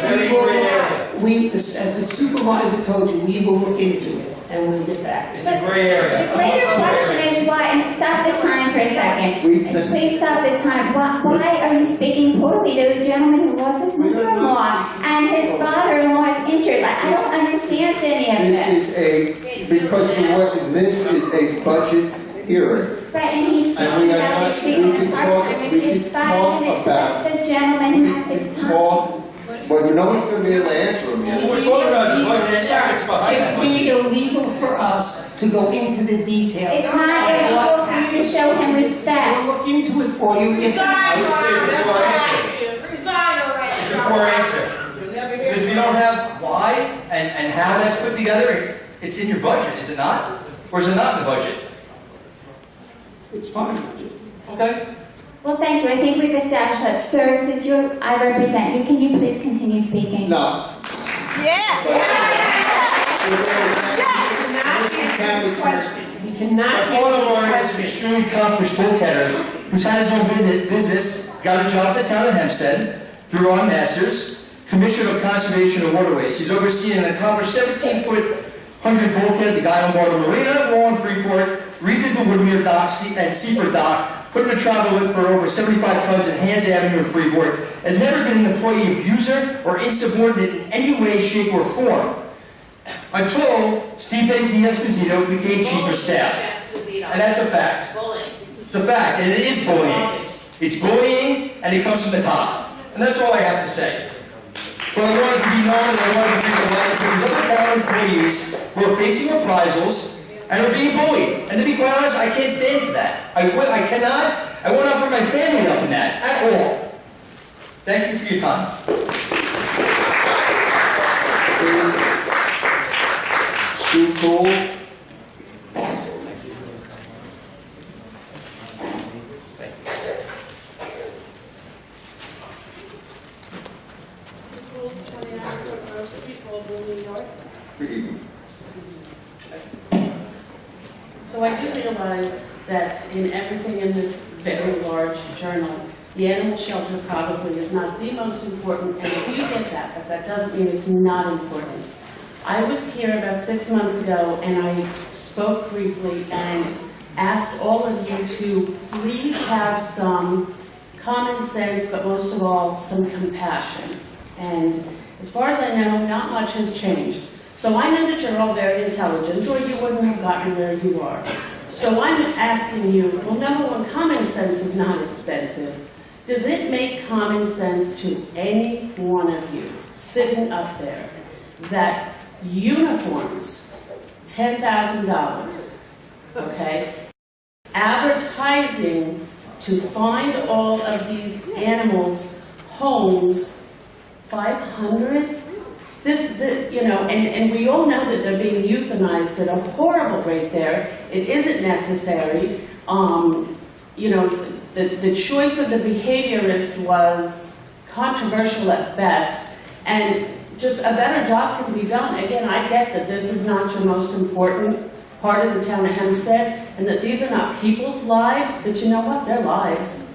Very gray area. As the supervisor told you, we will look into it, and we'll get back. It's a gray area. The greater question is why, and stop the time for a second. Please stop the time. Why are you speaking poorly to a gentleman who lost his mother-in-law and his father-in-law is injured? I don't understand any of this. This is a budget hearing. Right, and he's talking about the treatment of part-time. It's 5 minutes let the gentleman have his time. But no one's going to be able to answer them yet. We're talking about the budget and ethics behind that It would be budget. illegal for us to go into the details. It's not illegal for you to show him respect. We'll look into it for you. I would say it's a poor answer. Resign already. It's a poor answer. Because we don't have why and how that's put together. It's in your budget, is it not? Or is it not in the budget? It's part of the budget. Okay. Well, thank you. I think we've established that. Sir, since I represent you, can you please continue speaking? No. We cannot My father-in-law is an extremely accomplished bullheader who's had his own business, got a job at the town of Hempstead through our masters, Commissioner of Conservation and Waterways. He's overseen an accomplished 17-foot 100 bulkhead, the guy on board the Marina, Law in Freeport, redid the Woodmere dock and Seaford dock, put in a travel lift for over 75 tons at Hands Avenue in Freeport, has never been an employee abuser or insubordinate in any way, shape, or form. Until Steve D'Esposito became chief of staff. And that's a fact. It's a fact, and it is bullying. It's bullying, and it comes from the top. And that's all I have to say. But I want it to be known, and I want it to be polite, because there's other town employees who are facing reprisals and are being bullied. And to be quite honest, I can't stand for that. I cannot. I will not put my family up in that at all. Thank you for your time. Sue Cole. Good evening. So I do realize that in everything in this very large journal, the animal shelter probably is not the most important, and I do get that, but that doesn't mean it's not important. I was here about 6 months ago, and I spoke briefly and asked all of you to please have some common sense, but most of all, some compassion. And as far as I know, not much has changed. So I know that you're all very intelligent, or you wouldn't have gotten where you are. So I'm asking you, well, number one, common sense is not expensive. Does it make common sense to any one of you sitting up there that uniforms, $10,000, okay? Advertising to find all of these animals homes, 500? And we all know that they're being euthanized at a horrible rate there. It isn't necessary. The choice of the behaviorist was controversial at best, and just a better job can be done. Again, I get that this is not your most important part of the town of Hempstead, and that these are not people's lives, but you know what? They're lives.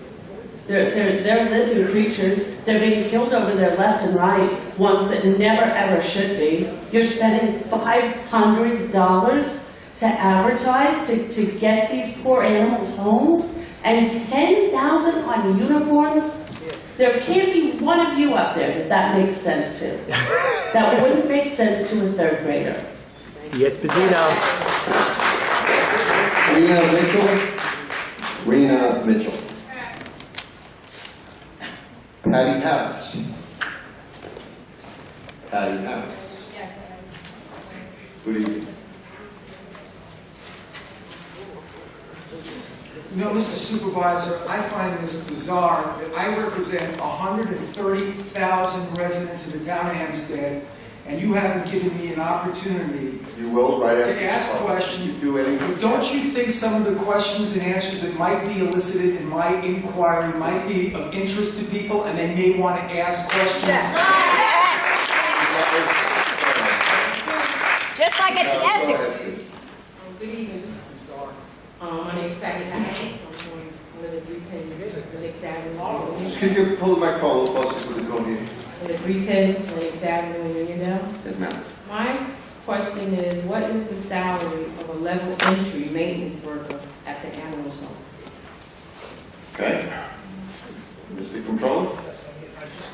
They're living creatures. They're being killed over their left and right, ones that never ever should be. You're spending $500 to advertise to get these poor animals homes, and $10,000 on uniforms? There can't be one of you up there that makes sense to. That wouldn't make sense to a third grader. Yes, Pizzino. Rena Mitchell. Patty Harris. Patty Harris. Yes. Good evening. You know, Mr. Supervisor, I find this bizarre that I represent 130,000 residents of the town of Hempstead, and you haven't given me an opportunity You will, right after. to ask questions. Do anything. But don't you think some of the questions and answers that might be elicited in my inquiry might be of interest to people, and they may want to ask questions? Just like at the ethics. Good evening. My name is Patty Harris. I'm one of the 310 Lakes Avenue. Just could you pull the microphone a little closer to the phone here? On the 310 Lakes Avenue in Uniondale. Yes, ma'am. My question is, what is the salary of a level entry maintenance worker at the animal shelter? Okay. Mr. Controller? I just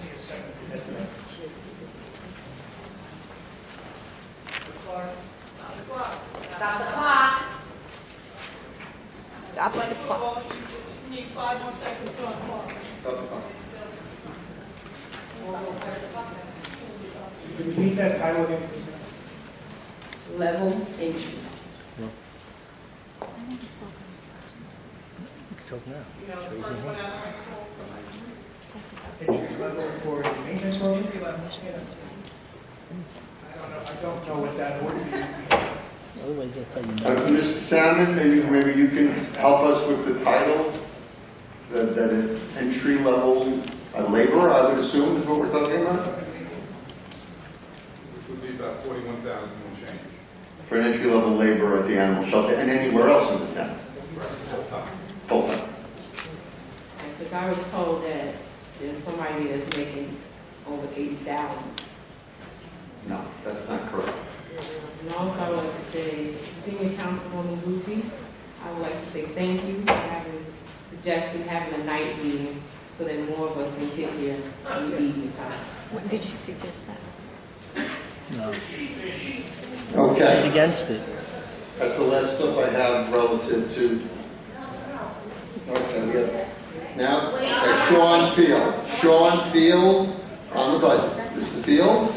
need a second to get that. Stop the clock. Stop the clock. You need 5 more seconds to go on the clock. Could you repeat that title again, please? Level entry. Talk now. Entry level for the maintenance worker? I don't know what that would be. Otherwise, they'll tell you no. Mr. Salmon, maybe you can help us with the title, that an entry level laborer, I would assume is what we're talking about? Which would be about 41,000 and change. For an entry level laborer at the animal shelter and anywhere else in the town? Full time. Because I was told that there's somebody that's making over 80,000. No, that's not correct. And also, I would like to say, Senior Councilwoman Boothby, I would like to say thank you for suggesting having a night meeting so that more of us can get here in the evening time. When did you suggest that? No. Okay. She's against it. That's the last stuff I have relative to. Okay, we have. Now, Sean Field. Sean Field on the budget. Mr. Field?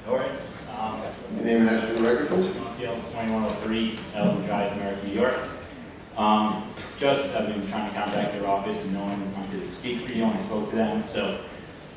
All right. Your name and address for the record, please. Field 2103, Elton Drive, Merrick, New York. I've been trying to contact their office and no one wanted to speak for you when I spoke to them. So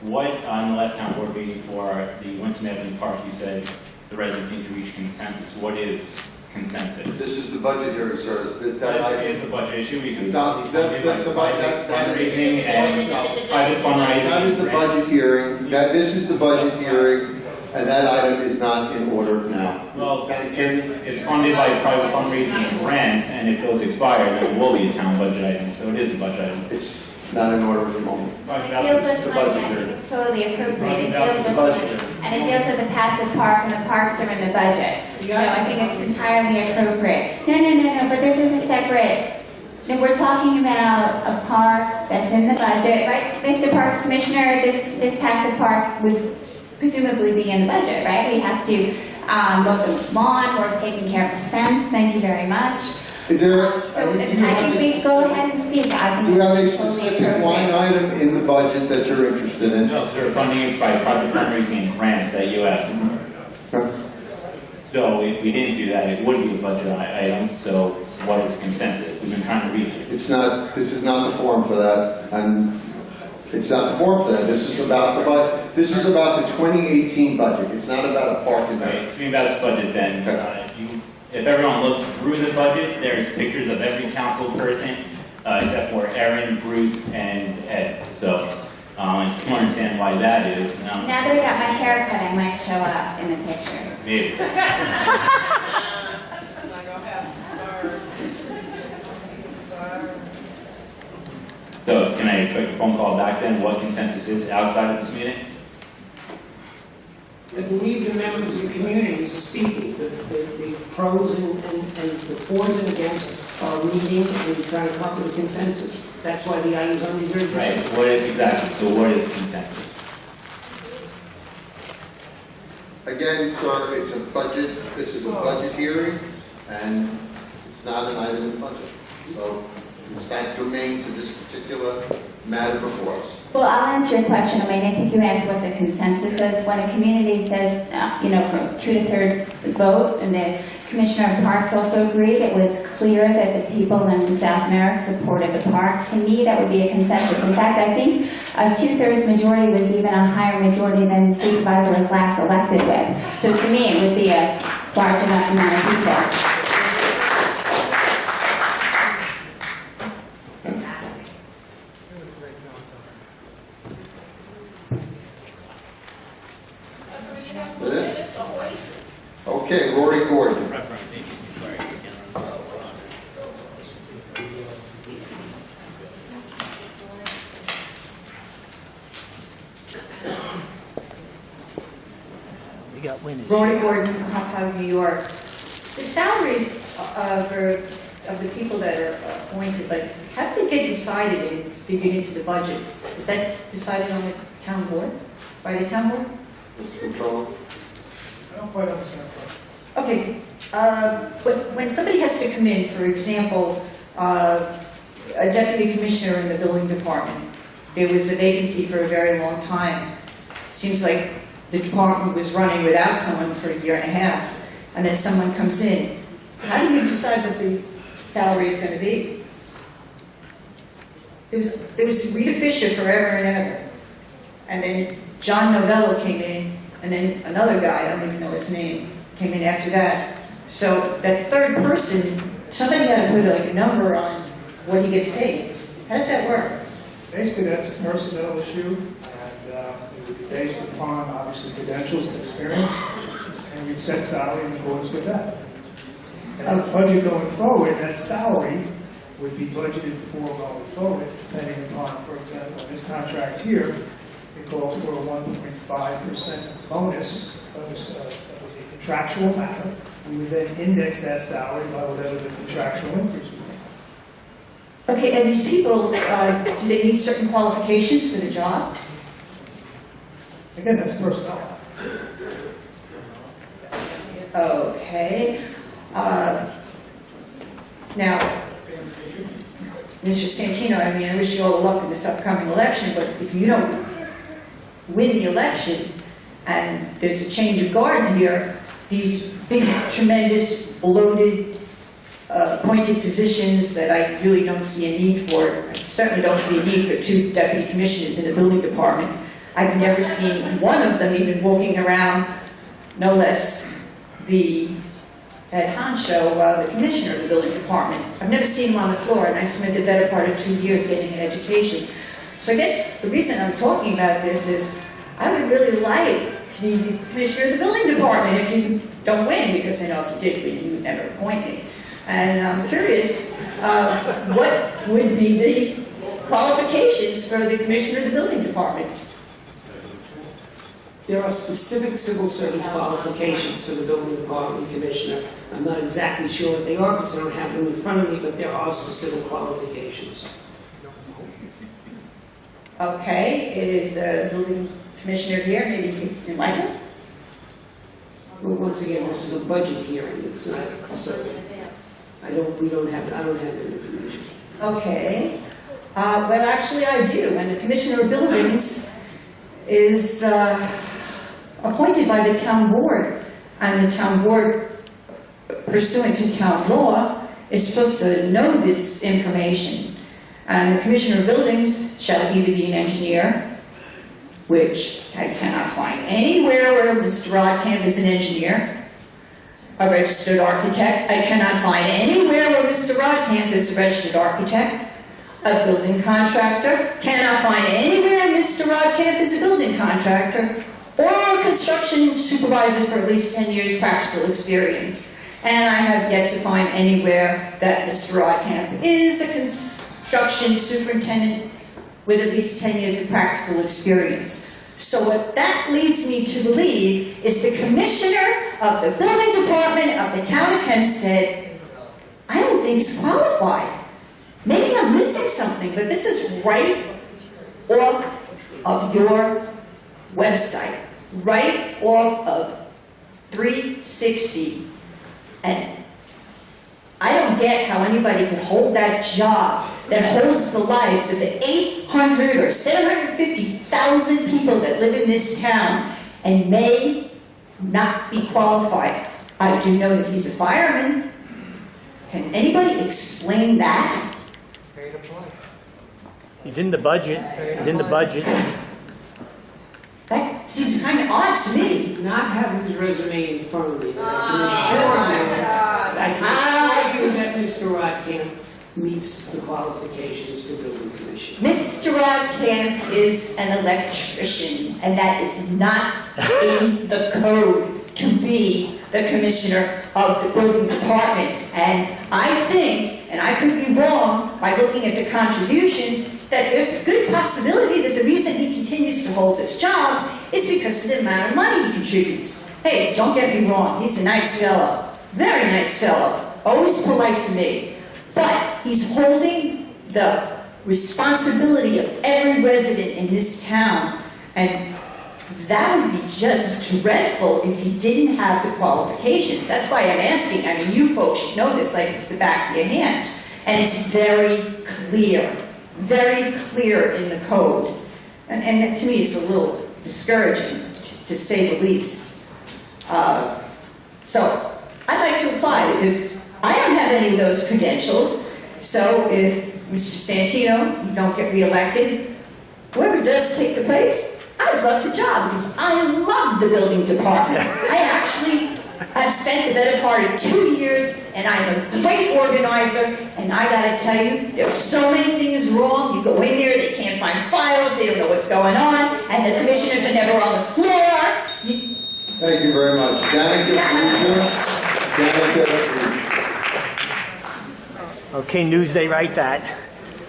what, on the last town board meeting for the Winston Avenue Park, you said the residents need to reach consensus. What is consensus? This is the budget hearing, sir. That is a budget issue because That's about that. fundraising and private fundraising. That is the budget hearing. This is the budget hearing, and that item is not in order now. Well, it's funded by private fundraising and grants, and if those expire, then it will be a town budget item, so it is a budget item. It's not in order at the moment. And it deals with money, I think it's totally appropriate, it deals with money, and it deals with the passive park, and the parks are in the budget. So I think it's entirely appropriate. No, but this is a separate No, we're talking about a park that's in the budget, right? Mr. Parks Commissioner, this passive park would presumably be in the budget, right? We have to mow the lawn, we're taking care of the fence, thank you very much. Is there, So you I have think we go ahead and speak. I think you have a it's totally specific appropriate. line item in the budget that you're interested in? No, there are fundings by project fundraising and grants that you asked. So if we didn't do that, it would be a budget item, so what is consensus? We've been trying to reach it. It's not, this is not the forum for that, and it's not the forum for that. This is about the budget. This is about the 2018 budget. It's not about a park in Right, there. speaking about this budget then, if everyone looks through the budget, there's pictures of every council person, except for Erin, Bruce, and Ed. So, you can understand why that is. Now that I got my hair cut, I might show up in the pictures. Maybe. So, can I expect a phone call back then, what consensus is outside of this meeting? I believe the members of the community are speaking, the pros and the fors and against are meeting and trying to come up with a consensus. That's why the item's on reserve Right, decision. what is, exactly, so what is consensus? Again, sir, it's a budget, this is a budget hearing, and it's not an item in the budget. So it's not germane to this particular matter before us. Well, I'll answer your question. I mean, I think you asked what the consensus is. When a community says, from 2 to 3rd vote, and the Commissioner of Parks also agreed, it was clear that the people in South Merrick supported the park. To me, that would be a consensus. In fact, I think a 2/3 majority was even a higher majority than the supervisor was last elected with. So to me, it would be a large enough amount of people. Okay, Rory Gordon. Rory Gordon, Hop Hog, New York. The salaries of the people that are appointed, like, how do they get decided and figured into the budget? Is that decided on the town board, by the town board? Mr. Controller. I don't quite understand. Okay, when somebody has to come in, for example, a deputy commissioner in the building department, there was a vacancy for a very long time. Seems like the department was running without someone for a year and a half, and then someone comes in. How do you decide what the salary is going to be? There was Rita Fisher forever and ever, and then John Novello came in, and then another guy, I don't even know his name, came in after that. So that third person, somebody had to put like a number on what he gets paid. How does that work? Basically, that's a personnel issue, and it would be based upon, obviously, credentials and experience, and we'd set salary in accordance with that. And the budget going forward, that salary would be budgeted for going forward, depending upon, for example, this contract here, it calls for a 1.5% bonus, that was a contractual matter. We would then index that salary by whatever the contractual increase would be. Okay, and these people, do they need certain qualifications for the job? Again, that's personnel. Okay. Now, Mr. Santino, I mean, I wish you all the luck in this upcoming election, but if you don't win the election and there's a change of guard here, these big, tremendous, bloated, appointed positions that I really don't see a need for, I certainly don't see a need for 2 deputy commissioners in the building department. I've never seen one of them even walking around, no less the head honcho, the commissioner of the building department. I've never seen him on the floor, and I've spent the better part of 2 years getting an education. So I guess the reason I'm talking about this is I would really like to be the commissioner of the building department if you don't win, because I know if you did win, you would never appoint me. And I'm curious, what would be the qualifications for the commissioner of the building department? There are specific civil service qualifications for the building department commissioner. I'm not exactly sure what they are because I don't have them in front of me, but there are specific qualifications. Okay, is the building commissioner here? Maybe you can enlighten us? Well, once again, this is a budget hearing. It's not, so I don't have that information. Okay. Well, actually, I do. And the commissioner of buildings is appointed by the town board. And the town board, pursuant to town law, is supposed to know this information. And the commissioner of buildings shall either be an engineer, which I cannot find anywhere where Mr. Rodkamp is an engineer, a registered architect. I cannot find anywhere where Mr. Rodkamp is a registered architect. A building contractor. Cannot find anywhere Mr. Rodkamp is a building contractor. Or a construction supervisor for at least 10 years practical experience. And I have yet to find anywhere that Mr. Rodkamp is a construction superintendent with at least 10 years of practical experience. So what that leads me to believe is the commissioner of the building department of the town of Hempstead, I don't think is qualified. Maybe I'm missing something, but this is right off of your website, right off of 360. And I don't get how anybody can hold that job that holds the lives of the 800 or 750,000 people that live in this town and may not be qualified. I do know that he's a fireman. Can anybody explain that? He's in the budget. He's in the budget. That seems kind of odd to me. Not have his resume in front of me, but I can assure you that Mr. Rodkamp meets the qualifications to building commission. Mr. Rodkamp is an electrician, and that is not in the code to be the commissioner of the building department. And I think, and I could be wrong by looking at the contributions, that there's a good possibility that the reason he continues to hold this job is because of the amount of money he contributes. Hey, don't get me wrong, he's a nice fellow, very nice fellow, always polite to me. But he's holding the responsibility of every resident in this town, and that would be just dreadful if he didn't have the qualifications. That's why I'm asking. I mean, you folks should know this like it's the back of your hand. And it's very clear in the code. And to me, it's a little discouraging, to say the least. So I'd like to apply because I don't have any of those credentials. So if Mr. Santino, you don't get reelected, whoever does take the place, I love the job because I love the building department. I actually have spent the better part of 2 years, and I'm a great organizer, and I gotta tell you, there's so many things wrong. You go in there, they can't find files, they don't know what's going on, and the commissioners are never on the floor. Thank you very much. Danica, Okay, Newsday, write that.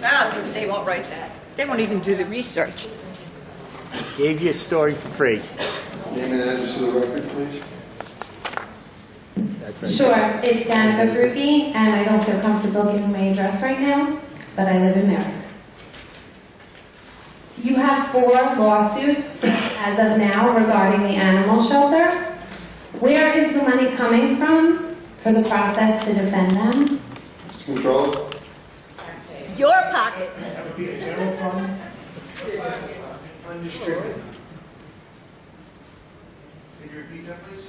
No, they won't write that. They won't even do the research. Gave you a story for free. Name and address to the record, please. Sure, it's Danica Brugge, and I don't feel comfortable giving my address right now, but I live in Merrick. You have 4 lawsuits as of now regarding the animal shelter. Where is the money coming from for the process to defend them? Control. Your pocket. That would be a general fund, undistributed. Could you repeat that, please?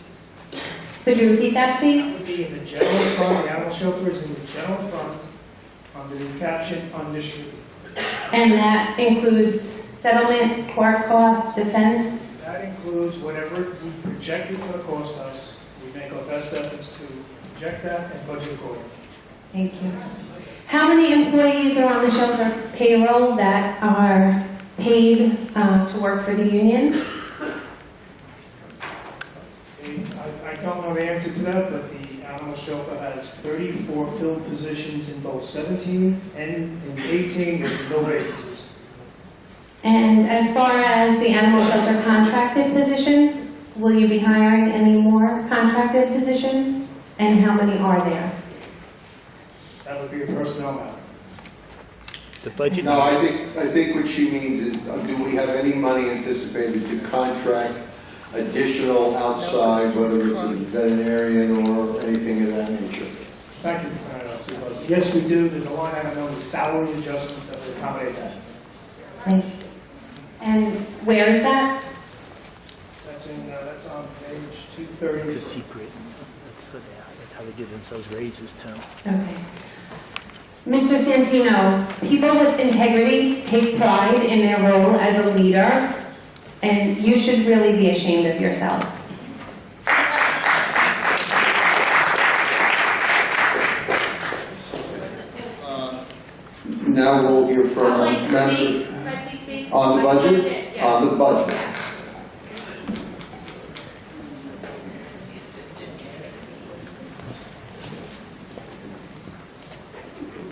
Could you repeat that, It please? would be in the general fund, the animal shelter is in the general fund, under the caption undistributed. And that includes settlement, court costs, defense? That includes whatever we project it's going to cost us. We make our best efforts to project that and budget accordingly. Thank you. How many employees are on the shelter payroll that are paid to work for the union? I don't know the answer to that, but the animal shelter has 34 filled positions in both 17 and in 18 with no vacancies. And as far as the animal shelter contracted positions, will you be hiring any more contracted positions? And how many are there? That would be a personnel matter. The budget? No, I think what she means is, do we have any money anticipated to contract additional outside, whether it's a veterinarian or anything of that nature? Thank you, Supervisor. Yes, we do. There's a line item known as salary adjustments that would accommodate that. Thank you. And where is that? That's on page 230. It's a secret. That's how they give themselves raises too. Okay. Mr. Santino, people with integrity take pride in their role as a leader, and you should really be ashamed of yourself. Now we'll hear from members on the budget. On the budget.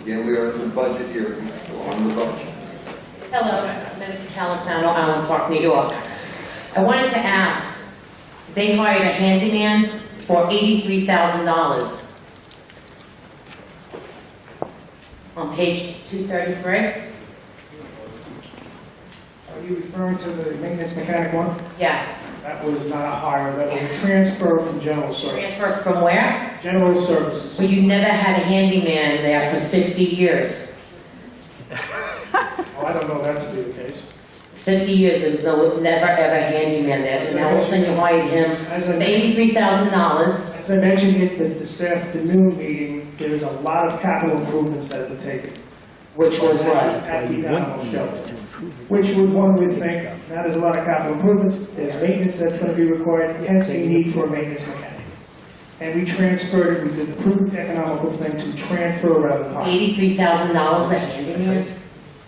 Again, we are in the budget here, on the budget. Hello, Senator Califano, Island Park, New York. I wanted to ask, they hired a handyman for $83,000. On page 233? Are you referring to the maintenance mechanic one? Yes. That was not a hire, that was a transfer from general services. Transfer from where? General services. But you never had a handyman there for 50 years. Oh, I don't know that to be the case. 50 years, there was never ever a handyman there, so now all of a sudden you hired him for $83,000. As I mentioned at this afternoon meeting, there's a lot of capital improvements that have been taken. Which was what? At the animal shelter. Which one would think, now there's a lot of capital improvements, there's maintenance that's going to be required, hence the need for a maintenance mechanic. And we transferred it, we did the prudent economical thing to transfer rather than hire. $83,000 a handyman?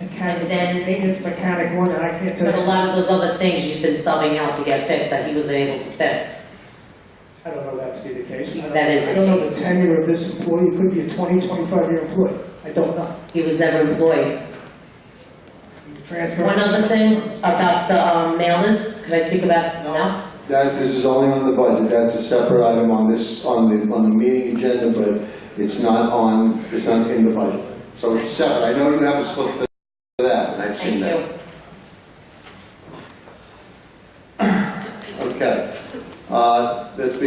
And then maintenance mechanic one, and I can't tell But a you. lot of those other things you've been subbing out to get fixed that he was able to fix. I don't know that to be the case. That is the I don't know case. the tenure of this employee, it could be a 20, 25-year employee. I don't know. He was never employed. Transfer. One other thing about the mailers, could I speak about, no? This is only on the budget, that's a separate item on the meeting agenda, but it's not in the budget. So it's separate. I know you have a slip for that, and I've seen that. Okay. That's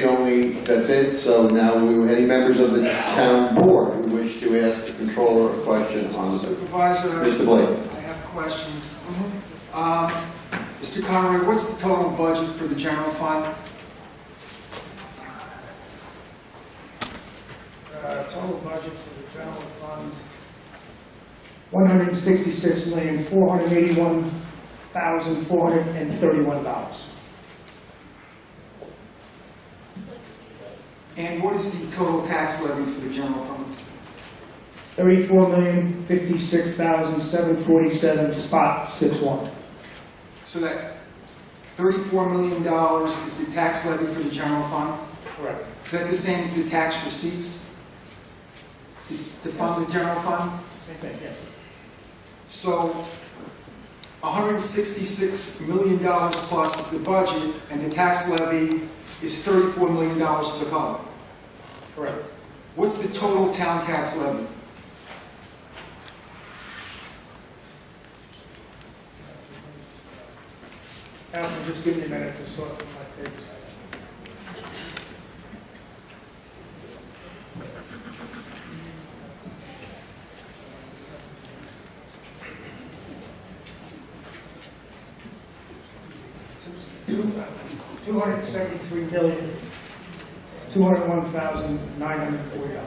it. So now, any members of the town board who wish to ask the controller a question on the Supervisor, Mr. Blake. I have questions. Mr. Conway, what's the total budget for the general fund? Total budget for the general fund, $166,481,431. And what is the total tax levy for the general fund? $34,056,747, spot 61. So that's $34 million is the tax levy for the general fund? Correct. Is that the same as the tax receipts to fund the general fund? Same thing, yes. So $166 million plus is the budget, and the tax levy is $34 million to the public. Correct. What's the total town tax levy? Council, just give me a minute to sort through my papers. $273,201,940.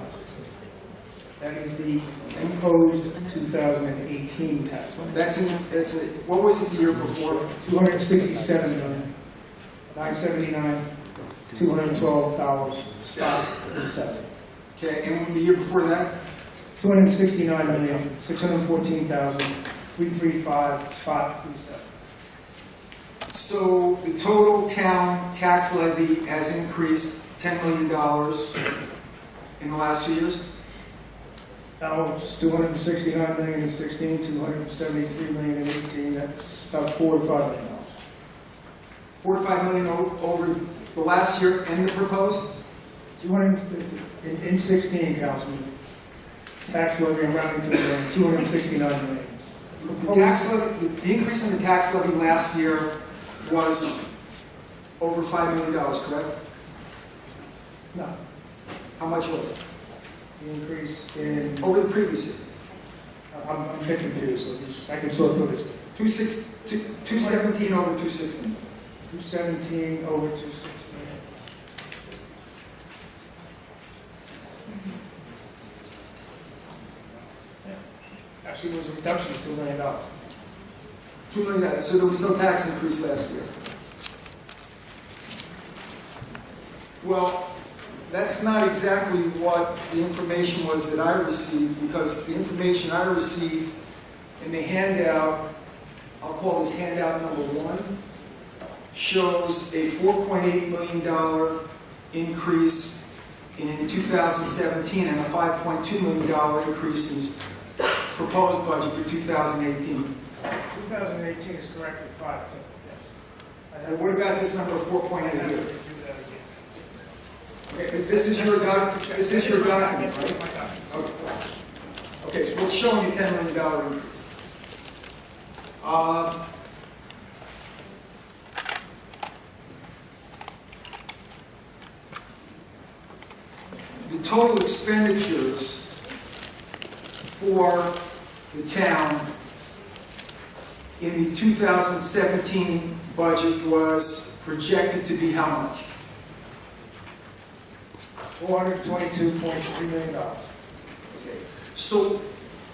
That is the imposed 2018 tax rate. What was it the year before? $269,979,212, spot 37. Okay, and the year before that? $269,614,335, spot 37. So the total town tax levy has increased $10 million in the last 2 years? Now, it's 269 million in 16, 273 million in 18, that's about $4 to $5 million. 4 to 5 million over the last year and the proposed? 200, in 16, Councilman, tax levy, I'm rounding to 269 million. The tax levy, the increase in the tax levy last year was over $5 million, correct? No, How much was it? the increase in, Over the previous year? I'm a bit confused, so I can sort through this. 217 over 216. 217 over 216. Actually, it was a reduction of $2 million. $2 million, so there was no tax increase last year. Well, that's not exactly what the information was that I received, because the information I received in the handout, I'll call this handout number 1, shows a $4.8 million increase in 2017 and a $5.2 million increase in proposed budget for 2018. 2018 is corrected 5%, yes. And what about this number of 4.8 here? Okay, but this is your document, right? Okay, so it's showing a $10 million increase. The total expenditures for the town in the 2017 budget was projected to be how much? $422.3 million. Okay. So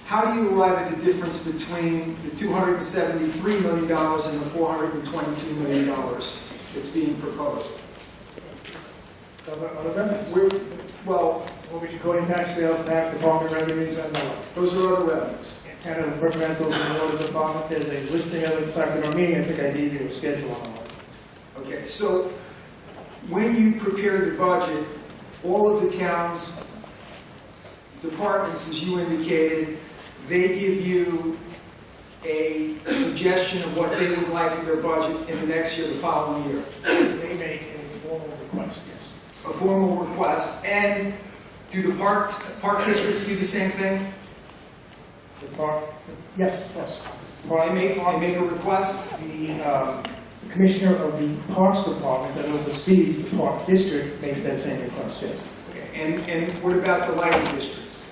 how do you arrive at the difference between the $273 million and the $422 million that's being proposed? Other revenues. Well, mortgage recording tax, sales tax, department revenues, and the like. Those are other revenues. Antenna departmentals in the water department, there's a listing of it. In fact, in our meeting, I think I gave you a schedule on it. Okay, so when you prepare the budget, all of the town's departments, as you indicated, they give you a suggestion of what they would like for their budget in the next year, the following year. They make a formal request, yes. A formal request. And do the park districts do the same thing? The park, yes. They make a request? The commissioner of the Parks Department that oversees the Park District makes that same request, yes. Okay. And what about the lighting districts?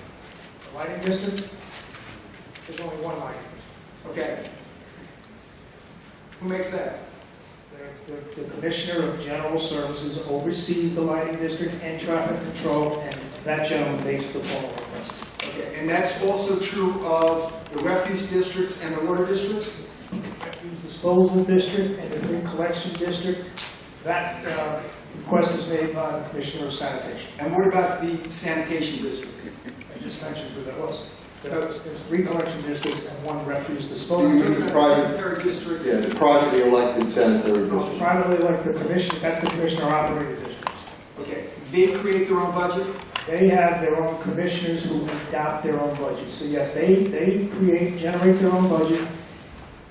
The lighting district, there's only one lighting district. Okay. Who makes that? The Commissioner of General Services oversees the lighting district and traffic control, and that gentleman makes the formal request. Okay, and that's also true of the refuse districts and the water districts? Refuse disposal district and the Green Collection District, that request is made by the Commissioner of Sanitation. And what about the sanitation districts? I just mentioned who that was. There's 3 collection districts and 1 refuse disposal. The private, sanitary districts? yeah, the privately elected sanitary districts. Privately elected commission, that's the commissioner operated districts. Okay, they create their own budget? They have their own commissioners who adopt their own budget. So yes, they generate their own budget.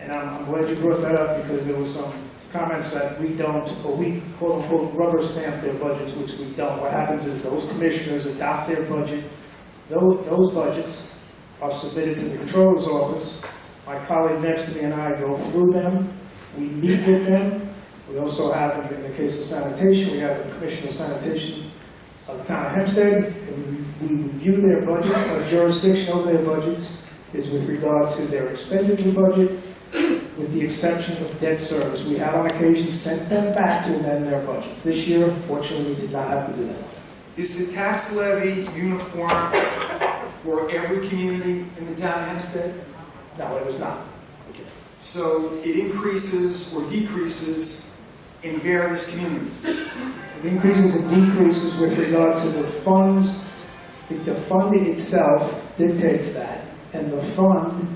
And I'm glad you brought that up because there was some comments that we don't, or we quote unquote rubber stamp their budgets, which we don't. What happens is those commissioners adopt their budget. Those budgets are submitted to the controller's office. My colleague next to me and I go through them. We meet with them. We also have, in the case of sanitation, we have the Commissioner of Sanitation of the town of Hempstead. And we review their budgets. Our jurisdiction over their budgets is with regard to their expenditure budget, with the exception of debt service. We have on occasion sent them back to amend their budgets. This year, fortunately, we did not have to do that. Is the tax levy uniform for every community in the town of Hempstead? No, it was not. Okay. So it increases or decreases in various communities? It increases and decreases with regard to the funds. The fund itself dictates that. And the fund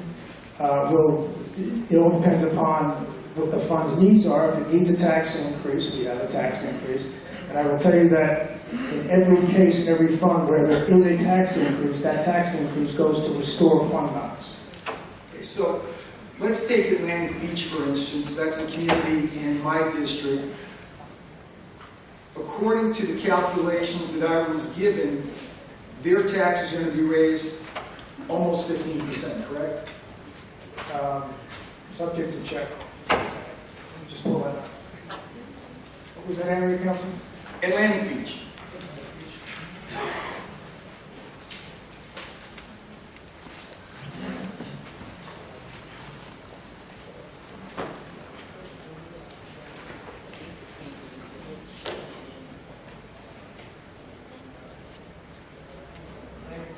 it all depends upon what the fund's needs are. If it needs a tax increase, we have a tax increase. And I will tell you that in every case, in every fund where there is a tax increase, that tax increase goes to restore fund balance. Okay, so let's take Atlantic Beach, for instance. That's a community in my district. According to the calculations that I was given, their taxes are going to be raised almost 15%, correct? Subject to check. Let me just pull that up. What was that area, Council? Atlantic Beach.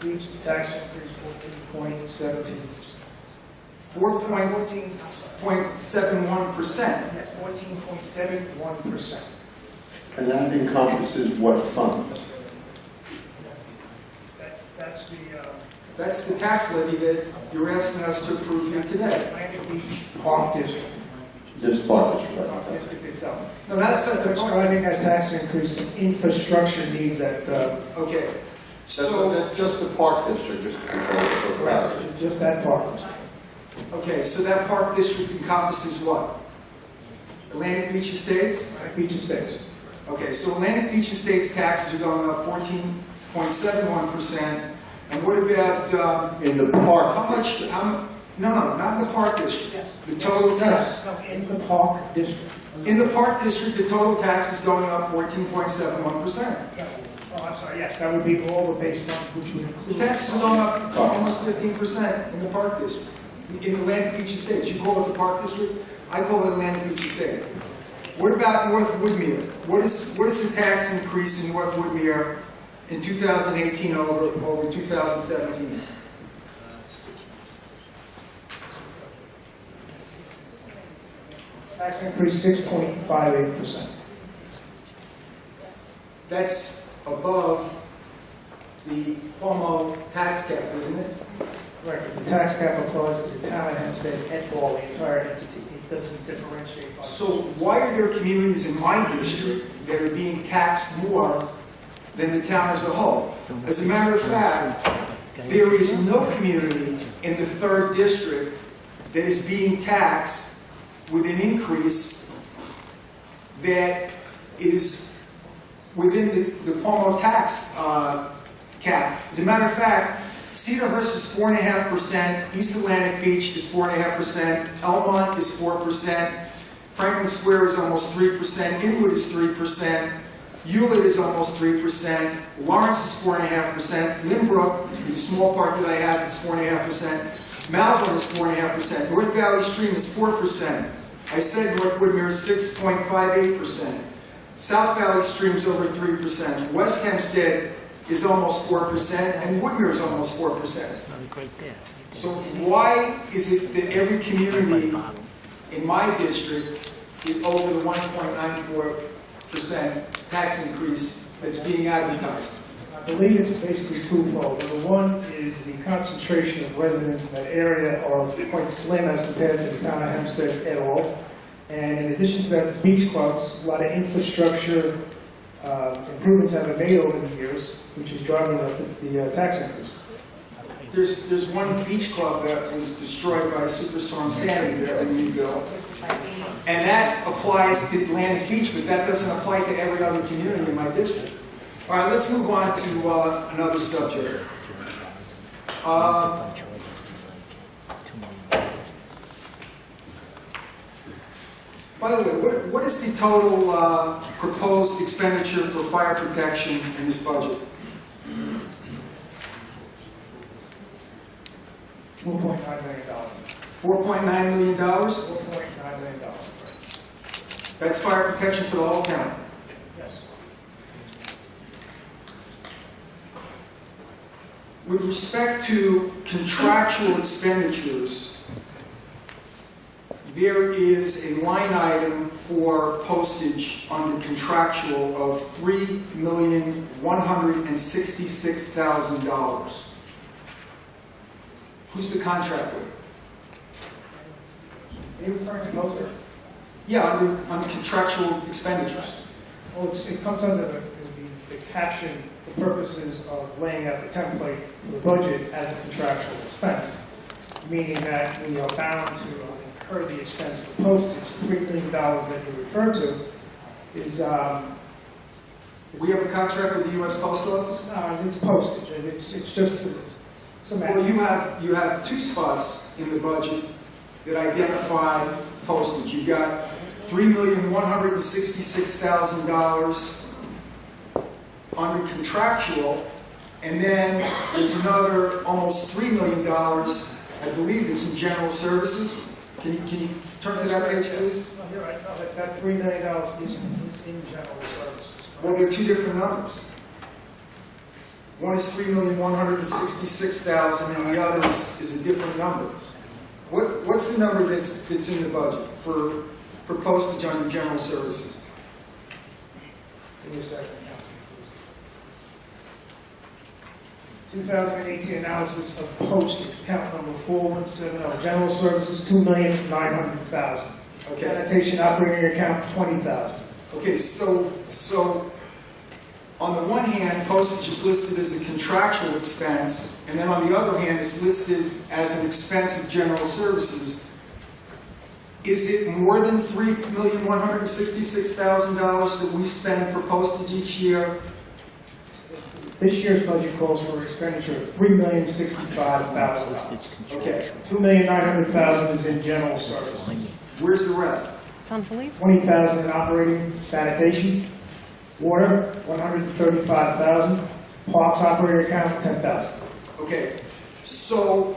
Beach, the tax increase 14.17%. 14.71%. Yeah, 14.71%. And that encompasses what funds? That's the tax levy that you're asking us to approve here today. Atlantic Beach Park District. Just Park District. Park District itself. No, that's not the That's part. driving that tax increase in infrastructure needs at, Okay. So that's just the Park District, just to control it for clarity. just that park district. Okay, so that park district encompasses what? Atlantic Beach Estates? Atlantic Beach Estates. Okay, so Atlantic Beach Estates taxes are going up 14.71%. And what about, In the park. how much, no, not the park district. The total tax. No, in the park district. In the park district, the total tax is going up 14.71%. Oh, I'm sorry, yes, that would be all the base funds, which would The include. taxes are going up almost 15% in the park district. In Atlantic Beach Estates. You call it the park district, I call it Atlantic Beach Estates. What about North Woodmere? What is the tax increase in North Woodmere in 2018 over 2017? Tax increase 6.58%. That's above the Cuomo tax cap, isn't it? Right, but the tax cap applies to the town of Hempstead and all, the entire entity. It doesn't differentiate by. So why are there communities in my district that are being taxed more than the town as a whole? As a matter of fact, there is no community in the 3rd district that is being taxed with an increase that is within the Cuomo tax cap. As a matter of fact, Cedarhurst is 4.5%, East Atlantic Beach is 4.5%, Elmont is 4%, Franklin Square is almost 3%, Inwood is 3%, Hewlett is almost 3%, Lawrence is 4.5%, Lynbrook, the small part that I have, is 4.5%, Malvern is 4.5%, North Valley Stream is 4%, I said North Woodmere is 6.58%, South Valley Stream is over 3%, West Hempstead is almost 4%, and Woodmere is almost 4%. So why is it that every community in my district is over the 1.94% tax increase that's being advertised? I believe it's basically twofold. Number one is the concentration of residents in that area are quite slim as compared to the town of Hempstead at all. And in addition to that, beach clubs, a lot of infrastructure improvements have been made over the years, which is driving up the tax increase. There's one beach club that was destroyed by Superstorm Sandy that we rebuilt. And that applies to Atlantic Beach, but that doesn't apply to every other community in my district. All right, let's move on to another subject. By the way, what is the total proposed expenditure for fire protection in this budget? $4.9 million. $4.9 million? $4.9 million. That's fire protection for the whole county? Yes. With respect to contractual expenditures, there is a line item for postage under contractual of $3,166,000. Who's the contract with? Are you referring to postage? Yeah, under contractual expenditures. Well, it comes under the caption, for purposes of laying out the template for the budget as a contractual expense, meaning that we are bound to incur the expense of postage. The $3 million that you referred to is, We have a contract with the U.S. Post Office? no, it's postage, and it's just semantics. Well, you have two spots in the budget that identify postage. You've got $3,166,000 under contractual, and then there's another almost $3 million, I believe it's in general services. Can you turn to that page, please? No, you're right, no, that $3 million is in general services. Well, they're two different numbers. One is $3,166,000 and the other is a different number. What's the number that's in the budget for postage under general services? Give me a second, Councilman. 2018 analysis of postage, account number 4170, general services, $2,900,000. Okay. Sanitation operating account, $20,000. Okay, so on the one hand, postage is listed as a contractual expense, and then on the other hand, it's listed as an expense of general services. Is it more than $3,166,000 that we spend for postage each year? This year's budget calls for an expenditure of $3,065,000. Okay. $2,900,000 is in general services. Where's the rest? It's unbelievable. $20,000 in operating sanitation, water, $135,000, parks operating account, $10,000. Okay, so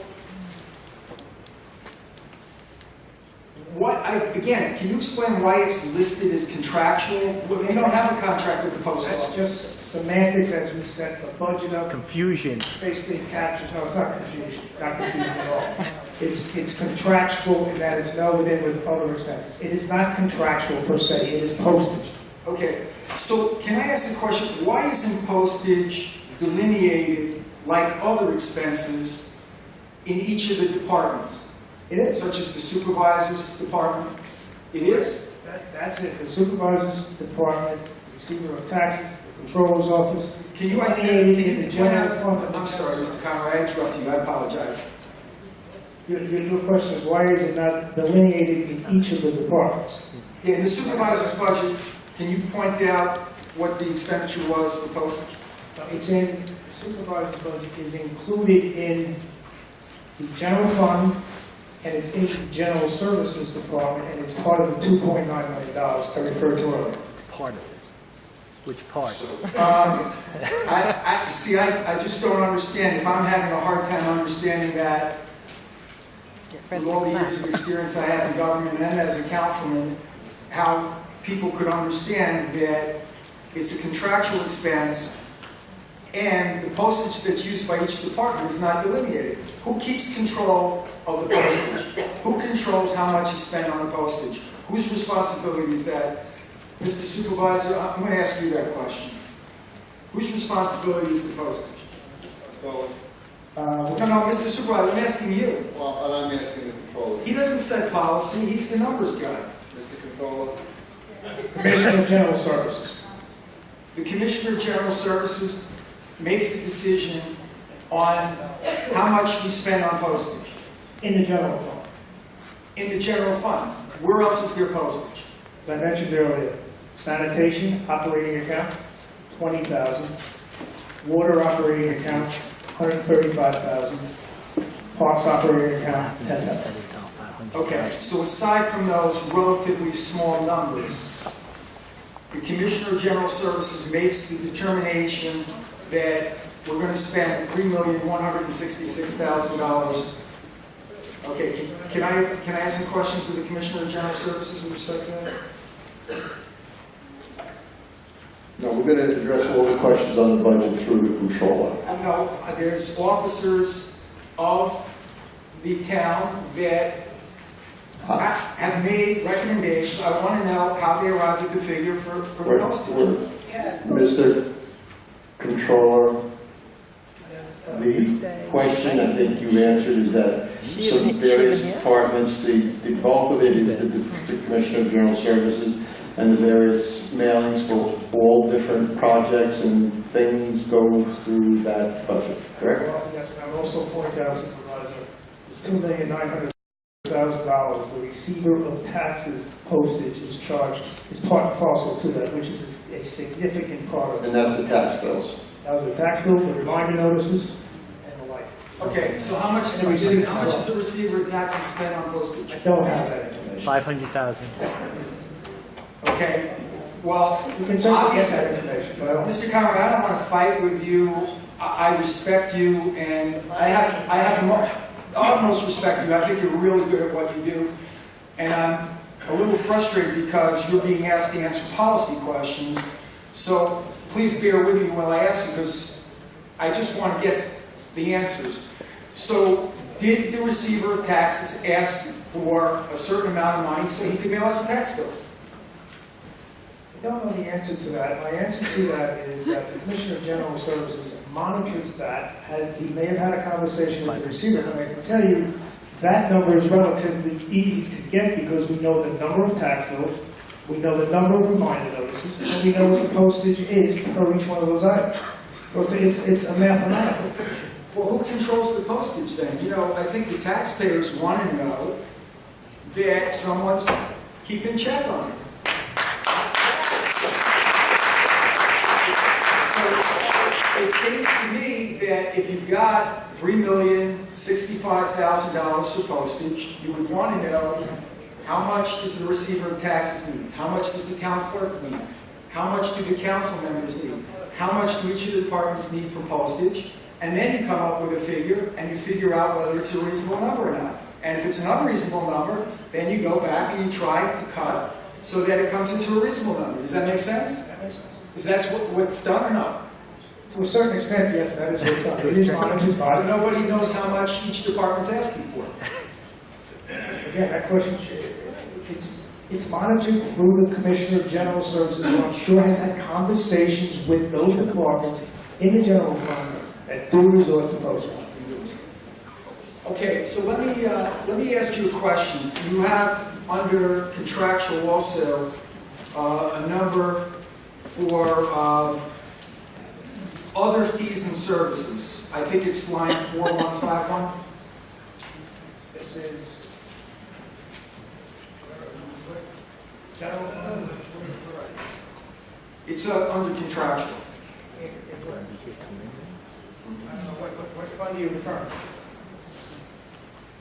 again, can you explain why it's listed as contractual? We don't have a contract with the post That's office. just semantics as we set the budget up. Confusion. Basically captures, no, it's not confusion, not confusing at all. It's contractual in that it's melded in with other expenses. It is not contractual per se, it is postage. Okay, so can I ask a question? Why isn't postage delineated like other expenses in each of the departments? It is. Such as the supervisor's department? It is? That's it, the supervisor's department, receiver of taxes, the controller's office. Can you in the general fund? I'm sorry, Mr. Conrad, I interrupted you, I apologize. Your question is, why is it not delineated in each of the departments? Yeah, in the supervisor's budget, can you point out what the expenditure was for postage? It's in, the supervisor's budget is included in the general fund, and it's in the general services department, and it's part of the $2.9 million I referred to earlier. Part of it. Which part? I just don't understand. If I'm having a hard time understanding that, with all the years of experience I have in government and as a councilman, how people could understand that it's a contractual expense and the postage that's used by each department is not delineated. Who keeps control of the postage? Who controls how much is spent on the postage? Whose responsibility is that? Mr. Supervisor, I'm going to ask you that question. Whose responsibility is the postage? No, Mr. Supervisor, I'm asking you. Well, and I'm asking the controller. He doesn't set policy, he's the numbers guy. Mr. Controller? Commissioner of General Services. The Commissioner of General Services makes the decision on how much we spend on postage. In the general fund. In the general fund. Where else is there postage? As I mentioned earlier, sanitation operating account, $20,000. Water operating account, $135,000. Parks operating account, $10,000. Okay, so aside from those relatively small numbers, the Commissioner of General Services makes the determination that we're going to spend $3,166,000. Okay, can I ask some questions of the Commissioner of General Services with respect to that? No, we're going to address all the questions on the budget through the controller. No, there's officers of the town that have made recommendations. I want to know how they arrived at the figure for the postage. Mr. Controller, the question I think you answered is that some various departments, the bulk of it is the Commissioner of General Services. and the various mailings for all different projects and things go through that budget, correct? Well, yes, and I would also point out, Supervisor, it's $2,900,000. The receiver of taxes postage is charged, is part and parcel to that, which is a significant part of it. And that's the tax bills. That was the tax bill, the reminder notices, and the like. Okay, so how much And the receipts does as well. the receiver of taxes spend on postage? I don't have that information. 500,000. Okay, well, You can certainly get obviously, that information, but I don't. Mr. Conrad, I don't want to fight with you. I respect you, and I have the utmost respect for you. I think you're really good at what you do. And I'm a little frustrated because you're being asked to answer policy questions. So please bear with me while I ask you, because I just want to get the answers. So did the receiver of taxes ask for a certain amount of money so he could mail out the tax bills? I don't know the answer to that. My answer to that is that the Commissioner of General Services monitors that. He may have had a conversation with the receiver, and I can tell you that number is relatively easy to get because we know the number of tax bills, we know the number of reminder notices, and we know what the postage is per each one of those items. So it's a mathematical picture. Well, who controls the postage then? You know, I think the taxpayers want to know that someone's keeping check on it. So it seems to me that if you've got $3,065,000 for postage, you would want to know how much does the receiver of taxes need? How much does the town clerk need? How much do the council members need? How much do each of the departments need for postage? And then you come up with a figure, and you figure out whether it's a reasonable number or not. And if it's an unreasonable number, then you go back and you try to cut so that it comes into a reasonable number. Does that make sense? That makes sense. Is that what's done or not? To a certain extent, yes, that is what's up. It is monitored But by, nobody knows how much each department's asking for. again, that question, it's monitored through the Commissioner of General Services, who I'm sure has had conversations with those departments in the general fund that do resort to postage. Okay, so let me ask you a question. You have under contractual also a number for other fees and services. I think it's line 4151. This is general fund. It's under contractual. I don't know, what fund are you referring to?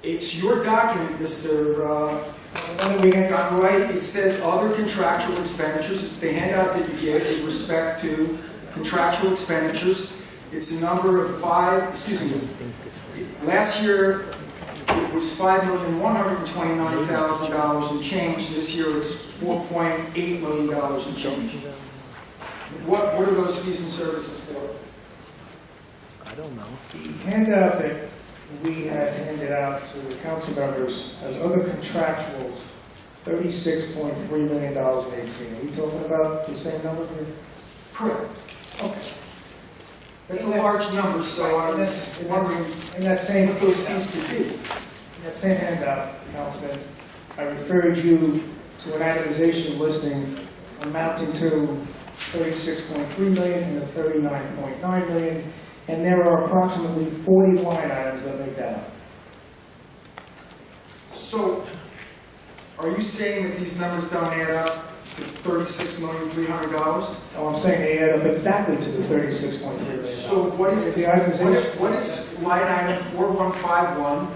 It's your document, Mr. When did we get that? Conroy. It says other contractual expenditures. It's the handout that you get with respect to contractual expenditures. It's a number of last year it was $5,129,000 and change. This year it's $4.8 million and change. What are those fees and services for? I don't know. The handout that we had handed out to the council members as other contractuals, $36.3 million in 18. Are we talking about the same number here? Correct. Okay. That's a large number, so I was wondering In that same what those fees could be. In that same handout, Councilman, I referred you to an itemization listing amounting to $36.3 million and the $39.9 million, and there are approximately 40 line items that make that up. So, are you saying that these numbers don't add up to $36,300,000? Oh, I'm saying they add up exactly to the $36.3 million. So what is the itemization? what is line item 4151?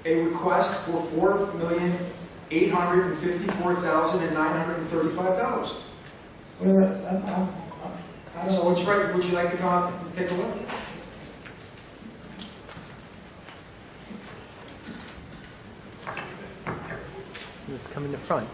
A request for $4,854,935. Wait a minute, I don't So know. what's right? Would you like to come up and take a look? Let's come in the front.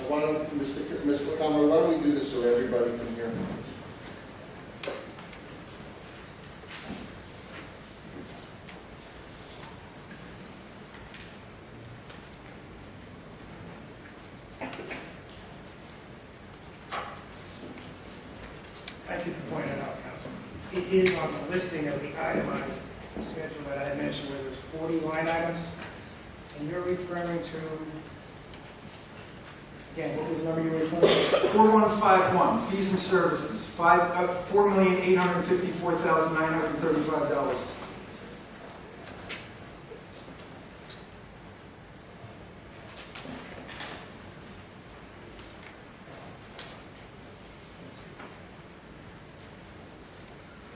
Why don't, Mr. Conroy, why don't we do this so everybody can hear? is on the listing of the itemized schedule that I had mentioned, where there's 40 line items, and you're referring to, again, what was the number you were referring to? 4151, fees and services, $4,854,935.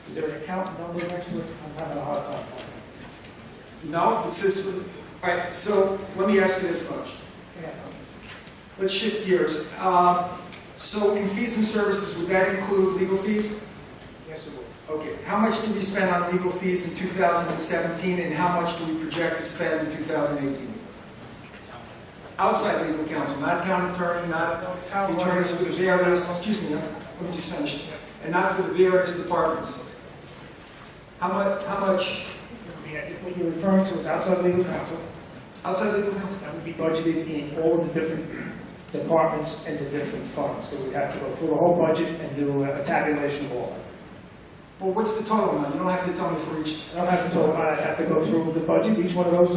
Is there an account number next to it? I'm having a hard time finding it. No, it says, all right, so let me ask you this much. Let's shift gears. So in fees and services, would that include legal fees? Yes, it will. Okay, how much did we spend on legal fees in 2017, and how much do we project to spend in 2018? Outside legal counsel, not town attorney, not attorneys for the various, excuse me, let me just finish, and not for the various departments. How much? What you're referring to is outside legal counsel. Outside legal counsel? That would be budgeted in all of the different departments and the different funds. So we'd have to go through the whole budget and do a tabulation of all of it. Well, what's the total amount? You don't have to tell me for each. I don't have to talk about it. I have to go through the budget, each one of those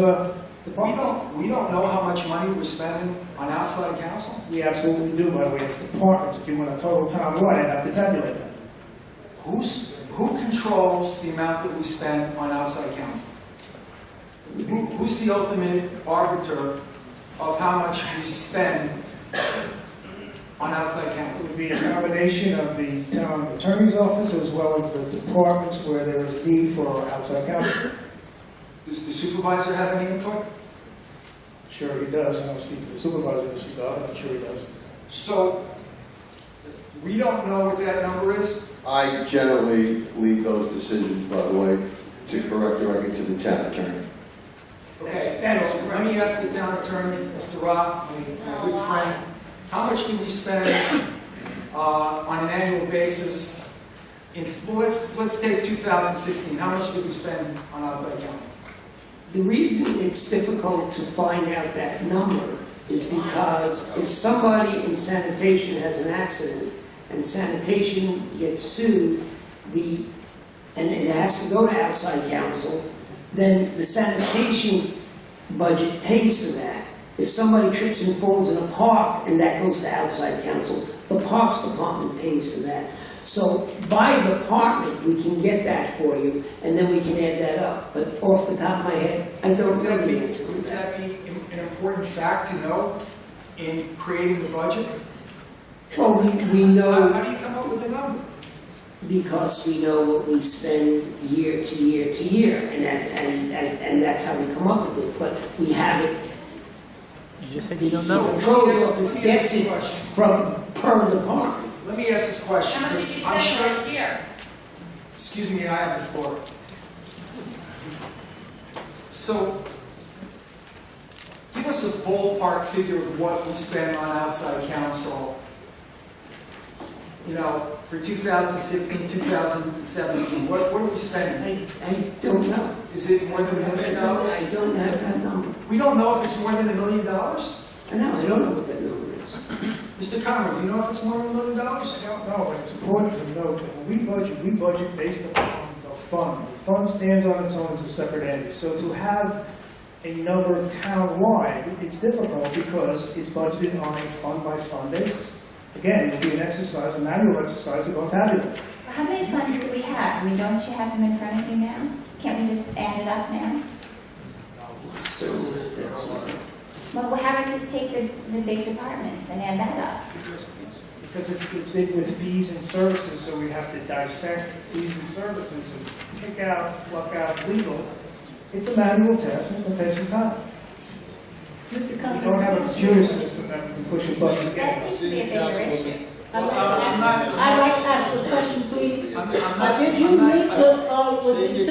departments. We don't know how much money we're spending on outside counsel. We absolutely do, by the way, departments. If you want a total town-wide, I'd have to tabulate that. Who controls the amount that we spend on outside counsel? Who's the ultimate arbiter of how much we spend on outside It counsel? would be a combination of the town attorney's office as well as the departments where there is need for outside counsel. Does the supervisor have any input? Sure he does. I don't speak to the supervisor in this regard, but I'm sure he does. So, we don't know what that number is? I generally leave those decisions, by the way, to correct the record to the town attorney. Okay, so let me ask the town attorney, Mr. Rock, my good friend, how much do we spend on an annual basis? Well, let's take 2016. How much did we spend on outside counsel? The reason it's difficult to find out that number is because if somebody in sanitation has an accident and sanitation gets sued, and it has to go to outside counsel, then the sanitation budget pays for that. If somebody trips and falls in a park and that goes to outside counsel, the Parks Department pays for that. So by department, we can get that for you, and then we can add that up. But off the top of my head, I don't know the answer to Would that. that be an important fact to know in creating the budget? Well, we know. How do you come up with the number? Because we know what we spend year to year to year, and that's how we come up with it. But we have it. You just said The you don't know. controller's office gets it from per department. Let me ask this question, How much did because you I'm spend sure. last year? Excuse me, I have the floor. So, give us a ballpark figure of what we spend on outside counsel, you know, for 2016, 2017. What are we spending? I don't know. Is it more than $1 million? I don't have that number. We don't know if it's more than $1 million? I know, I don't know what that number is. Mr. Conrad, do you know if it's more than $1 million? I don't know, but it's important to note that when we budget based upon the fund. The fund stands on its own as a separate entity. So to have a number town-wide, it's difficult because it's budgeted on a fund-by-fund basis. Again, it would be an exercise, a manual exercise to go tabulate. How many funds do we have? I mean, don't you have them in front of you now? Can't we just add it up now? So that's Well, how about just take the big departments and add that up? Because it's in with fees and services, so we have to dissect fees and services and pick out, pluck out legal. It's a manual test, it's going to take some time. We don't have a computer system that we can push a button and That get seems to be a bigger issue. I'd like to ask a question, please. Did you meet with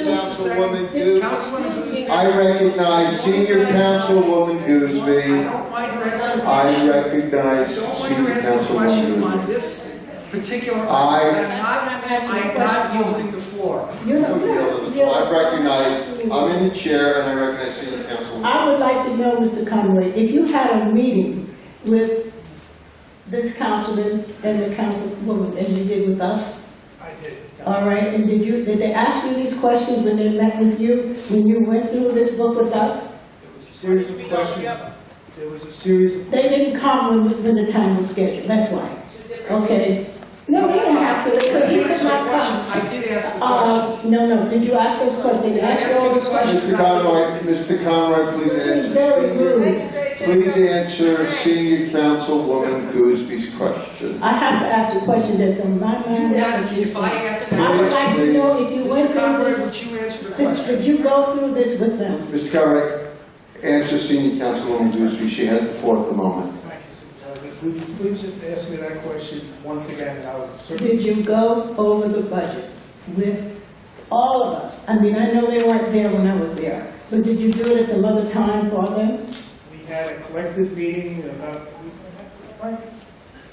Councilwoman Goose. I recognize Senior Councilwoman Gooseby. I recognize Senior Councilwoman Gooseby. On this particular, I'm not yielding the floor. I recognize, I'm in the chair and I recognize Senior Councilwoman. I would like to know, Mr. Conway, if you had a meeting with this councilman and the councilwoman, as you did with us? I did. All right, and did they ask you these questions when they met with you, when you went through this book with us? There was a series of questions. There was a series of... They didn't come when the time was scheduled, that's why. Okay. No, they didn't have to, he could not come. I did ask the question. No, did you ask those questions? Did they ask you all those questions? Mr. Conroy, please answer. Very rude. Please answer Senior Councilwoman Goosby's question. I have to ask the question that's on my mind. If I asked I would like to know if you went Mr. through Conroy, this, would you answer the question? did you go through this with them? Mr. Conroy, answer Senior Councilwoman Goosby. She has the floor at the moment. Thank you, Supervisor. Would you please just ask me that question once again? And I will certainly... Did you go over the budget with all of us? I mean, I know they weren't there when I was there, but did you do it at some other time for them? We had a collective meeting about a week and a half ago,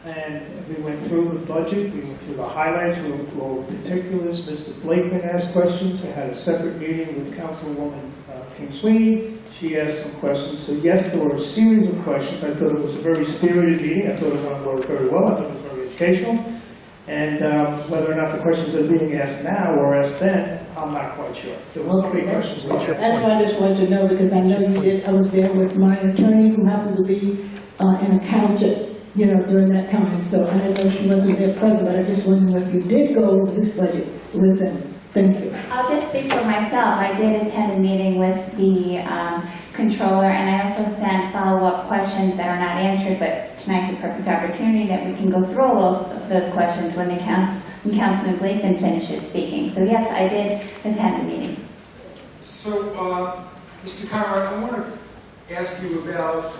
and we went through the budget, we went through the highlights, we went through all the particulars. Mr. Blakeman asked questions. I had a separate meeting with Councilwoman King Sweeney. She asked some questions. So yes, there were a series of questions. I thought it was a very spirited meeting. I thought it went very well. I thought it was very educational. And whether or not the questions are being asked now or asked then, I'm not quite sure. There were three questions we asked. That's why I just wanted to know, because I know you did, I was there with my attorney who happened to be an accountant, during that time. So I know she wasn't there present, but I just wondered if you did go over this budget with them. Thank you. I'll just speak for myself. I did attend a meeting with the controller, and I also sent follow-up questions that are not answered, but tonight's a perfect opportunity that we can go through all of those questions when Councilman Blakeman finishes speaking. So yes, I did attend the meeting. So, Mr. Conroy, I want to ask you about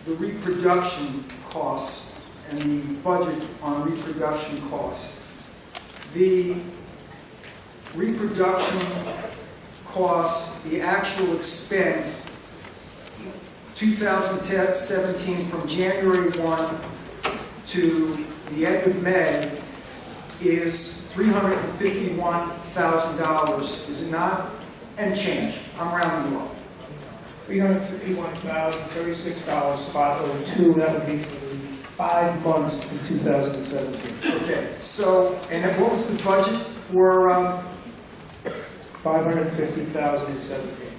the reproduction costs and the budget on reproduction costs. The reproduction costs, the actual expense, 2017 from January 1 to the end of May is $351,000, is it not? And change. I'm rounding you up. $351,036.02. That would be for the 5 months in 2017. Okay, so, and then what was the budget for, $550,017.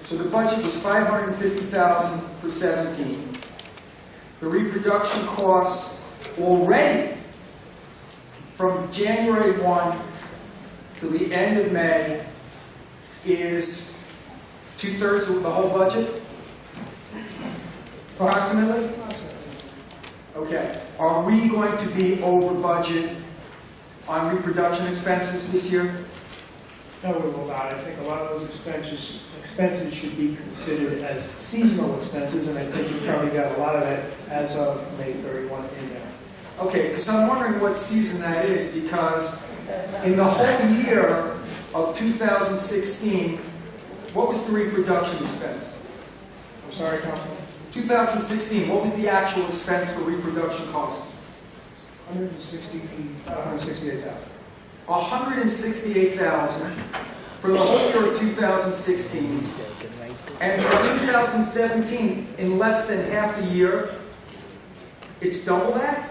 so the budget was $550,000 for 17. The reproduction costs already from January 1 to the end of May is 2/3 of the whole budget? Approximately? Okay. Are we going to be over budget on reproduction expenses this year? No, we will not. I think a lot of those expenses should be considered as seasonal expenses, and I think you probably got a lot of that as of May 31 in there. Okay, because I'm wondering what season that is, because in the whole year of 2016, what was the reproduction expense? I'm sorry, Councilman? 2016, what was the actual expense for reproduction costs? $168,000. $168,000 for the whole year of 2016. And for 2017, in less than half a year, it's double that?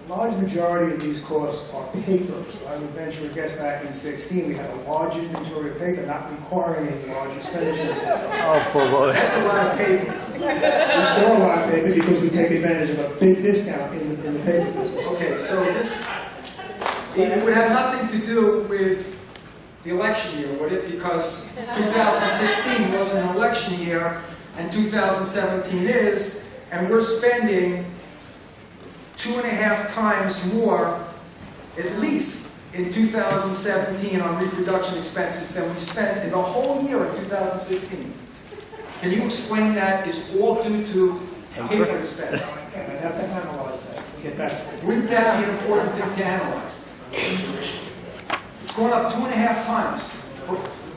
A large majority of these costs are paper, so I would venture a guess back in 16, we had a large inventory of paper, not requiring any large expenditures. Oh, boy. That's a lot of paper. We store a lot of paper because we take advantage of a big discount in the paper business. Okay, so it would have nothing to do with the election year, would it? Because 2016 was an election year, and 2017 is, and we're spending 2.5 times more, at least in 2017, on reproduction expenses than we spent in the whole year of 2016. Can you explain that is all due to paper expense? I'd have to analyze that. Get back to it. Wouldn't that be an important thing to analyze? It's going up 2.5 times.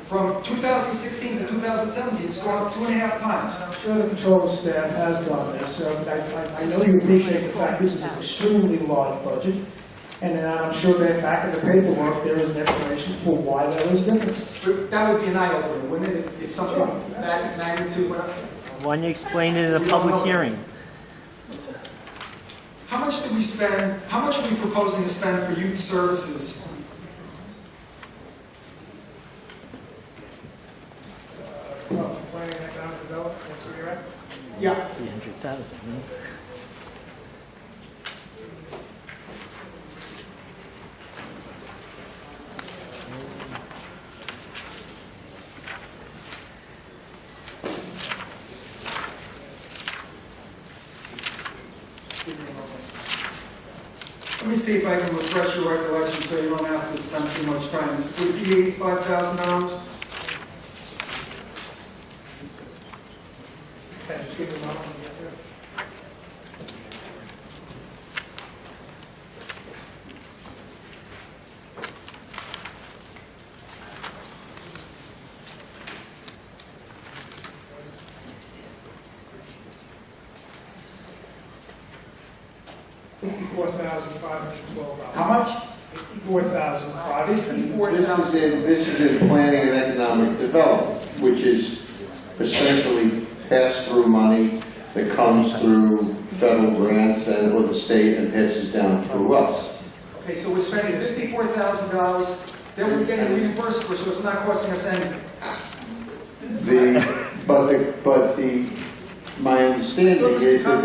From 2016 to 2017, it's gone up 2.5 times. I'm sure the controller staff has done this. I know you appreciate the fact this is an extremely large budget, and then I'm sure that back in the paperwork there is an explanation for why there was a difference. But that would be an eye-opener, wouldn't it, if something that magnitude went up? Why don't you explain it in a public hearing? how much did we spend, how much are we proposing to spend for youth services? Planning and economic development, that's where you're at? Yeah. 300,000, Let me see if I can refresh your recollection so you don't have to spend too much time. Would it be $85,000? Okay, just give me a moment to get there. $54,512. How much? $54,512. This is in planning and economic development, which is essentially pass-through money that comes through federal grants and or the state and passes down through us. Okay, so we're spending $54,000, then we're getting reimbursed for, so it's not costing us anything. My understanding is that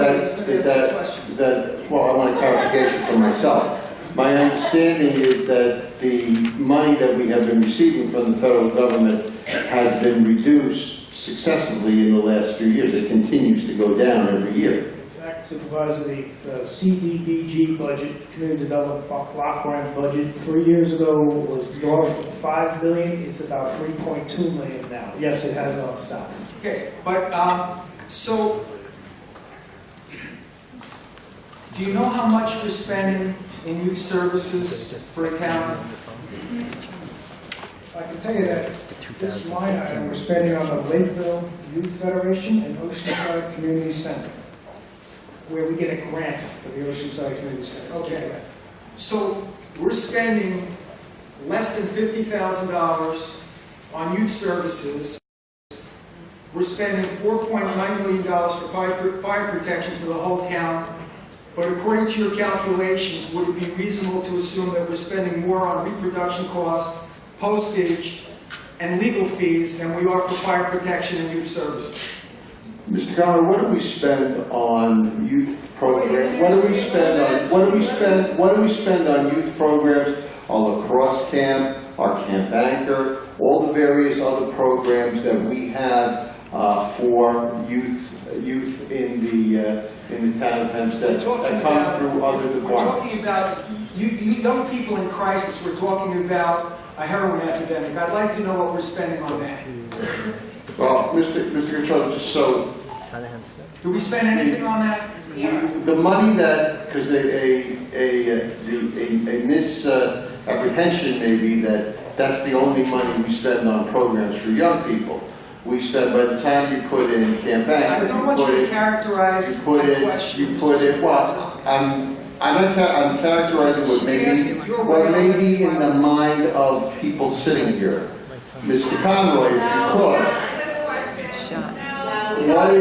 well, I want a clarification for myself. My understanding is that the money that we have been receiving from the federal government has been reduced successively in the last few years. It continues to go down every year. In fact, Supervisor, the CDBG budget, Community Development Block Grant budget, 3 years ago was north of $5 billion. It's about $3.2 million now. Yes, it has gone south. Okay, but, so, do you know how much we're spending in youth services for a town? I can tell you that this line item we're spending on the Lakeville Youth Federation and Oceanside Community Center, where we get a grant for the Oceanside Community Center. Okay, so we're spending less than $50,000 on youth services. We're spending $4.9 million for fire protection for the whole town. But according to your calculations, would it be reasonable to assume that we're spending more on reproduction costs, postage, and legal fees than we are for fire protection and youth services? Mr. Conlon, what do we spend on youth programs? What do we spend on youth programs? Our lacrosse camp, our Camp Anchor, all the various other programs that we have for youth in the town of Hempstead that come through other departments. We're talking about young people in crisis. We're talking about a heroin epidemic. I'd like to know what we're spending on that. Well, Mr. Controller, just so... Do we spend anything on that? The money that, because a misapprehension may be that that's the only money we spend on programs for young people. We spend, by the time you put in Camp Anchor, I don't want you to characterize my question. I'm characterizing what may be in the mind of people sitting here. Mr. Conroy, if you could, what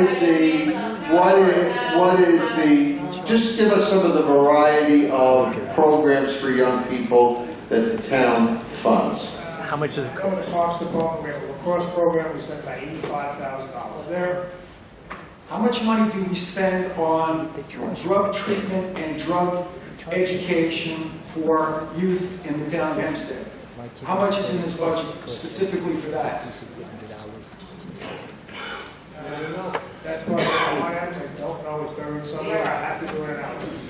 is the, just give us some of the variety of programs for young people that the town funds. How much does it Over the cost? Parks Department, we have a lacrosse program, we spent about $85,000 there. How much money do we spend on drug treatment and drug education for youth in the town of Hempstead? How much is in this budget specifically for that? That's part of the line items, I don't know, it's buried somewhere, I have to do an analysis.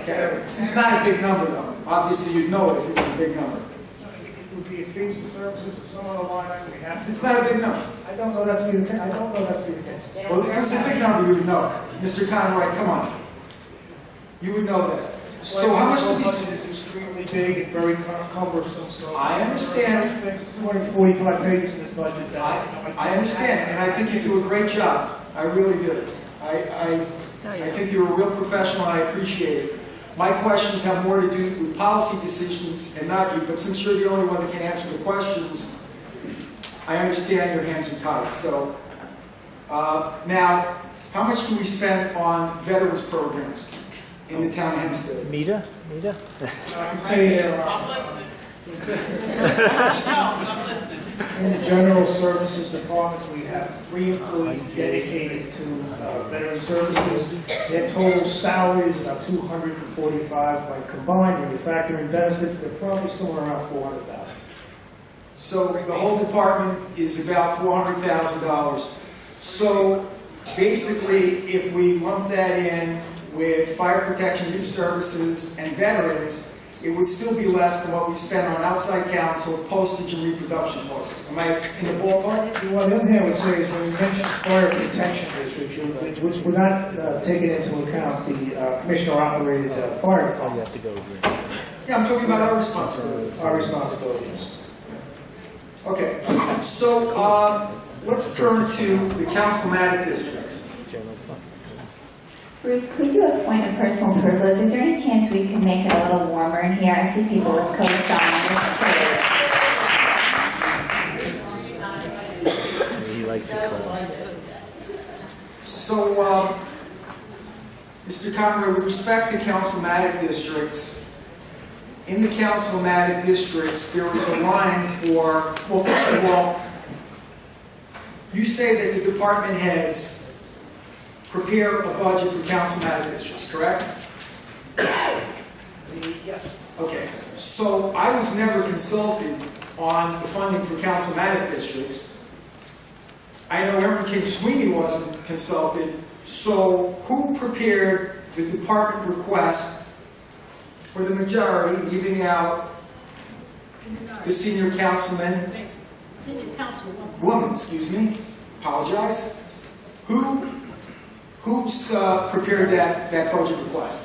Okay, it's not a big number though. Obviously you'd know it if it was a big number. It would be fees and services or some other line item we have. It's not a big number. I don't know that to be the case, I don't know that to be the case. Well, if it was a big number, you would know. Mr. Conroy, come on. You would know that. So how much do we This spend? budget is extremely big and very cumbersome, so. I understand. There's 245 pages in this budget. I understand, and I think you do a great job. I really do. I think you're a real professional, and I appreciate it. My questions have more to do with policy decisions and not you, but since you're the only one that can answer the questions, I understand your hands are tied. So, now, how much do we spend on veterans programs? in the town of Hempstead? Mita? I can tell you there are, in the general services department, we have 3 employees dedicated to veteran services. Their total salary is about $245, but combined, when you factor in benefits, they're probably somewhere around $400,000. So the whole department is about $400,000. So basically, if we lump that in with fire protection, youth services, and veterans, it would still be less than what we spend on outside counsel, postage, and reproduction costs. Am I in the ballpark? Well, the other thing I would say is when you mention fire protection district, which we're not taking into account the commissioner-operated fire department. Yeah, I'm talking about our responsibilities. Our responsibilities. Okay, so let's turn to the councilmatic districts. Bruce, could we do a point of personal privilege? Is there any chance we can make it a little warmer in here? I see people with coats on. He likes it cold. So, Mr. Conroy, with respect to councilmatic districts, in the councilmatic districts, there is a line for, well, first of all, you say that the department heads prepare a budget for councilmatic districts, correct? Yes. Okay, so I was never consulted on the funding for councilmatic districts. I know Aaron King Sweeney wasn't consulted, so who prepared the department request for the majority, leaving out the senior councilman? Senior councilwoman. Woman, excuse me, apologize. Who's prepared that budget request?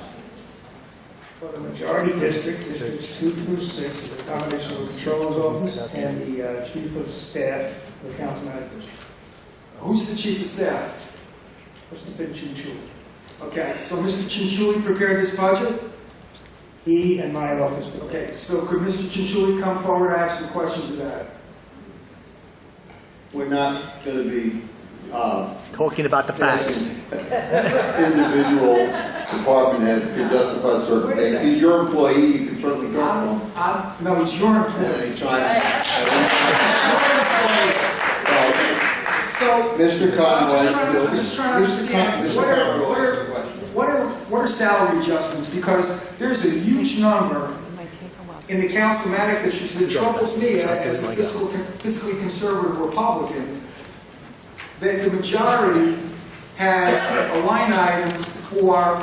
For the majority district, districts 2 through 6, is a combination of the controller's office and the chief of staff of the councilmatic district. Who's the chief of staff? Mr. Chinchulli. Okay, so Mr. Chinchulli prepared this budget? He and my office did. Okay, so could Mr. Chinchulli come forward? I have some questions about it. We're not going to be Talking about the facts. individual department heads can justify certain things. He's your employee, you can certainly go to him. No, he's your employee. So, Mr. Conroy, I'm just trying to understand, Mr. Conroy, what are salary adjustments? Because there's a huge number in the councilmatic districts that troubles me as a fiscally conservative Republican, that the majority has a line item for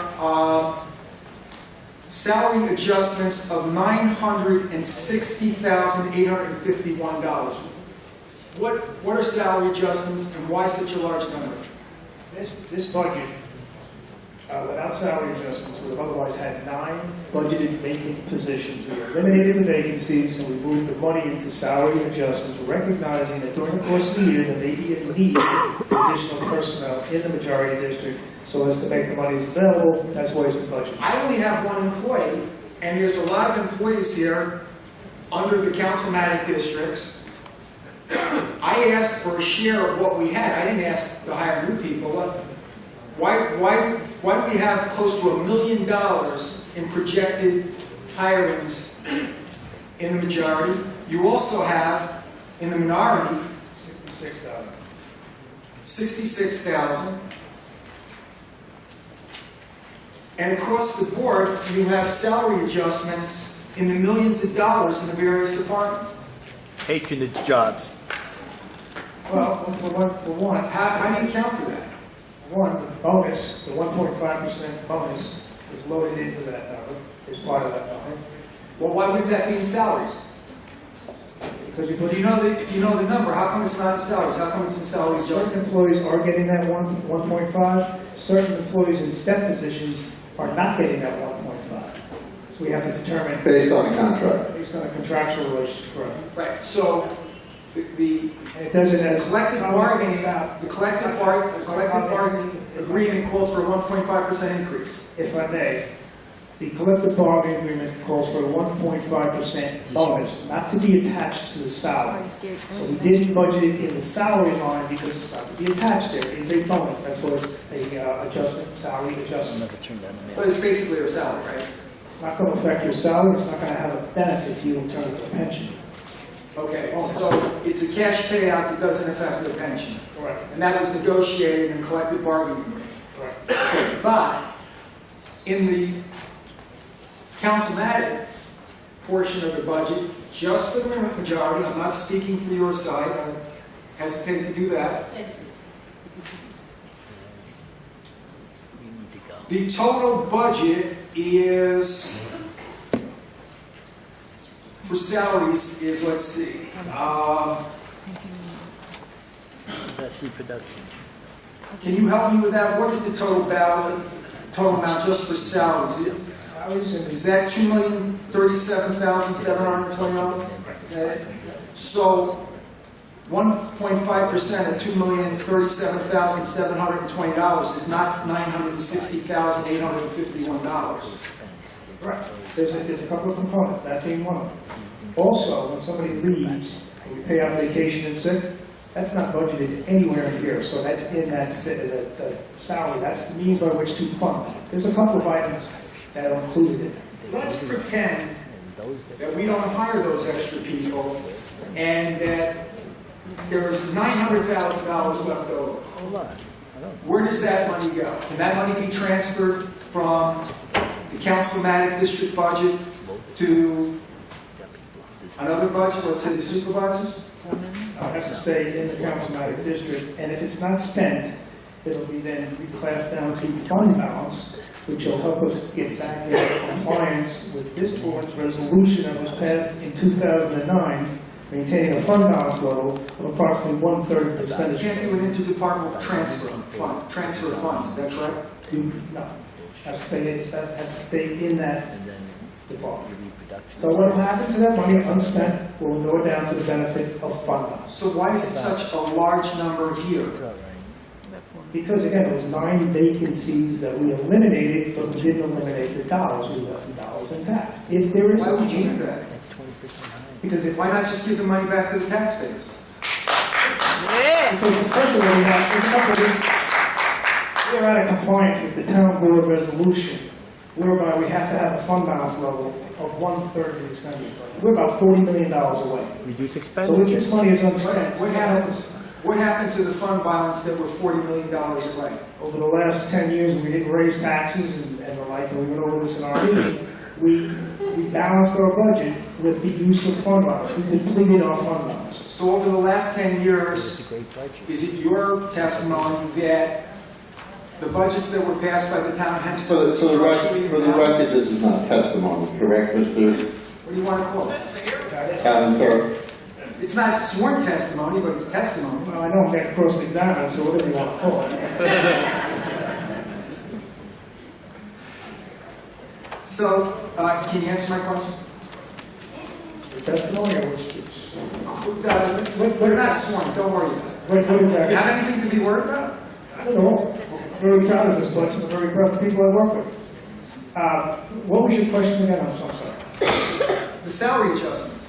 salary adjustments of $960,851. What are salary adjustments and why such a large number? This budget, without salary adjustments, would have otherwise had 9 budgeted vacant positions. We eliminated the vacancies and we moved the money into salary adjustments, recognizing that during the course of the year, there may be a need for additional personnel in the majority district, so as to make the monies available. That's why it's been budgeted. I only have one employee, and there's a lot of employees here under the councilmatic districts. I asked for a share of what we had. I didn't ask to hire new people. Why do we have close to $1 million in projected hirings in the majority? You also have, in the minority, 66,000. 66,000. And across the board, you have salary adjustments in the millions of dollars in the various departments. Patronage jobs. Well, for one, How do you account for that? one, the bonus, the 1.5% bonus is loaded into that number, is part of that number. Well, why wouldn't that be in salaries? Because you If put, you know the number, how come it's not in salaries? How come it's in salary certain adjustments? employees are getting that 1.5, certain employees in step positions are not getting that 1.5. So we have to determine. based on the contract. Based on a contractual relationship, correct. Right, so the And it doesn't as. collective bargaining agreement calls for a 1.5% increase. If I may, The collective bargaining agreement calls for a 1.5% bonus, not to be attached to the salary. So we didn't budget it in the salary line because it's not to be attached there. It's a bonus. That's why it's a adjustment, salary adjustment. But it's basically your salary, right? It's not going to affect your salary. It's not going to have a benefit to you in terms of a pension. Okay, so it's a cash payout that doesn't affect your pension. Correct. And that was negotiated in collective bargaining agreement. Correct. Okay, but in the councilmatic portion of the budget, just for the majority, I'm not speaking for your side, I hesitate to do that. The total budget is, for salaries is, let's see, That's reproduction. can you help me with that? What is the total amount just for salaries? Is that $2,037,720? So 1.5% of $2,037,720 is not $960,851. Right. There's a couple of components, that being one of them. Also, when somebody leaves, and we pay out vacation and sick, that's not budgeted anywhere in here, so that's in that the salary. That's the means by which to fund. There's a couple of items that are included in it. Let's pretend that we don't hire those extra people and that there's $900,000 left over. Where does that money go? Can that money be transferred from the councilmatic district budget to another budget, let's say the supervisors? It has to stay in the councilmatic district, and if it's not spent, it'll be then reclassed down to fund balance, which will help us get back into compliance with this board's resolution that was passed in 2009, maintaining a fund balance level of approximately 1/3 of You expenditure. can't do an interdepartmental transfer of funds, is that correct? No, has to stay in that department. So what happens to that money unspent will go down to the benefit of fund balance. So why is it such a large number here? Because again, there was 9 vacancies that we eliminated, but we didn't eliminate the dollars. We left the dollars intact. If there is Why would you do that? Because if Why not just give the money back to the taxpayers? Because first of all, there's a couple of reasons. We're out of compliance with the town board resolution, whereby we have to have a fund balance level of 1/3 of the expenditure. We're about $40 million away. Reduce So expenditures. if this money is unspent, What happened to the fund balance that were $40 million away? over the last 10 years, we didn't raise taxes and the like, and we went over this in our meeting, we balanced our budget with the use of fund balance. We depleted our fund balance. So over the last 10 years, is it your testimony that the budgets that were passed by the town of Hempstead were structurally For the imbalanced? record, this is not testimony, correct, Mr. What do you want to call it? Sir? It's not sworn testimony, but it's testimony. Well, I don't get cross-examined, so whatever you want to call it. So, can you answer my question? The testimony, or which? We're not sworn, don't worry about it. What Do exactly? you have anything to be worried about? I don't know. I'm very proud of this budget. I'm very proud of the people I work with. What was your question again? I'm so sorry. The salary adjustments.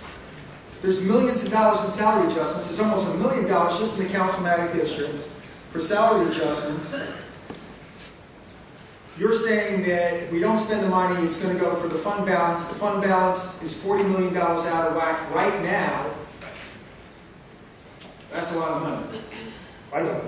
There's millions of dollars in salary adjustments. There's almost $1 million just in the councilmatic districts for salary adjustments. You're saying that if we don't spend the money, it's going to go for the fund balance. The fund balance is $40 million out of whack right now. That's a lot of money. I don't know.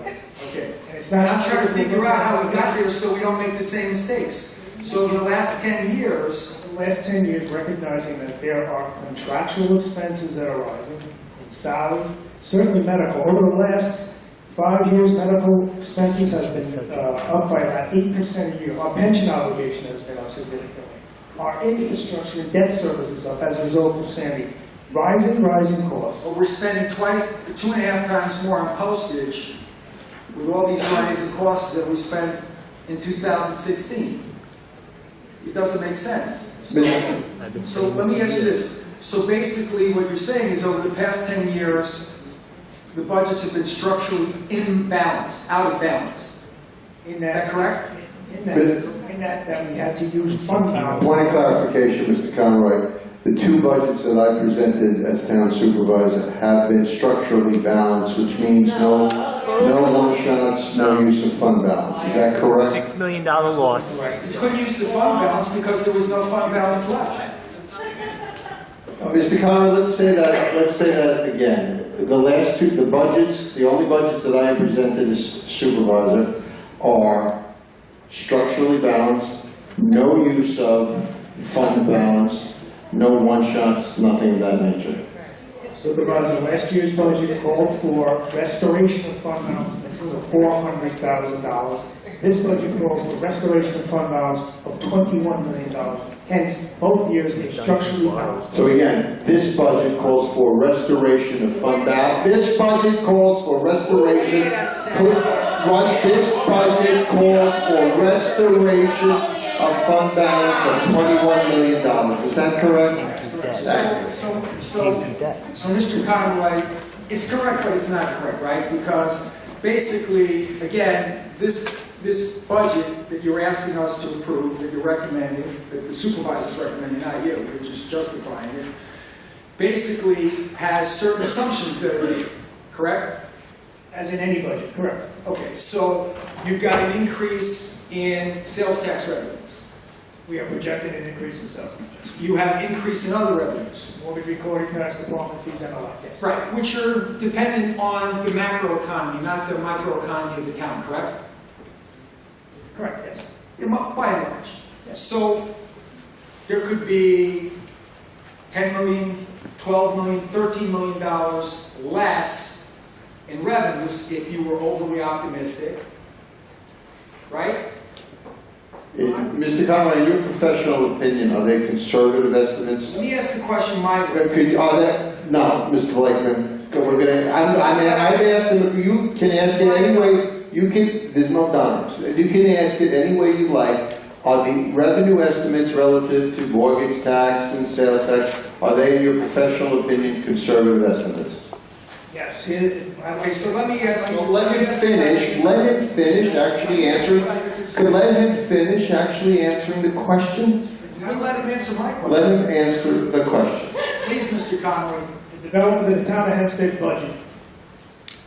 Okay. And it's And not. I'm trying to figure out how we got there so we don't make the same mistakes. So in the last 10 years, The last 10 years, recognizing that there are contractual expenses that are rising in salary, certainly medical. Over the last 5 years, medical expenses has been up by about 8% a year. Our pension obligation has been up significantly. Our infrastructure and debt service is up as a result of Sandy. Rising costs. but we're spending 2.5 times more on postage with all these rising costs that we spent in 2016. It doesn't make sense. So let me ask you this. So basically what you're saying is over the past 10 years, the budgets have been structurally imbalanced, out of balance. Is that correct? In saying that we had to use fund balance. Point of clarification, Mr. Conroy. The two budgets that I presented as town supervisor have been structurally balanced, which means no one-shots, no use of fund balance. Is that correct? $6 million loss. You couldn't use the fund balance because there was no fund balance left. Mr. Conroy, let's say that again. The only budgets that I presented as supervisor are structurally balanced, no use of fund balance, no one-shots, nothing of that nature. Supervisor, last year's budget called for restoration of fund balance to the tune of $400,000. This budget calls for restoration of fund balance of $21 million. Hence, both years are structurally balanced. So again, this budget calls for restoration of fund balance. This budget calls for restoration. This budget calls for restoration of fund balance of $21 million. Is that correct? So, Mr. Conroy, it's correct, but it's not correct, right? Because basically, again, this budget that you're asking us to approve, that you're recommending, that the supervisor's recommending, not you, you're just justifying it, basically has certain assumptions that are made, correct? As in any budget, correct. Okay, so you've got an increase in sales tax revenues. We are projecting an increase in sales tax. You have increase in other revenues. Mortgage recording tax, department fees, and the like, yes. Right, which are dependent on the macroeconomy, not the microeconomy of the town, correct? Correct, yes. By and large. Yes. So there could be $10 million, $12 million, $13 million less in revenues if you were overly optimistic, right? Mr. Conroy, in your professional opinion, are they conservative estimates? Let me ask the question my way. No, Mr. Blakeman. I've asked him, you can ask it any way, there's no dimes. You can ask it any way you like. Are the revenue estimates relative to mortgage tax and sales tax, are they, in your professional opinion, conservative estimates? Yes. Okay, so let me ask you. Let him finish actually answering. Let him finish actually answering the question. Let him answer my question. Let him answer the question. Please, Mr. Conroy. The development of the town of Hempstead budget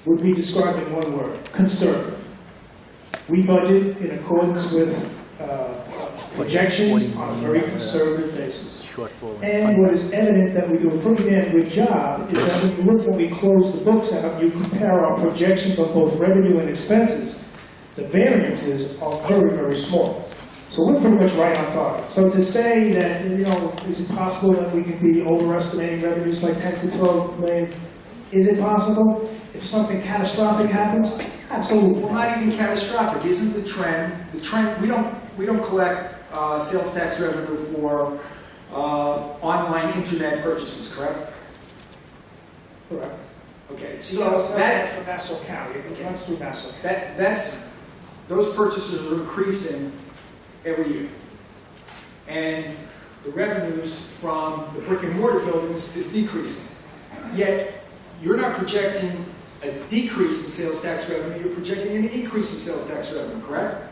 would be described in one word: conservative. We budget in accordance with projections on a very conservative basis. And what is evident that we do a pretty damn good job is that when you look, when we close the books out, you compare our projections on both revenue and expenses, the variances are very, very small. So we're pretty much right on target. So to say that, is it possible that we could be overestimating revenues by 10 to 12 million? Is it possible? If something catastrophic happens? Absolutely. Well, not even catastrophic. Isn't the trend, we don't collect sales tax revenue for online internet purchases, correct? Correct. Okay, so that for Nassau County, it runs through Nassau County. Those purchases are increasing every year. And the revenues from the brick and mortar buildings is decreasing. Yet, you're not projecting a decrease in sales tax revenue, you're projecting an increase in sales tax revenue, correct?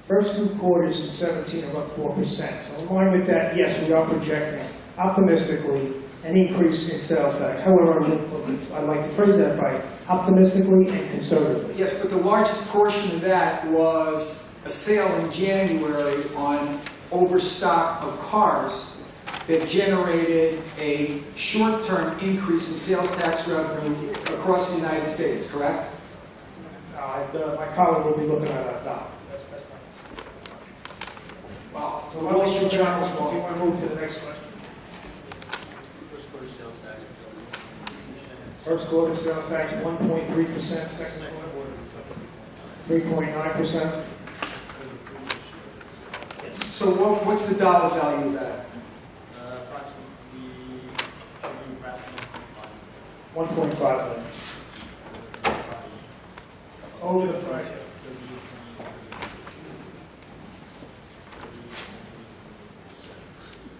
First two quarters in 17 are up 4%. So in line with that, yes, we are projecting optimistically an increase in sales tax. However, I'd like to phrase that by optimistically and conservatively. Yes, but the largest portion of that was a sale in January on overstock of cars that generated a short-term increase in sales tax revenue across the United States, correct? My colleague will be looking at that now. That's not. Wow. So Wall Street Journal's wrong. You want to move to the next question? First quarter sales tax, 1.3%, second quarter, 3.9%. So what's the dollar value of that? $1.5 million. Over the price.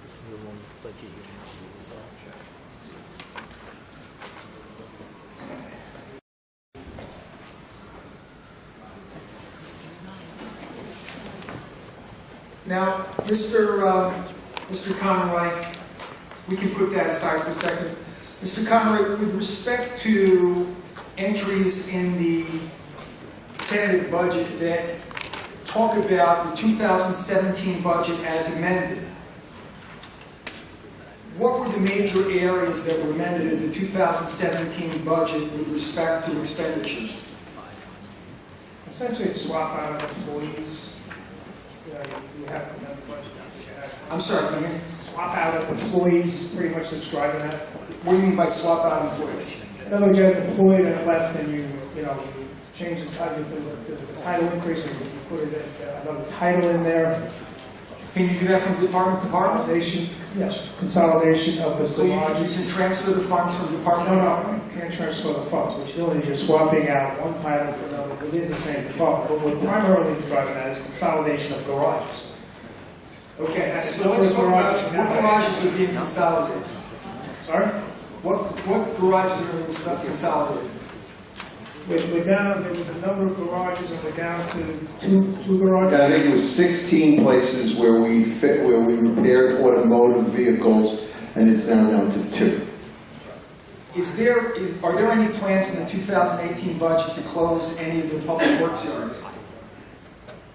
This is the longest budget you have to use. Now, Mr. Conroy, we can put that aside for a second. Mr. Conroy, with respect to entries in the tentative budget that talk about the 2017 budget as amended, what were the major areas that were amended in the 2017 budget with respect to expenditures? Essentially, it's swap out of employees. You have to amend the budget. I'm sorry, can you? Swap out of employees is pretty much what's driving that. What do you mean by swap out employees? In other words, you have an employee that left and you change the title, there's a title increase, and you put another title in there. Can you do that from department to department? Consolidation, yes, consolidation of the So you garages. can transfer the funds from department to department? No, you can't transfer the funds. What you're doing is you're swapping out one title for another within the same department. But what primarily is driving that is consolidation of garages. Okay, so let's talk about what garages are being consolidated. Sorry? What garages are being consolidated? We're down, there was a number of garages, and we're down to two garages. I think it was 16 places where we repaired automotive vehicles, and it's now down to 2. Are there any plans in the 2018 budget to close any of the public works yards?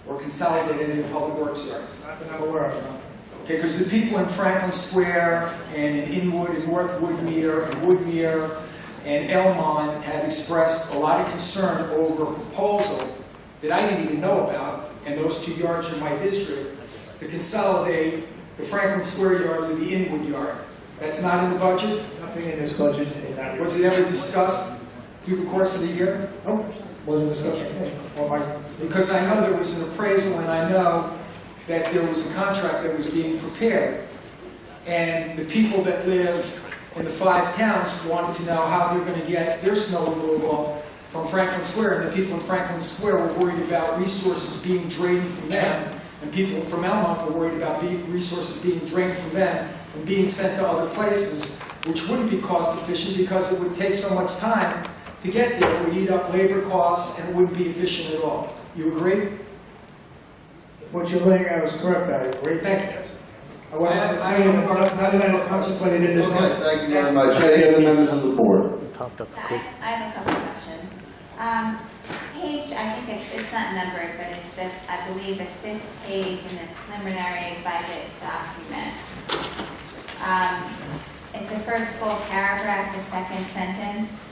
Or consolidate any of the public works yards? Not that I'm aware of, no. Okay, because the people in Franklin Square and in Inwood and North Woodmere and Woodmere and Elmont have expressed a lot of concern over a proposal that I didn't even know about, and those 2 yards are in my district, to consolidate the Franklin Square yard with the Inwood yard. That's not in the budget? Nothing in this budget. Was it ever discussed through the course of the year? Nope, wasn't discussed. Because I know there was an appraisal, and I know that there was a contract that was being prepared. And the people that live in the 5 towns wanted to know how they're going to get their snow removal from Franklin Square. And the people in Franklin Square were worried about resources being drained from them. And people from Elmont were worried about resources being drained from them and being sent to other places, which wouldn't be cost efficient because it would take so much time to get there. It would eat up labor costs and it wouldn't be efficient at all. You agree? What you're laying out is correct, I agree. Thank you. I want to tell you that none of that is contemplated in this Okay, budget. thank you very much. Any other members of the board? I have a couple of questions. Page, I think it's not numbered, but it's I believe the 5th page in the preliminary budget document. It's the first full paragraph, the second sentence.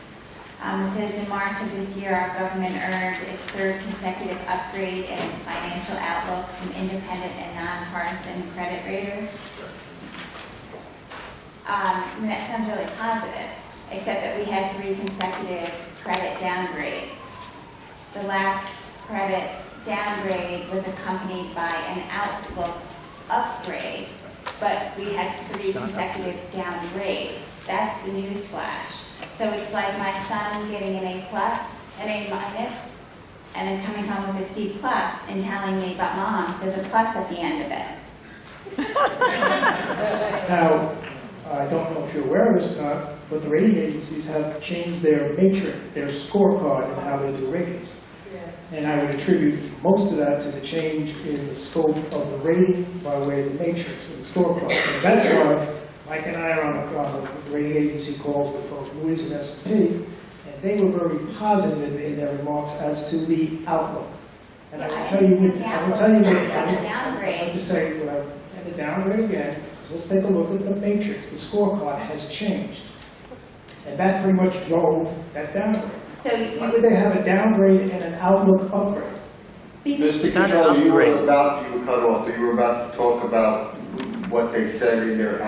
It says, in March of this year, our government earned its 3rd consecutive upgrade in its financial outlook from independent and nonpartisan credit raters. That sounds really positive, except that we had 3 consecutive credit downgrades. The last credit downgrade was accompanied by an outlook upgrade, but we had 3 consecutive downgrades. That's the news flash. So it's like my son getting an A+, an A-, and then coming home with a C+ and telling me, but Mom, there's a plus at the end of it. Now, I don't know if you're aware of this or not, but the rating agencies have changed their matrix, their scorecard, and how they do ratings. And I would attribute most of that to the change in the scope of the rating by way of the matrix of the scorecard. And that's why Mike and I are on the rating agency calls with both Moody's and S&P, and they were very positive in their remarks as to the outlook. And I will tell you what, I have to say, and the downgrade again, is let's take a look at the matrix. The scorecard has changed. And that pretty much drove that downgrade. Why would they have a downgrade and an outlook upgrade? Mr. Controller, you were cut off. You were about to talk about what they said in their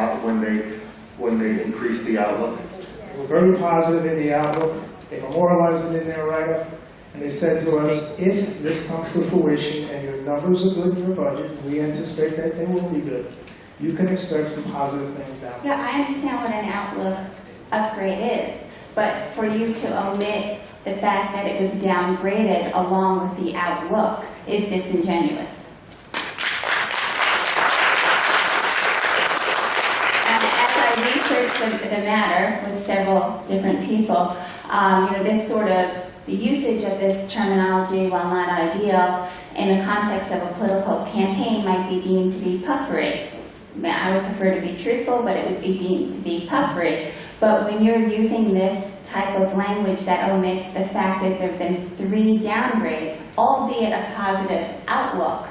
when they increased the outlook. They were very positive in the outlook. They memorialized it in their write-up, and they said to us, if this comes to fruition and your numbers are good in your budget, we anticipate that they will be good, you can expect some positive things out. Yeah, I understand what an outlook upgrade is, but for you to omit the fact that it was downgraded along with the outlook is disingenuous. Researched the matter with several different people. This sort of the usage of this terminology, while not ideal, in the context of a political campaign might be deemed to be puffery. I would prefer to be truthful, but it would be deemed to be puffery. But when you're using this type of language that omits the fact that there have been 3 downgrades, albeit a positive outlook,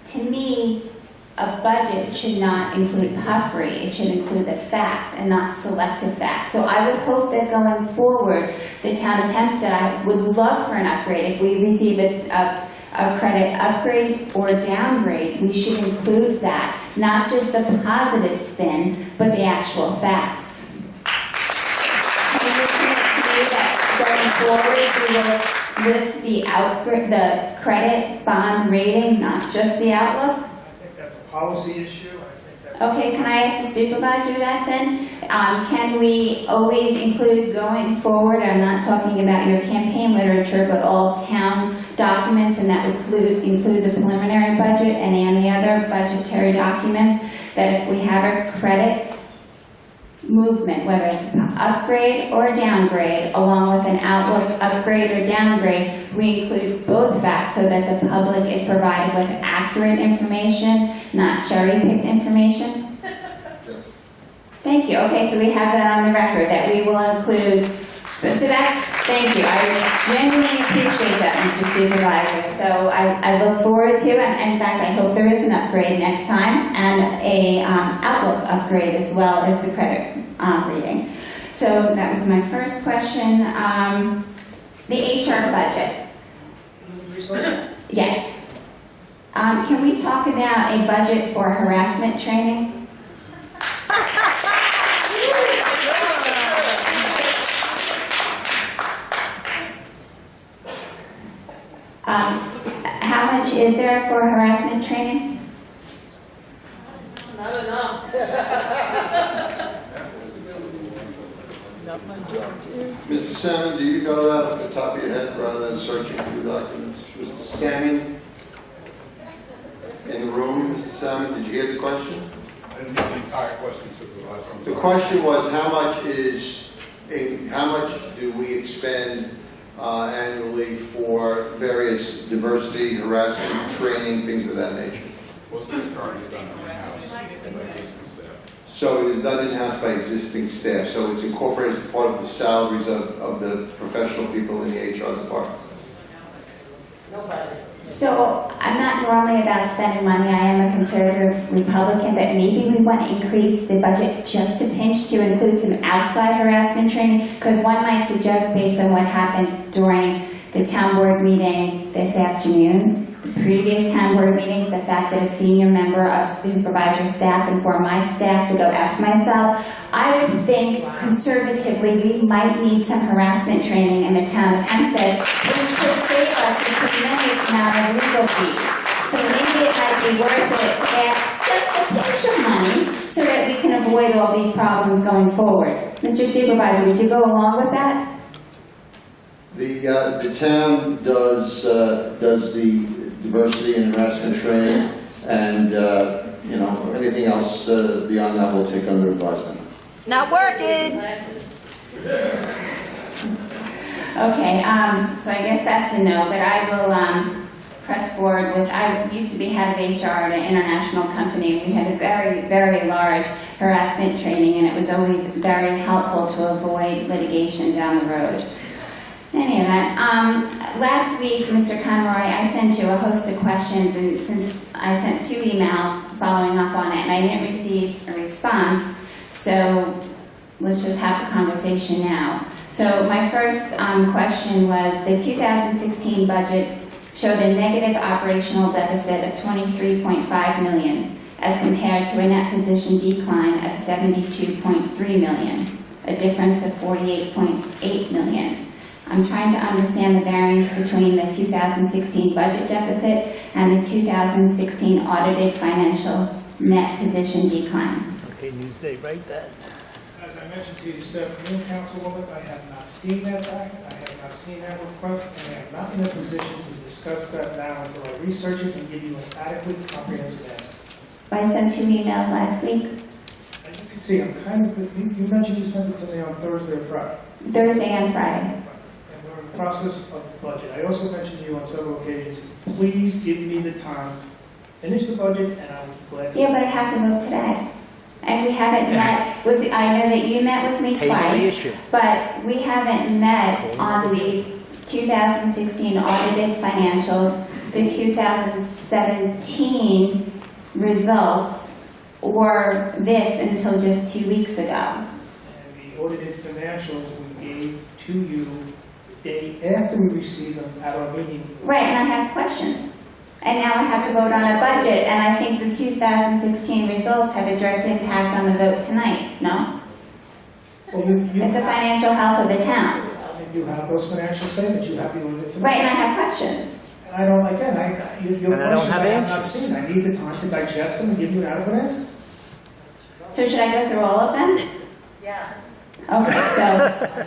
to me, a budget should not include puffery. It should include the facts and not selective facts. So I would hope that going forward, the town of Hempstead, I would love for an upgrade. If we receive a credit upgrade or downgrade, we should include that, not just the positive spin, but the actual facts. Can you commit to me that going forward, we will list the credit bond rating, not just the outlook? I think that's a policy issue. Okay, can I ask the supervisor that then? Can we always include going forward, I'm not talking about your campaign literature, but all town documents, and that would include the preliminary budget and any other budgetary documents, that if we have a credit movement, whether it's an upgrade or a downgrade, along with an outlook upgrade or downgrade, we include both facts so that the public is provided with accurate information, not cherry-picked information? Yes. Thank you. Okay, so we have that on the record, that we will include, so that's, thank you. I genuinely appreciate that, Mr. Supervisor. So I look forward to, and in fact, I hope there is an upgrade next time, and a outlook upgrade as well as the credit rating. So that was my first question. The HR budget. Yes. Can we talk about a budget for harassment training? How much is there for harassment training? Not enough. Mr. Salmon, do you know that off the top of your head rather than searching through documents? Mr. Salmon? In the room, Mr. Salmon, did you hear the question? I didn't get the entire question, Supervisor. The question was how much do we expend annually for various diversity, harassment, training, things of that nature? Most of it's currently done in-house. So it is done in-house by existing staff, so it's incorporated as part of the salaries of the professional people in the HR department? So I'm not normally about spending money. I am a conservative Republican, but maybe we want to increase the budget just a pinch to include some outside harassment training, because one might suggest, based on what happened during the town board meeting this afternoon, the previous town board meetings, the fact that a senior member of supervisor staff informed my staff to go F myself, I would think conservatively we might need some harassment training in the town of Hempstead, which could save us a tremendous amount of legal fees. So maybe it might be worth it to add just a pinch of money so that we can avoid all these problems going forward. Mr. Supervisor, would you go along with that? The town does the diversity and harassment training, and anything else beyond that we'll take under advisement. It's not working. Okay, so I guess that's a no, but I will press forward with, I used to be head of HR at an international company. We had a very, very large harassment training, and it was always very helpful to avoid litigation down the road. In any event, last week, Mr. Conroy, I sent you a host of questions, and since I sent 2 emails following up on it, and I didn't receive a response, so let's just have the conversation now. So my first question was, the 2016 budget showed a negative operational deficit of $23.5 million, as compared to a net position decline of $72.3 million, a difference of $48.8 million. I'm trying to understand the variance between the 2016 budget deficit and the 2016 audited financial net position decline. Okay, you stay right there. As I mentioned to you this afternoon, Councilwoman, I have not seen that document, I have not seen that request, and I am not in a position to discuss that now until I research it and give you an adequate, comprehensive answer. I sent 2 emails last week. As you can see, I'm kind of, you mentioned you sent it to me on Thursday or Friday. Thursday and Friday. process of the budget, I also mentioned to you on several occasions, please give me the time, finish the budget, and I'll be glad to. Yeah, but I have to vote today. And we haven't met with, I know that you met with me Table the twice, issue. but we haven't met on the 2016 audited financials, the 2017 results, or this until just 2 weeks ago. And the audited financials we gave to you the day after we received them at our meeting. Right, and I have questions. And now I have to vote on a budget, and I think the 2016 results have a direct impact on the vote tonight, no? Well, you It's the financial health of the town. You have those financial statements, you have the audited financials. Right, and I have questions. And I don't, again, your And I don't questions have I have not answers. seen. I need the time to digest them and give you an adequate answer. So should I go through all of them? Yes. Okay, so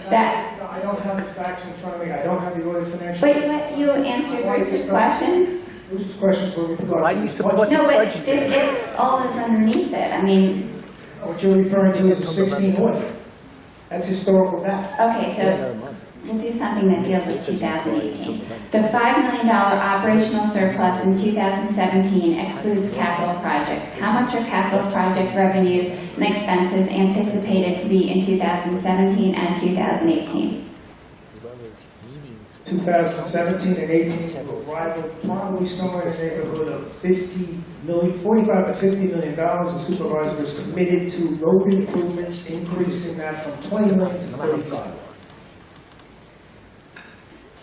that, I don't have the facts in front of me, I don't have the audited financials. but you answered Bruce's questions? Bruce's questions were with regards Why to do you the support budget. No, but budget this, it all is underneath it. I mean, What you're referring to is a 16 audit. That's historical data. okay, so we'll do something that deals with 2018. The $5 million operational surplus in 2017 excludes capital projects. How much are capital project revenues and expenses anticipated to be in 2017 and 2018? 2017 and 18 will rival probably somewhere in the neighborhood of 45 to $50 million. The supervisor is committed to road improvements, increasing that from 20 million to 35.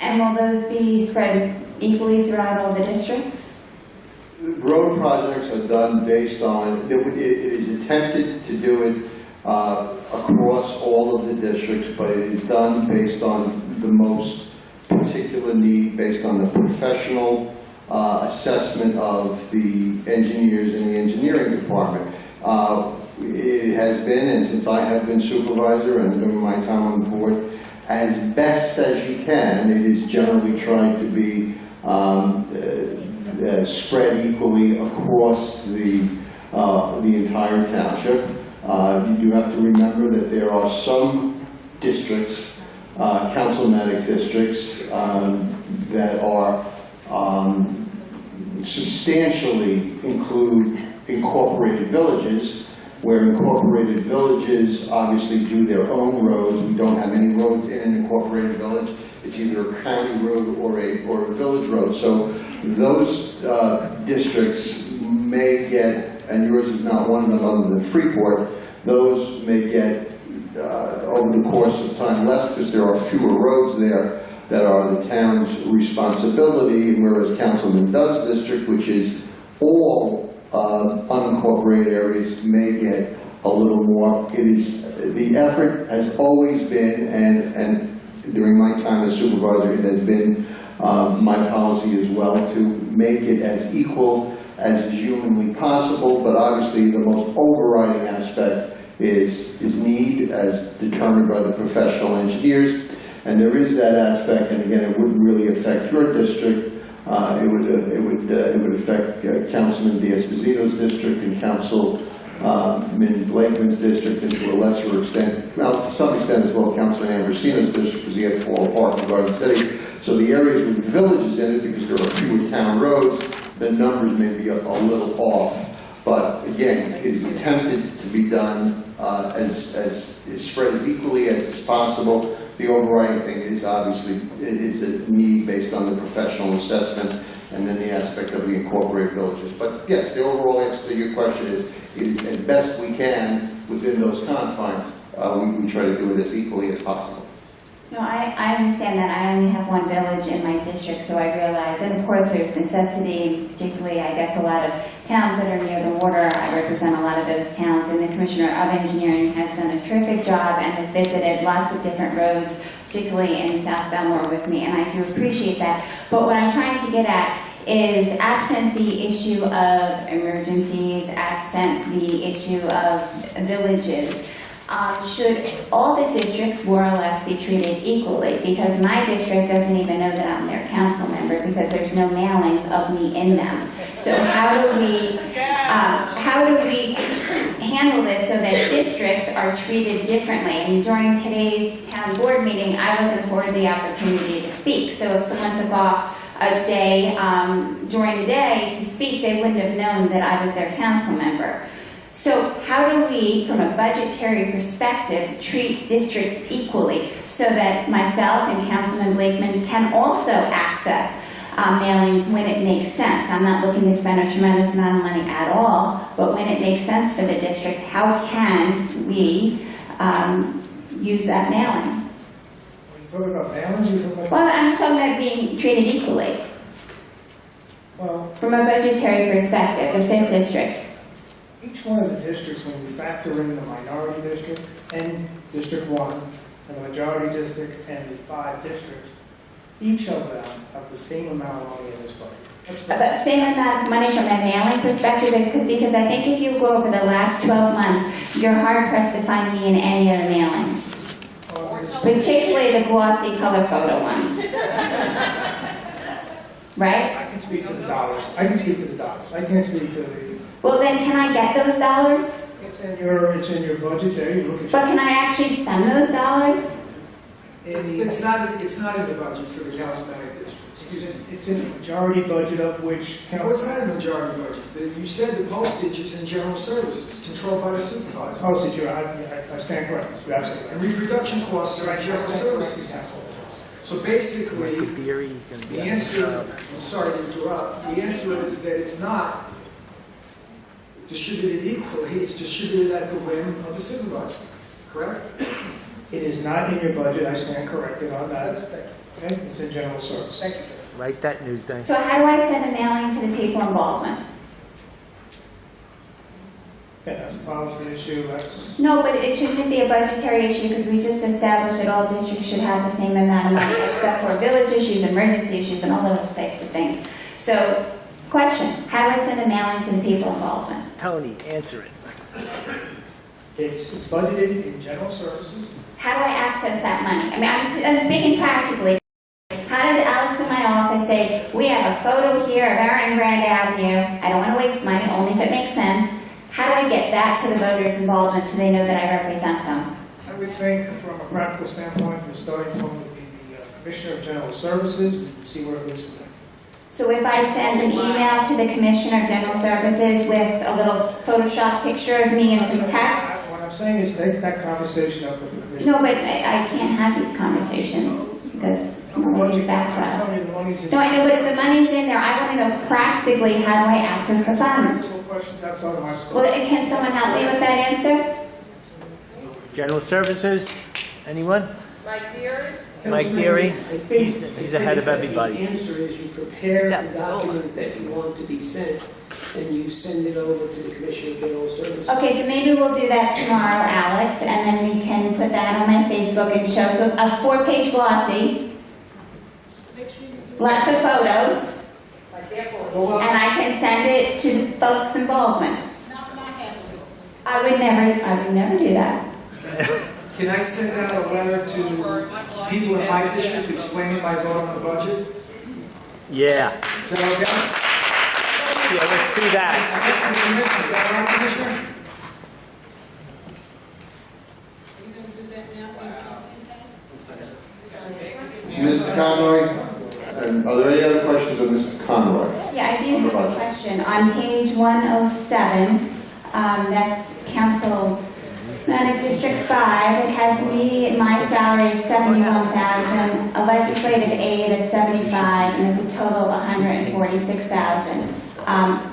And will those be spread equally throughout all the districts? Road projects are done based on, it is attempted to do it across all of the districts, but it is done based on the most particular need, based on the professional assessment of the engineers in the engineering department. It has been, and since I have been supervisor and during my time on the board, as best as you can, it is generally trying to be spread equally across the entire township. You do have to remember that there are some districts, councilmatic districts, that are substantially include incorporated villages, where incorporated villages obviously do their own roads. We don't have any roads in an incorporated village. It's either a county road or a village road. So those districts may get, and yours is not one of them other than Freeport, those may get over the course of time less because there are fewer roads there that are the town's responsibility, whereas Councilman Dove's district, which is all unincorporated areas, may get a little more. It is, the effort has always been, and during my time as supervisor, it has been my policy as well, to make it as equal as is humanly possible, but obviously the most overriding aspect is need as determined by the professional engineers. And there is that aspect, and again, it wouldn't really affect your district. It would affect Councilman D'Esposito's district and Councilman Blakeman's district, and to a lesser extent, well, to some extent as well, Councilman Ambrosino's district, because he has Floral Park and Garden City. So the areas with villages in it, because there are fewer town roads, the numbers may be a little off. But again, it is attempted to be done as spread as equally as is possible. The overriding thing is obviously is a need based on the professional assessment, and then the aspect of the incorporated villages. But yes, the overall answer to your question is as best we can within those confines, we try to do it as equally as possible. No, I understand that. I only have one village in my district, so I realize, and of course there's necessity, particularly I guess a lot of towns that are near the water. I represent a lot of those towns, and the Commissioner of Engineering has done a terrific job and has visited lots of different roads, particularly in South Belmore with me, and I do appreciate that. But what I'm trying to get at is, absent the issue of emergencies, absent the issue of villages, should all the districts more or less be treated equally? Because my district doesn't even know that I'm their council member because there's no mailings of me in them. So how do we handle this so that districts are treated differently. And during today's town board meeting, I wasn't afforded the opportunity to speak. So if someone took off a day during the day to speak, they wouldn't have known that I was their council member. So how do we, from a budgetary perspective, treat districts equally so that myself and Councilman Blakeman can also access mailings when it makes sense? I'm not looking to spend a tremendous amount of money at all, but when it makes sense for the district, how can we use that mailing? When you talk about mailings, you're talking about... Well, I'm talking about being treated equally. Well, from a budgetary perspective, the fifth district. each one of the districts, when you factor in the minority district and District 1, and the majority district and the 5 districts, each of them have the same amount of money in this budget. About the same amount of money from a mailing perspective, because I think if you go over the last 12 months, you're hard pressed to find me in any of the mailings. Particularly the glossy color photo ones. Right? I can speak to the dollars. I can speak to the dollars. I can't speak to the... Well, then can I get those dollars? It's in your budget there. You look at But can I actually spend those dollars? It's not in the budget for the councilmanic district. Excuse me. It's in the majority budget of which... No, it's not in the majority budget. You said the postage is in general services, controlled by the supervisor. Postage, I stand corrected. You're absolutely And reproduction costs are in general services. So basically, the answer, I'm sorry to interrupt, the answer is that it's not distributed equally, it's distributed at the whim of the supervisor, correct? It is not in your budget. I stand corrected on that. Okay? It's in general service. Thank you, sir. Write that news down. So how do I send a mailing to the people in Baldwin? Yeah, that's a policy issue. That's... No, but it shouldn't be a budgetary issue because we just established that all districts should have the same amount of money except for village issues, emergency issues, and all those types of things. So, question, how do I send a mailing to the people in Baldwin? Tony, answer it. It's budgeted in general services. How do I access that money? I mean, I'm speaking practically. How does Alex in my office say, we have a photo here of Aaron and Grand Avenue, I don't want to waste money, only if it makes sense. How do I get that to the voters in Baldwin so they know that I represent them? I would think, from a practical standpoint, we're starting from the Commissioner of General Services and see where it goes from there. So if I send an email to the Commissioner of General Services with a little Photoshop picture of me and some text? What I'm saying is take that conversation up with the Commissioner. No, but I can't have these conversations because nobody's back to us. No, I know, but if the money's in there, I want to know practically how do I access the funds? Questions outside of my scope. Well, can someone help me with that answer? General Services, anyone? Mike Deary? Mike Deary, he's ahead of everybody. The answer is you prepare the document that you want to be sent, and you send it over to the Commissioner of General Services. Okay, so maybe we'll do that tomorrow, Alex, and then we can put that on my Facebook and show. So a 4-page glossy, lots of photos, and I can send it to the folks in Baldwin. I would never do that. Can I send out a letter to people in my district explaining my vote on the budget? Yeah. Is that okay? Yeah, let's do that. I guess the commission, is that right, Commissioner? Mr. Conroy, are there any other questions of Mr. Conroy? Yeah, I do have a question. On page 107, that's Council District 5, it has me, my salary at $71,000, a legislative aid at $75,000, and it's a total of $146,000.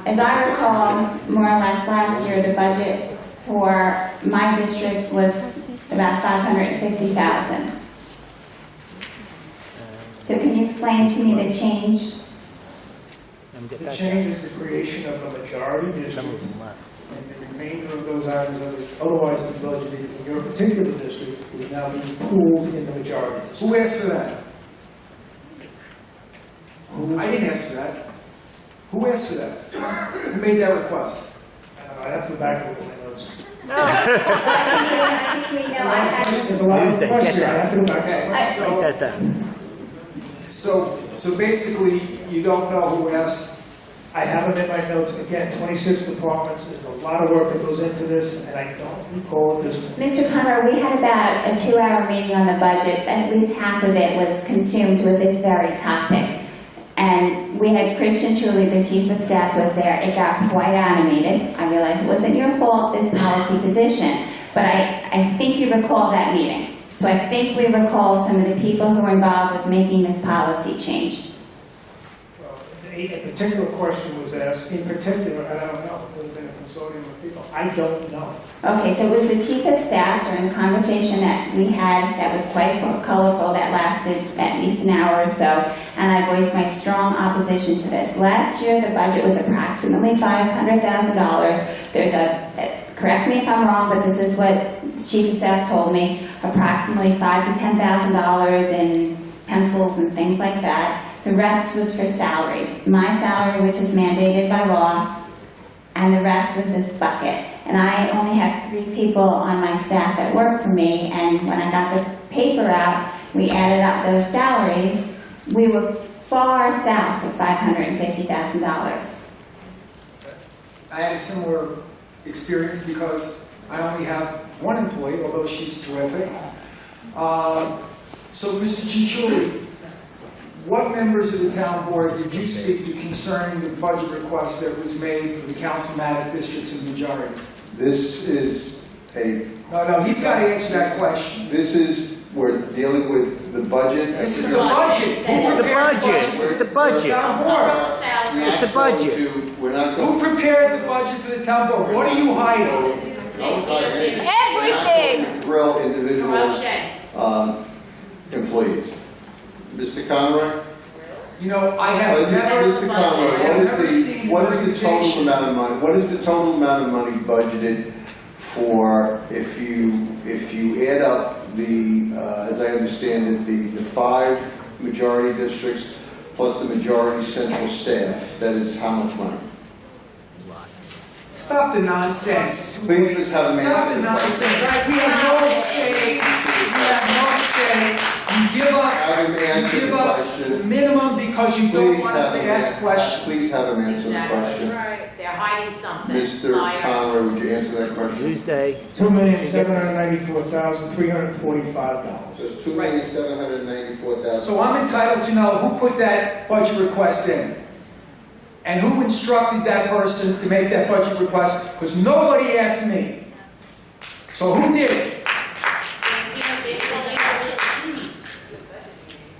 As I recall, more or less last year, the budget for my district was about $550,000. So can you explain to me the change? The change is the creation of a majority district, and the remainder of those items that would otherwise be budgeted in your particular district is now being pooled in the majority district. Who asked for that? I didn't ask for that. Who asked for that? Who made that request? I have to go back and look at my notes. I think we know. I had There's a lot of questions here. I have to go back. Okay, so basically, you don't know who asked I have them in my notes, again, 26 departments, there's a lot of work that goes into this, and I don't recall this. Mr. Conroy, we had about a 2-hour meeting on the budget. At least half of it was consumed with this very topic. And we had Christian Truly, the chief of staff, was there. It got quite animated. I realize it wasn't your fault, this policy position, but I think you recall that meeting. So I think we recall some of the people who were involved with making this policy change. A particular question was asked, in particular, and I don't know, it would have been a consortium of people, I don't know. Okay, so it was the chief of staff during the conversation that we had that was quite colorful, that lasted at least an hour or so, and I voiced my strong opposition to this. Last year, the budget was approximately $500,000. There's correct me if I'm wrong, but this is what the chief of staff told me, approximately $5,000 to $10,000 in pencils and things like that. The rest was for salaries. My salary, which is mandated by law, and the rest was this bucket. And I only have 3 people on my staff that work for me, and when I got the paper out, we added up those salaries, we were far south of $550,000. I had a similar experience because I only have 1 employee, although she's terrific. So, Mr. Cinciulli, what members of the town board did you speak to concerning the budget request that was made for the councilmatic districts and majority? This is a... No, he's got to answer that question. This is, we're dealing with the budget. This is the budget. It's the budget. It's the budget. Town board. It's the budget. We're not Who going prepared the budget for the town board? What are you hiding? Everything. to grill individual employees. Mr. Conroy? You know, I have never... Mr. Conroy, what is the total amount of money? What is the total amount of money budgeted for if you add up the, as I understand it, the 5 majority districts plus the majority central staff? That is how much money? Stop the nonsense. Please, let's have a man. Stop the nonsense. All right, we have no say. We have no say. You give us the minimum because you don't want us to ask questions. Please have him answer the question. Right, they're hiding something. Mr. Conroy, would you answer that question? Tuesday. $2,794,345. There's $2,794,000. So I'm entitled to know who put that budget request in. And who instructed that person to make that budget request? Because nobody asked me. So who did it?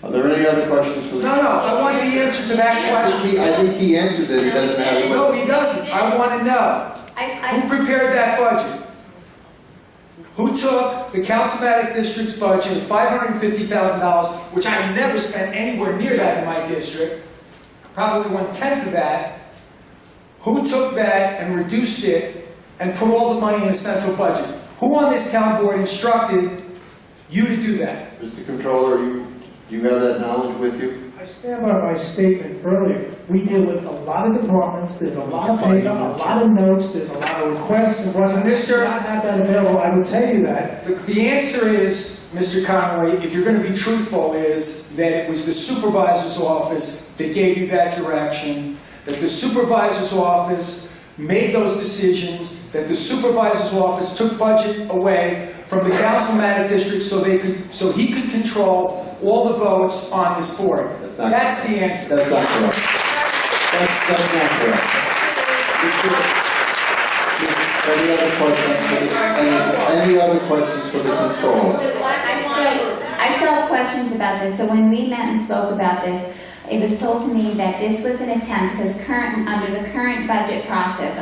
Are there any other questions for the... No, I want the answer to that question. I think he answered that. He doesn't have it. No, he doesn't. I want to know. Who prepared that budget? Who took the councilmatic district's budget of $550,000, which I never spent anywhere near that in my district, probably 1/10 of that. Who took that and reduced it and put all the money in the central budget? Who on this town board instructed you to do that? Mr. Controller, do you have that knowledge with you? I stand by my statement earlier. We deal with a lot of departments, there's a lot of data, a lot of notes, there's a lot of requests, and whether we not have that available, I will tell you that. The answer is, Mr. Conway, if you're going to be truthful, is that it was the supervisor's office that gave you that direction, that the supervisor's office made those decisions, that the supervisor's office took budget away from the councilmatic district so he could control all the votes on this board. That's the answer. That's not correct. That's not correct. Any other questions for the, any other questions for the controller? I still have questions about this. So when we met and spoke about this, it was told to me that this was an attempt, because under the current budget process,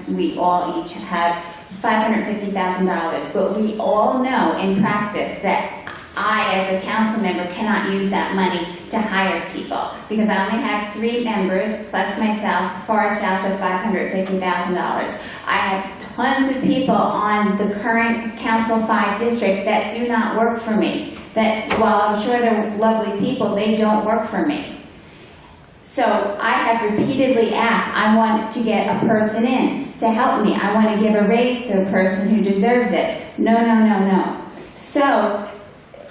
we all each had $550,000, but we all know in practice that I, as a council member, cannot use that money to hire people, because I only have 3 members, plus myself, far south of $550,000. I have tons of people on the current Council 5 district that do not work for me. That, while I'm sure they're lovely people, they don't work for me. So I have repeatedly asked, I want to get a person in to help me. I want to give a raise to a person who deserves it. No. So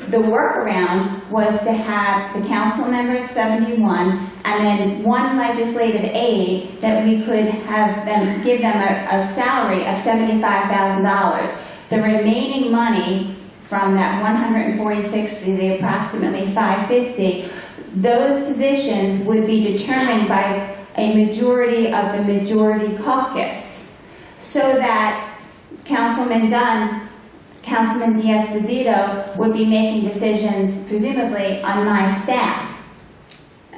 the workaround was to have the council member at 71 and then one legislative aide that we could have them, give them a salary of $75,000. The remaining money from that 146 to the approximately 550, those positions would be determined by a majority of the majority caucus, so that Councilman Dunn, Councilman D'Esposito would be making decisions, presumably, on my staff.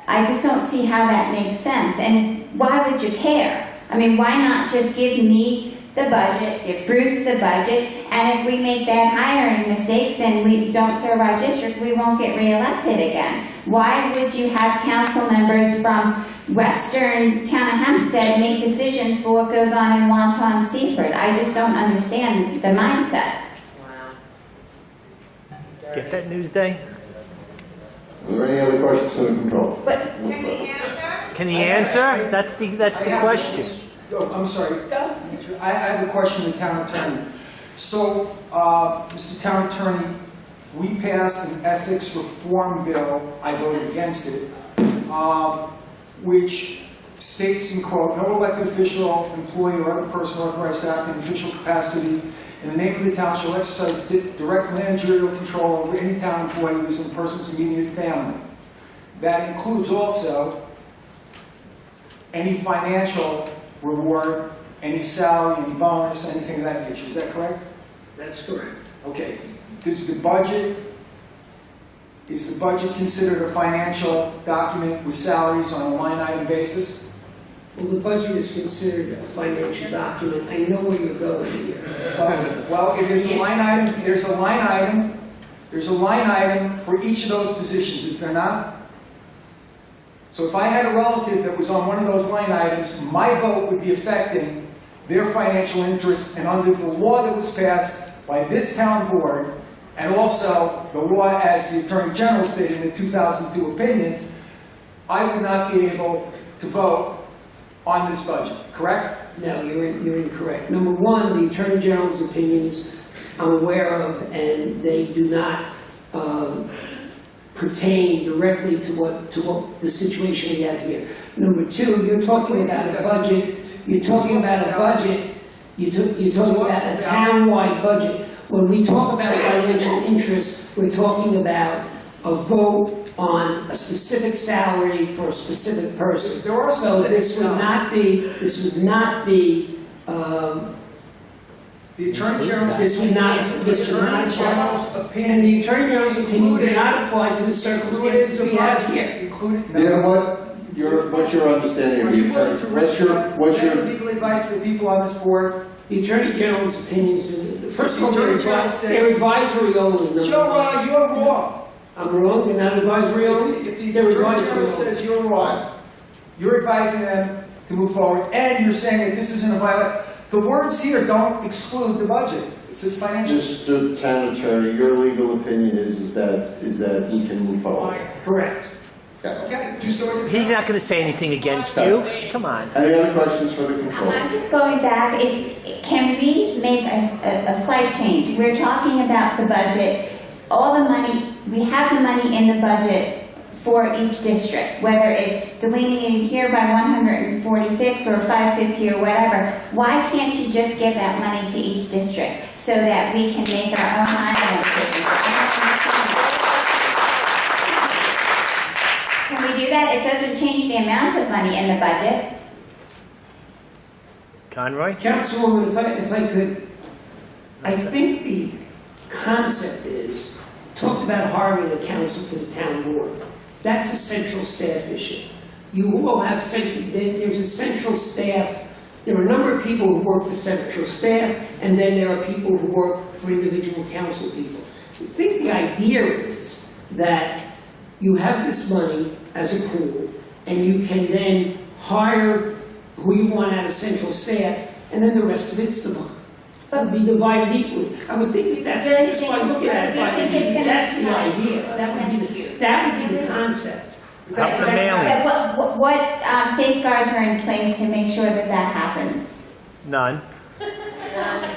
I just don't see how that makes sense. And why would you care? I mean, why not just give me the budget, give Bruce the budget, and if we make bad hiring mistakes and we don't serve our district, we won't get reelected again. Why would you have council members from western town of Hempstead make decisions for what goes on in Wanton Seaford? I just don't understand the mindset. Get that Newsday? Are there any other questions from the control? Can he answer? That's the question. Oh, I'm sorry. I have a question to the town attorney. So, Mr. Town Attorney, we passed an ethics reform bill, I voted against it, which states in quote, no elected official, employee, or other person authorized to act in official capacity in the name of the town shall exercise direct managerial control over any town employee who is in the person's immediate family. That includes also any financial reward, any salary, any bonus, anything of that nature. Is that correct? That's correct. Okay. Is the budget considered a financial document with salaries on a line item basis? Well, the budget is considered a financial document. I know where you're going here. Well, it is a line item. There's a line item for each of those positions, is there not? So if I had a relative that was on one of those line items, my vote would be affecting their financial interest, and under the law that was passed by this town board, and also the law as the Attorney General stated in the 2002 opinion, I would not be able to vote on this budget, correct? No, you're incorrect. Number one, the Attorney General's opinions I'm aware of, and they do not pertain directly to what the situation we have here. Number two, you're talking about a budget. You're talking about a budget. You're talking about a town-wide budget. When we talk about financial interest, we're talking about a vote on a specific salary for a specific person. So this would not be. The Attorney General's This would not apply. And the Attorney General's opinion would not apply to the circumstances we have here. You know what? What's your understanding of the attorney? What's your legal advice to the people on this board? The Attorney General's opinions, first of all, they're advisory only. Joe, you're wrong. I'm wrong? They're not advisory only? If They're the Attorney advisory General only. says you're wrong, you're advising them to move forward, and you're saying that this isn't a violation. The words here don't exclude the budget. It says financial. Mr. Town Attorney, your legal opinion is that we can move forward? Correct. Okay. He's not going to say anything against you. Come on. Any other questions for the control? I'm just going back, can we make a slight change? We're talking about the budget, all the money, we have the money in the budget for each district, whether it's delineated here by 146 or 550 or whatever. Why can't you just give that money to each district so that we can make our own hiring decisions? Can we do that? It doesn't change the amount of money in the budget. Conroy? Councilwoman, if I could, I think the concept is, talked about hiring a counsel to the town board. That's a central staff issue. You all have, there's a central staff. There are a number of people who work for central staff, and then there are people who work for individual council people. I think the idea is that you have this money as a pool, and you can then hire who you want out of central staff, and then the rest of it's divided. It'll be divided equally. I would think that's just why we get it. That's the idea. That would be the concept. That's the mailing. What safeguards are in place to make sure that that happens? None.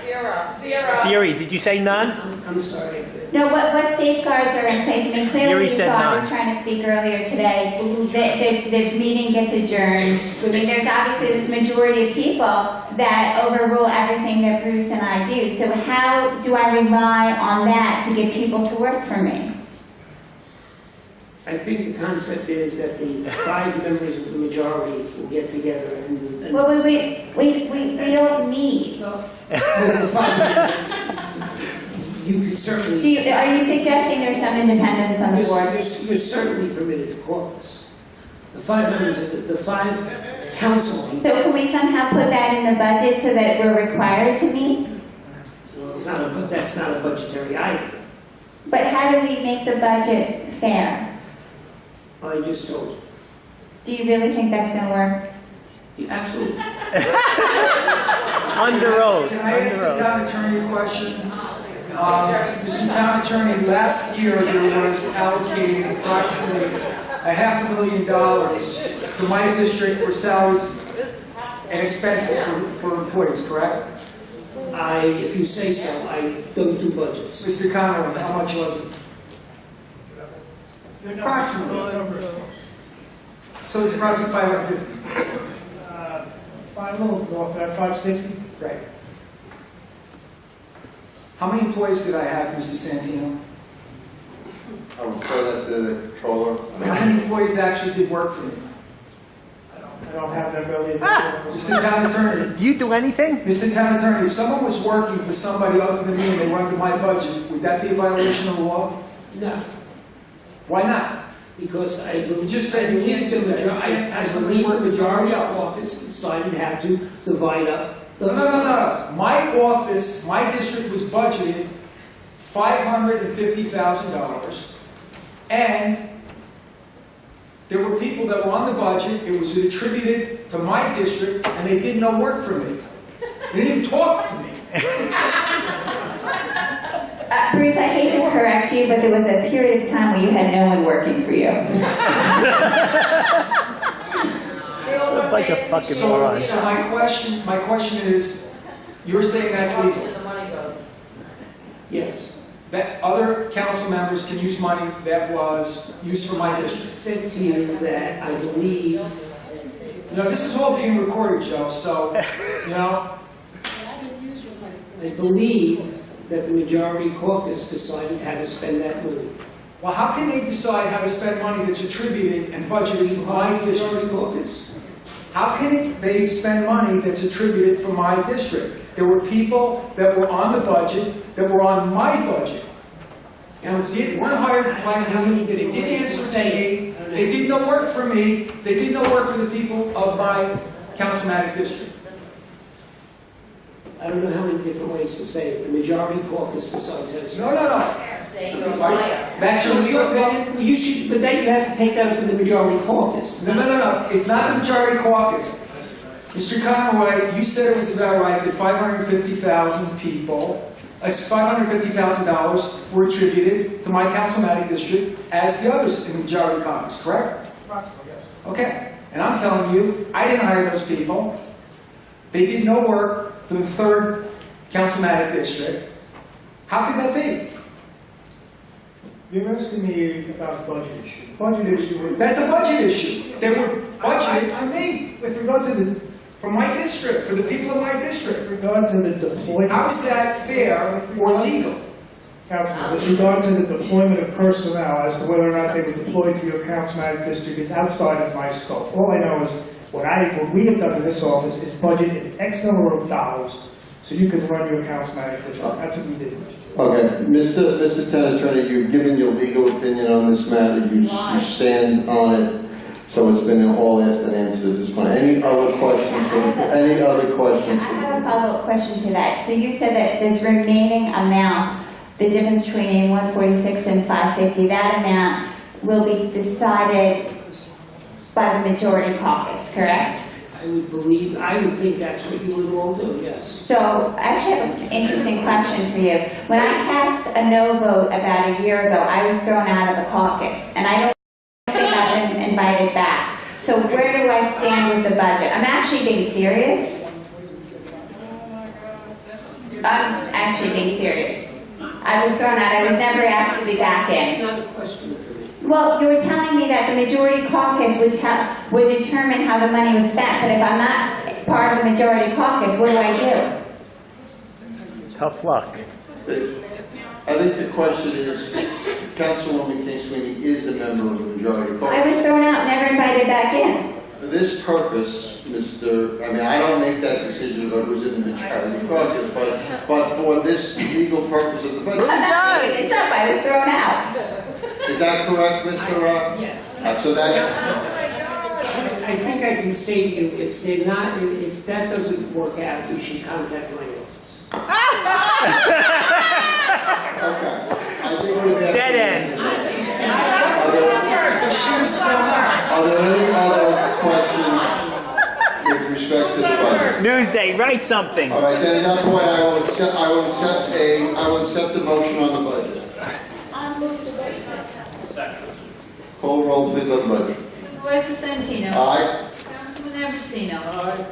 Zero. Thierry, did you say none? I'm sorry. No, what safeguards are in place? I mean, clearly Yuri you said saw I was none. trying to speak earlier today. The meeting gets adjourned. I mean, there's obviously this majority of people that overrule everything that Bruce and I do. So how do I rely on that to get people to work for me? I think the concept is that the 5 members of the majority will get together and. Well, we don't need. Well, the 5 members, you could certainly. Are you suggesting there's some independence on the board? You're certainly permitted to caucus. The 5 members, the 5 councilmen. So can we somehow put that in the budget so that we're required to meet? Well, that's not a budgetary item. But how do we make the budget fair? I just told you. Do you really think that's going to work? Absolutely. Under oath. Can I ask the town attorney a question? Mr. Town Attorney, last year there was allocated approximately $500,000 to my district for salaries and expenses for employees, correct? If you say so, I don't do budgets. Mr. Conroy, how much was it? Approximately. So it's approximately 550. A little north of that, 560. Right. How many employees did I have, Mr. Santino? I will refer that to the controller. How many employees actually did work for me? I don't have that really. Mr. Town Attorney. Do you do anything? Mr. Town Attorney, if someone was working for somebody other than me and they were under my budget, would that be a violation of the law? No, Why not? because I believe. You just said you can't do that. I believe the majority of caucus decided how to divide up the. No. My office, my district was budgeted $550,000, and there were people that were on the budget, it was attributed to my district, and they did no work for me. They didn't talk to me. Bruce, I hate to correct you, but there was a period of time where you had no one working for you. Like a fucking moron. So my question is, you're saying that's legal? Yes. That other council members can use money that was used for my I district? said to you that I believe. You know, this is all being recorded, Joe, so, you know. I believe that the majority caucus decided how to spend that money. Well, how can they decide how to spend money that's attributed and budgeted for my district? Majority caucus. How can they spend money that's attributed for my district? There were people that were on the budget, that were on my budget. And weren't hired by me, they didn't answer to me, they did no work for me, they did no work for the people of my councilmatic district. I don't know how many different ways to say it. The majority caucus decides how to spend. No. That's your legal opinion? You should, but then you have to take that up to the majority caucus. No. It's not the majority caucus. Mr. Conroy, you said it was about right that 550,000 people, $550,000 were attributed to my councilmatic district as the others in the majority caucus, correct? Approximately, yes. Okay. And I'm telling you, I didn't hire those people. They did no work for the 3rd councilmatic district. How could that be? You're asking me about the budget issue. Budget issue. That's a budget issue. They were budgeted for me, With regard to the, for my district, for the people of my district. with regard to the deployment. How is that fair or legal? Councilman, with regard to the deployment of personnel, as to whether or not they were deployed to your councilmatic district is outside of my scope. All I know is what we have done in this office is budget an X number of dollars so you can run your councilmatic district. That's what we did. Okay, Mr. Town Attorney, you've given your legal opinion on this matter, you stand on it, so it's been all asked and answered at this point. Any other questions? Any other questions? I have a follow-up question to that. So you said that this remaining amount, the difference between 146 and 550, that amount will be decided by the majority caucus, correct? I would think that's what you would all do, yes. So I actually have an interesting question for you. When I cast a no vote about a year ago, I was thrown out of the caucus, and I don't think I've been invited back. So where do I stand with the budget? I'm actually being serious. I'm actually being serious. I was thrown out, I was never asked to be back That's in. not a question for me. Well, you were telling me that the majority caucus would determine how the money was spent, but if I'm not part of the majority caucus, what do I do? Tough luck. I think the question is, Councilwoman King Sweeney is a member of the majority I caucus. was thrown out, never invited back in. For this purpose, I don't make that decision about who's in the majority caucus, but for this legal purpose of the budget. I'm not making this up, I was thrown out. Is that correct, Mr. Yes. So that, I think I can say to you, if they're not, if that doesn't work out, you should contact my office. okay. I think we've asked. Dead end. Are there any other questions with respect to the budget? Newsday, write something. All right, then at that point, I will accept the motion on the budget. Call roll, please, on the budget. Supervisor Santino. Aye. Councilman Ambrosino. Aye.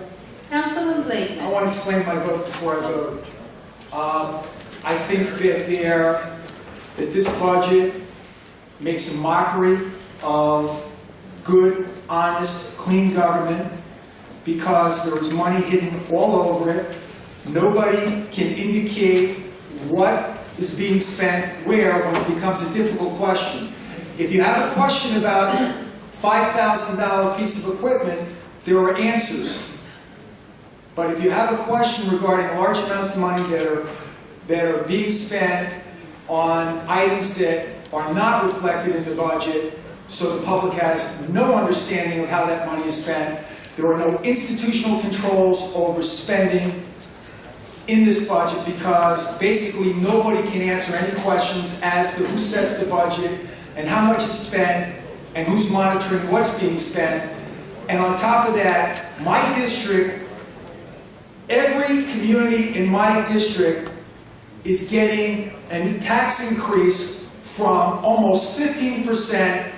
Councilman Blakeman. I want to explain my vote before I vote. I think that this budget makes a mockery of good, honest, clean government because there is money hidden all over it. Nobody can indicate what is being spent where when it becomes a difficult question. If you have a question about $5,000 piece of equipment, there are answers. But if you have a question regarding large amounts of money that are being spent on items that are not reflected in the budget, so the public has no understanding of how that money is spent, there are no institutional controls over spending in this budget because basically nobody can answer any questions as to who sets the budget and how much is spent and who's monitoring what's being spent. And on top of that, my district, every community in my district is getting a tax increase from almost 15%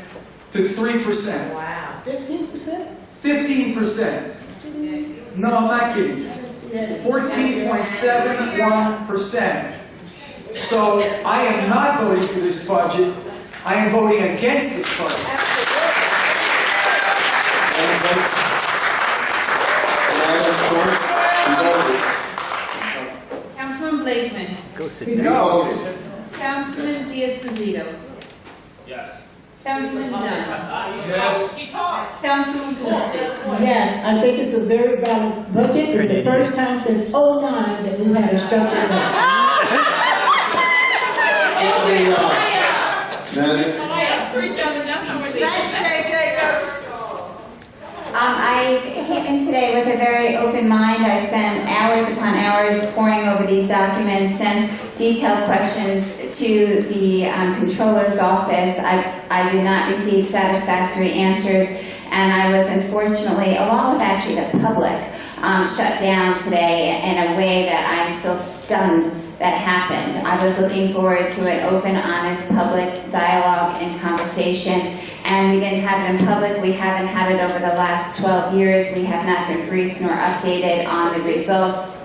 to 3%. Wow. 15%? 15%. No, I'm not kidding you. 14.71%. So I am not voting for this budget. I am voting against this budget. Councilman Blakeman. Go sit You down. voted. Councilman Diaz-Bazito. Yes. Councilman Dunn. Yes. Councilman Boothby. Yes, I think it's a very valid budget. It's the first time since '09 that we've had a structured budget. Thanks, Renee Jacobs. I came in today with a very open mind. I spent hours upon hours poring over these documents, sent detailed questions to the Controller's office. I did not receive satisfactory answers, and I was unfortunately, along with actually the public, shut down today in a way that I'm still stunned that happened. I was looking forward to an open, honest, public dialogue and conversation, and we didn't have it in public. We haven't had it over the last 12 years. We have not been briefed nor updated on the results,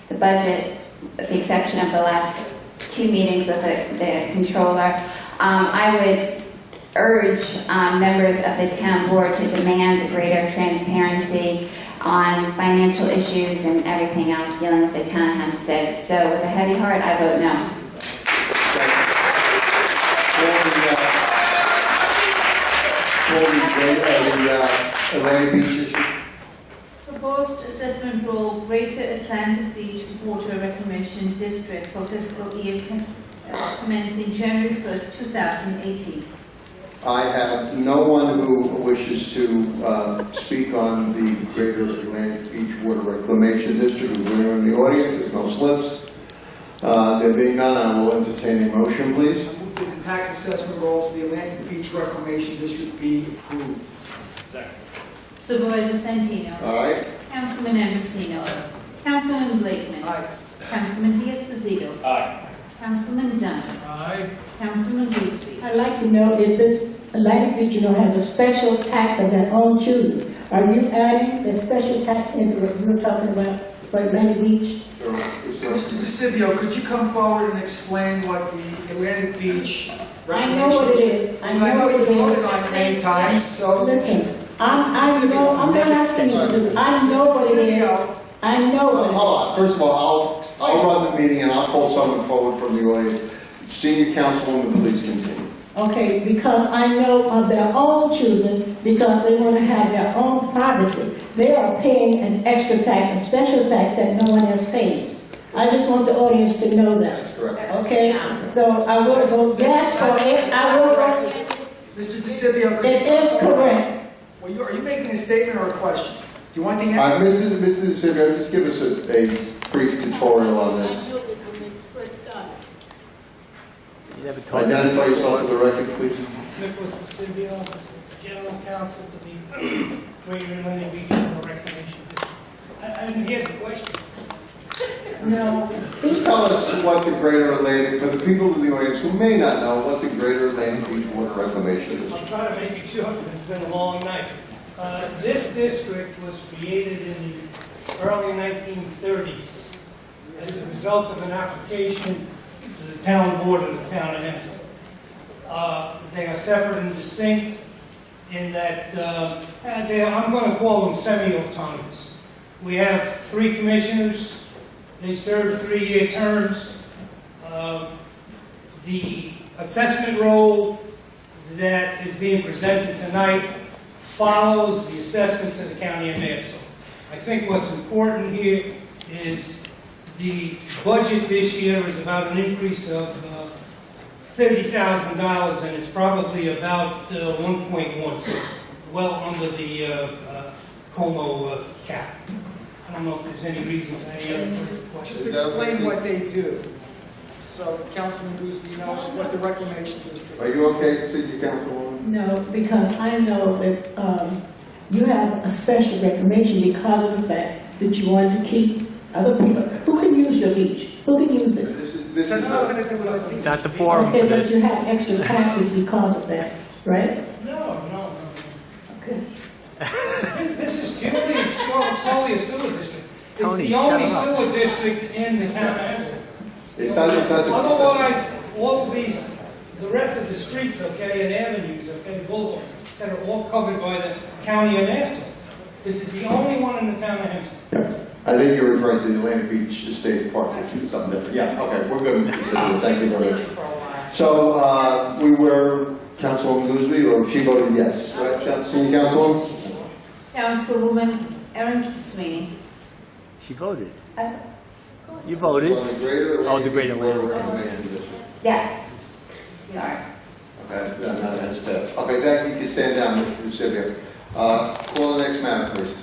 the budget, with the exception of the last 2 meetings with the controller. I would urge members of the town board to demand greater transparency on financial issues and everything else dealing with the town of Hempstead. So with a heavy heart, I vote no. Atlantic Beach issue. Proposed assessment role, Greater Atlantic Beach Water Reclamation District for fiscal year commencing January 1st, 2018. I have no one who wishes to speak on the Greater Atlantic Beach Water Reclamation District. Who's anyone in the audience? There's no slips. There being none, I will entertain a motion, please. I move that the tax assessment roll for the Atlantic Beach Reclamation District be approved. Supervisor Santino. All right. Councilman Ambrosino. Councilman Blakeman. Aye. Councilman Diaz-Bazito. Aye. Councilman Dunn. Aye. Councilman Boothby. I'd like to know if this Atlantic Regional has a special tax of their own choosing. Are you adding the special tax into what you were talking about? for Atlantic Beach. Mr. DeCivio, could you come forward and explain what the Atlantic Beach I know what it is. Because I know what you've it voted is. on it many times, so. Listen, I know, I'm not asking you to do it. I know what it is. I know what it is. Hold on, first of all, I'll run the meeting and I'll call someone forward from the audience. Senior Councilwoman, please continue. Okay, because I know of their own choosing, because they want to have their own privacy. They are paying an extra tax, a special tax that no one else pays. I just want the audience to know that. Correct. Okay? So I will vote yes for it. I will vote. Mr. DeCivio, could you It is correct. Well, are you making a statement or a question? Do you want the answer? Mr. DeCivio, just give us a brief tutorial on this. Identify yourself for the record, please. Nicholas DeCivio, General Counsel to the Greater Atlantic Beach Recreation District. I didn't hear the question. No. Please tell us what the Greater Atlantic, for the people in the audience who may not know what the Greater Atlantic Beach Water Reclamation is. I'll try to make it short because it's been a long night. This district was created in the early 1930s as a result of an application to the town board of the town of Hempstead. They are separate and distinct in that I'm going to call them semi-autonomous. We have 3 commissioners. They serve 3-year terms. The assessment roll that is being presented tonight follows the assessments of the county of Nassau. I think what's important here is the budget this year is about an increase of $30,000, and it's probably about 1.1, so well under the COMO cap. I don't know if there's any reason for any other further questions. Just explain what they do, so Councilman Gooseby knows what the reclamation district. Are you okay, Senior Councilwoman? No, because I know that you have a special reclamation because of the fact that you want to keep other people. Who can use your beach? Who can use it? This is nothing to do with our beach. Not the forum Okay, for but this. you have extra taxes because of that, right? No. Okay. This is purely solely a sewer district. It's Tony, the only shut up. sewer district in the town of Hempstead. It's not the- Otherwise, all of these, the rest of the streets, okay, and avenues, okay, boulevards, et cetera, all covered by the county of Nassau. This is the only one in the town of Hempstead. I think you're referring to the Atlantic Beach Estates Park issue, something different. Yeah, okay, we're good, Mr. DeCivio. Thank you very much. So, we were Councilwoman Gooseby, or she voted yes, right, Senior Councilwoman? Councilwoman Erin Sweeney. She voted. You voted. On the Greater Oh, the Atlantic Greater Beach Water Atlantic. Reclamation District. Yes. Sorry. Okay, that's passed. Okay, thank you. You can stand down, Mr. DeCivio. Call the next matter, please.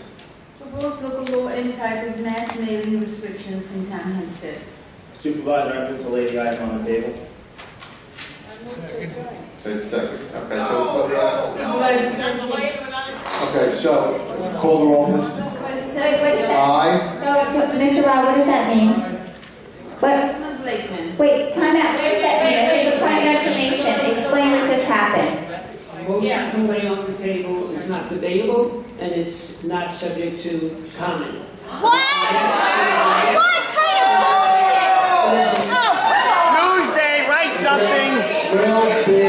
Proposed local law entitled Mass Mailing Restrictions in Town Hempstead. Supervisor, I move to lay the item on the table. Okay, second. Okay, so, Supervisor Santini. okay, so, call the roll, please. Wait, Aye. no, Mr. Rao, what does that mean? What, Councilman Blakeman. wait, time out, what does that mean? This is a point of information, explain what just happened. Motion to lay on the table is not debatable, and it's not subject to comment. What? What kind of bullshit? Oh, come on. Newsday, write something. Will be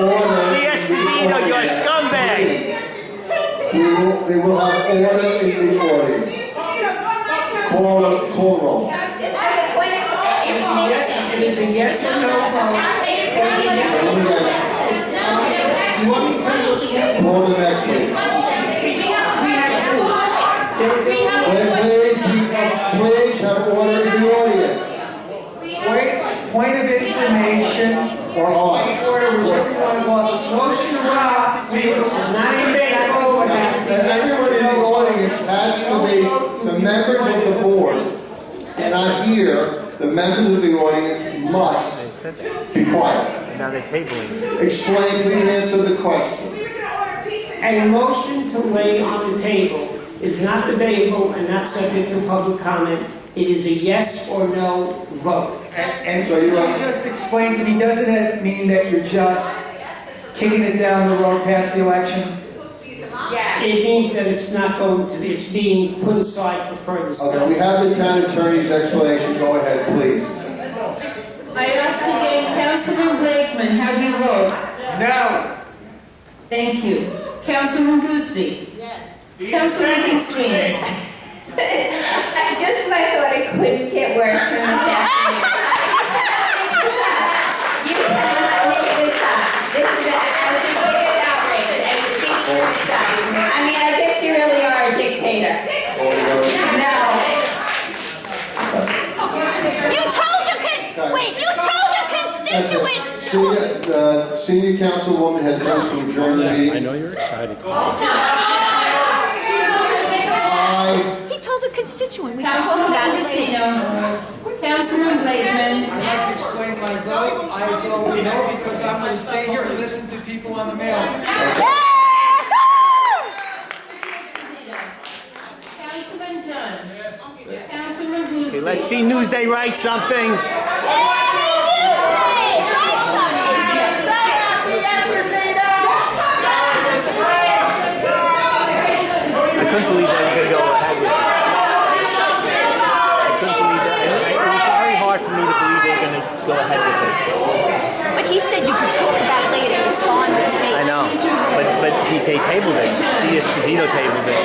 order. The Esposito, you're a scumbag. They will have order in the audience. Call the roll. As a point of information. It's a yes or no vote. You want me to tell you what the yes or no? Call the next one. Please have order in the audience. Point of information, or point of order, whichever you want to call it. Motion to rock, is not debatable. And everyone in the audience has to be, the members of the board, and I hear the members of the audience must be quiet. Now they're tabling. Explain, please answer the question. A motion to lay on the table is not debatable and not subject to public comment. It is a yes or no vote. And can you just explain to me, doesn't it mean that you're just kicking it down the road past the election? Yeah. It means that it's not going to be, it's being put aside for further study. Okay, we have the town attorney's explanation. Go ahead, please. I ask again, Councilman Blakeman, how do you vote? No. Thank you. Councilman Gooseby? Yes. Councilman Kingston? I just might thought it couldn't get worse from this afternoon. You cannot make this up. This is the biggest outrage, and it speaks for itself. I mean, I guess you really are a dictator. No. You told your wait, you told your constituent. Senior councilwoman has moved to adjourn the meeting. I know you're excited. He told a constituent. We Councilman Casino, Councilman Blakeman. I'd like to explain my vote. I vote no because I'm going to stay here and listen to people on the mail. Councilman Dunn. Councilman Gooseby. Okay, let's see Newsday write something. I couldn't believe that you were going to go ahead with it. I couldn't believe that. It was very hard for me to believe they were going to go ahead with it. But he said you could talk about it later. It's on this page. I know, but they tabled it. The Esposito tabled it.